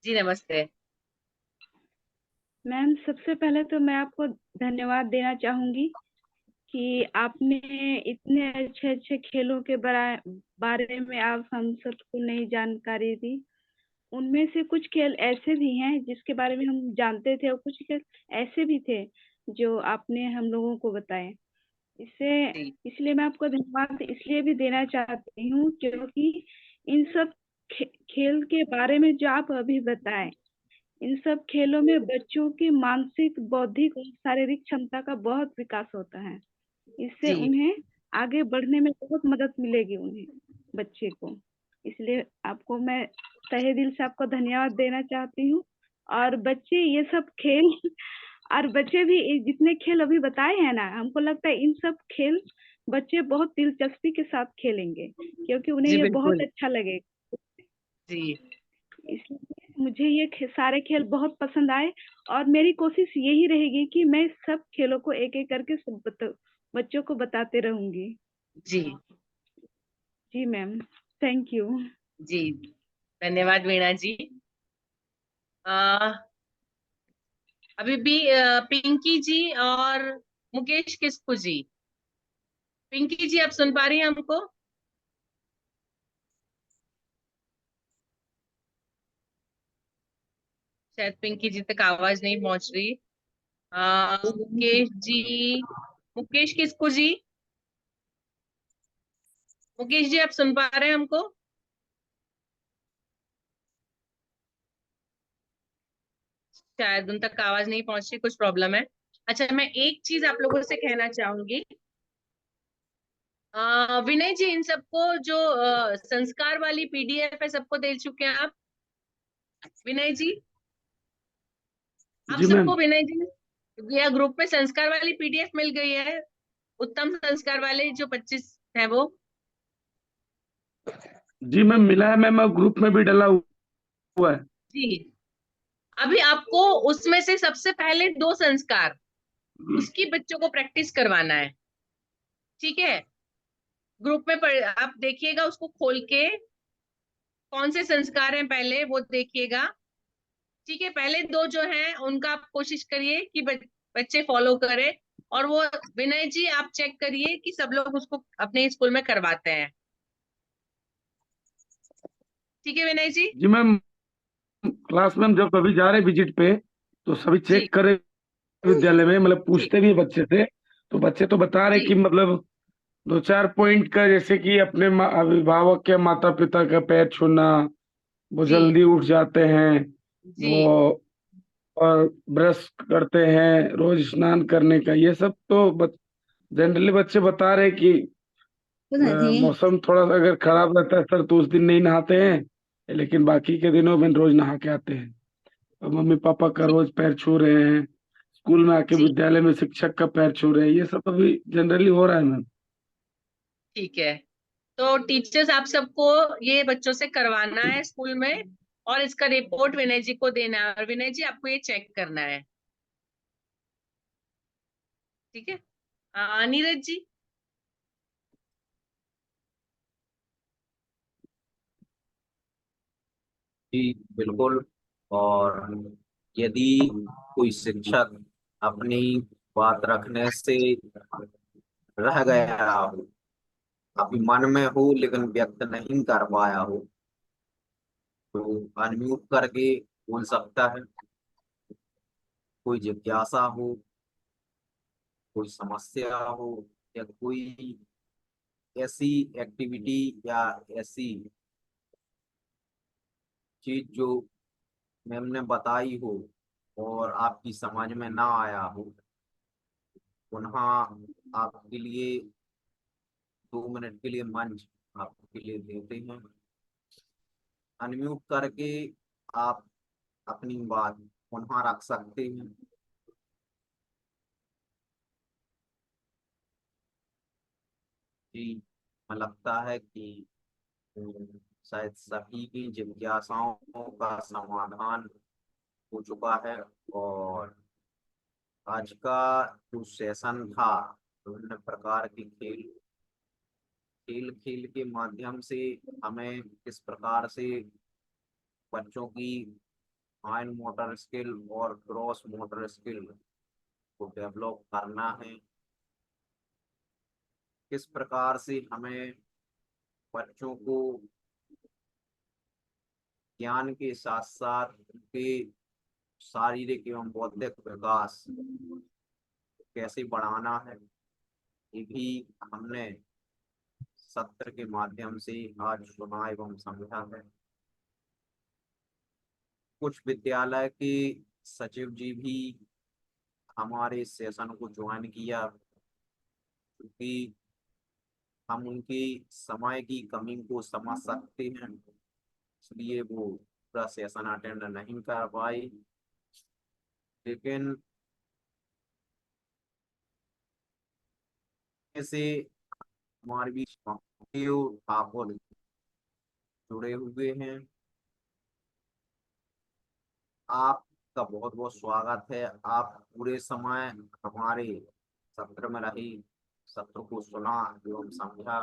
जी नमस्ते। मैम सबसे पहले तो मैं आपको धन्यवाद देना चाहूंगी कि आपने इतने अच्छे अच्छे खेलों के बारे में आप हम सबको नई जानकारी दी। उनमें से कुछ खेल ऐसे भी हैं जिसके बारे में हम जानते थे और कुछ खेल ऐसे भी थे जो आपने हम लोगों को बताए। इसलिए मैं आपको धन्यवाद इसलिए भी देना चाहती हूँ क्योंकि इन सब खेल के बारे में जो आप अभी बताएं, इन सब खेलों में बच्चों की मानसिक, बौद्धिक और शारीरिक क्षमता का बहुत विकास होता है। इससे जी उन्हें आगे बढ़ने में बहुत मदद मिलेगी उन्हें, बच्चे को। इसलिए आपको मैं तहे दिल से आपको धन्यवाद देना चाहती हूँ। और बच्चे ये सब खेल और बच्चे भी जितने खेल अभी बताए हैं ना, हमको लगता है इन सब खेल बच्चे बहुत दिलचस्पी के साथ खेलेंगे क्योंकि उन्हें जी ये बहुत बिल्कुल। अच्छा लगेगा। जी इसलिए मुझे ये सारे खेल बहुत पसंद आए और मेरी कोशिश यही रहेगी कि मैं सब खेलों को एक एक करके सब बच्चों को बताते रहूंगी। जी जी मैम, थैंक यू। जी, धन्यवाद वीणा जी। अभी भी पिंकी जी और मुकेश किस्कू जी। पिंकी जी, आप सुन पा रही हैं हमको? शायद पिंकी जी तक आवाज नहीं पहुंच रही। मुकेश जी, मुकेश किस्कू जी, मुकेश जी आप सुन पा रहे हैं हमको? शायद उन तक आवाज नहीं पहुंच रही, कुछ प्रॉब्लम है। अच्छा, मैं एक चीज आप लोगों से कहना चाहूंगी। विनय जी, इन सबको जो संस्कार वाली पीडीएफ है सबको दे चुके हैं आप? विनय जी, आप जी मैम। सबको, विनय जी, या ग्रुप में संस्कार वाली पीडीएफ मिल गई है? उत्तम संस्कार वाले जो 25 है वो? जी मैम मिला है मैम, और ग्रुप में भी डला हुआ है। जी, अभी आपको उसमें से सबसे पहले 2 संस्कार उसकी बच्चों को प्रैक्टिस करवाना है। ठीक है, ग्रुप में आप देखिएगा उसको खोल के, कौन से संस्कार हैं पहले वो देखिएगा। ठीक है, पहले 2 जो हैं उनका आप कोशिश करिए कि बच्चे फॉलो करें, और वो विनय जी आप चेक करिए कि सब लोग उसको अपने स्कूल में करवाते हैं। ठीक है विनय जी? जी मैम, क्लास में हम जब कभी जा रहे विजिट पे तो सभी जी चेक करे विद्यालय में, मतलब जी पूछते भी बच्चे से, तो बच्चे तो बता रहे जी कि मतलब 2-4 पॉइंट का, जैसे कि अपने अभिभावक या माता पिता का पैर छूना, वो जी जल्दी उठ जाते हैं, जी वो और ब्रश करते हैं, रोज स्नान करने का, ये सब तो जनरली बच्चे बता रहे कि मौसम थोड़ा सा अगर खराब रहता है सर तो उस दिन नहीं नहाते हैं, लेकिन बाकी के दिनों में रोज नहा के आते हैं। और मम्मी पापा का जी रोज पैर छू रहे हैं, स्कूल में आके जी, विद्यालय में शिक्षक का पैर छू रहे हैं, ये सब अभी जनरली हो रहा है मैम। ठीक है। तो टीचर्स आप सबको ये बच्चों से करवाना है स्कूल में, और इसका रिपोर्ट विनय जी को देना है, और विनय जी आपको ये चेक करना है। ठीक है, नीरज जी। जी बिल्कुल। और यदि कोई शिक्षक अपनी बात रखने से रह गया हो, अभी मन में हो लेकिन व्यक्त नहीं कर पाया हो, तो अनम्यूट करके बोल सकता है। कोई जिज्ञासा हो, कोई समस्या हो, या कोई ऐसी एक्टिविटी या ऐसी चीज जो मैम ने बताई हो और आपकी समझ में ना आया हो, पुनः आपके लिए 2 मिनट के लिए मंच आपके लिए देते हैं। अनम्यूट करके आप अपनी बात पुनः रख सकते हैं। जी, हमें लगता है कि शायद सभी की जिज्ञासाओं का समाधान हो चुका है और आज का जो सेशन था विभिन्न प्रकार के खेल खेल के माध्यम से हमें किस प्रकार से बच्चों की फाइन मोटर स्किल और ग्रॉस मोटर स्किल को डेवलप करना है, किस प्रकार से हमें बच्चों को ज्ञान के साथ साथ उनके शारीरिक एवं बौद्धिक विकास कैसे बढ़ाना है, ये भी हमने सत्र के माध्यम से आज सुना एवं समझा है। कुछ विद्यालय के सचिव जी भी हमारे सेशन को ज्वाइन किया, क्योंकि हम उनकी समय की कमी को समझ सकते हैं, इसलिए वो पूरा सेशन अटेंड नहीं कर पाए। लेकिन से हमारे बीच ठाकुर जुड़े हुए हैं, आपका बहुत बहुत स्वागत है। आप पूरे समय हमारे सत्र में रही, सत्र को सुना एवं समझा।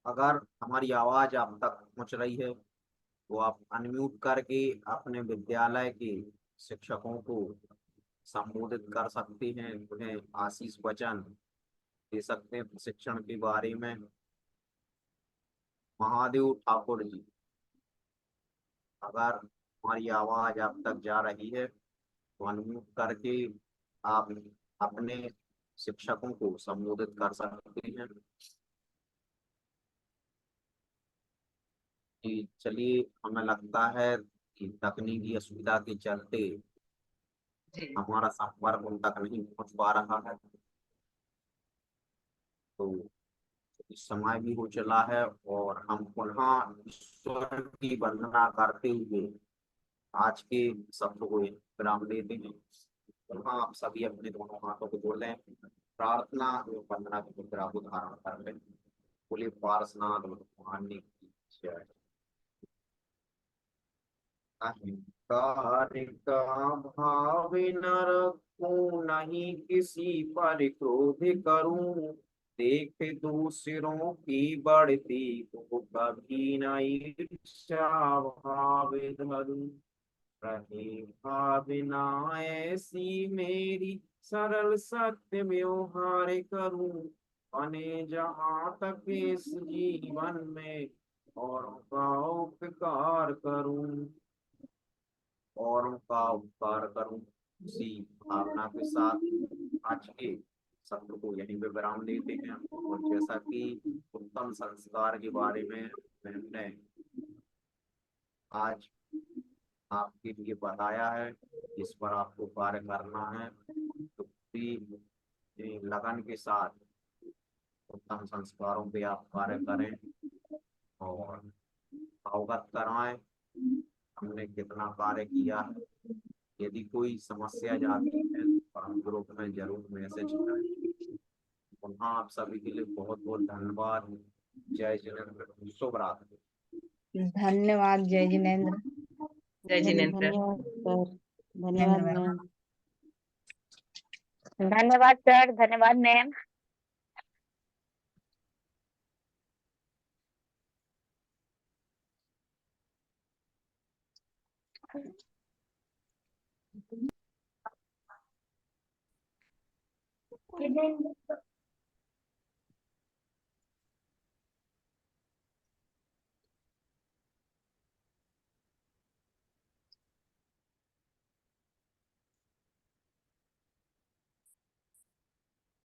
अगर हमारी आवाज आप तक पहुंच रही है तो आप अनम्यूट करके अपने विद्यालय के शिक्षकों को संबोधित कर सकते हैं, उन्हें आशीष वचन दे सकते हैं प्रशिक्षण के बारे में। महादेव ठाकुर जी, अगर हमारी आवाज आप तक जा रही है तो अनम्यूट करके आप अपने शिक्षकों को संबोधित कर सकते हैं। कि चलिए, हमें लगता है कि तकनीकी असुविधा के चलते हमारा संपर्क उन तक नहीं पहुंच पा रहा है, तो इस समय भी हो चला है और हम पुनः ईश्वर की वंदना करते हुए आज के सत्र को विराम देते हैं। पुनः आप सभी अपने दोनों हाथों को जोड़ लें, प्रार्थना एवं वंदना की मुद्रा को धारण कर लें। बोले पारसनाथ भगवान की जय। अहंकार का भाव न रखूं, नहीं किसी पर क्रोध करूं, देख दूसरों की बढ़ती तो कभी न ईर्ष्या भाव धरूं। रहे भावना ऐसी मेरी, सरल सत्य व्यवहार करूं, बने जहाँ तक इस जीवन में और का उपकार करूं, औरों का उपकार करूं। इसी भावना के साथ आज के सत्र को यहीं पे विराम देते हैं। और जैसा कि उत्तम संस्कार के बारे में मैंने आज आपके लिए बताया है, इस पर आपको कार्य करना है, तो पूरी लगन के साथ उत्तम संस्कारों पे आप कार्य करें और अवगत कराएं हमने कितना कार्य किया है। यदि कोई समस्या जाती है तो हम ग्रुप में जरूर मैसेज करें। पुनः आप सभी के लिए बहुत बहुत धन्यवाद। जय जिनेंद्र, शुभ रात्रि। धन्यवाद जय जिनेंद्र। जय जिनेंद्र। धन्यवाद सर, धन्यवाद मैम। धन्यवाद सर, धन्यवाद मैम।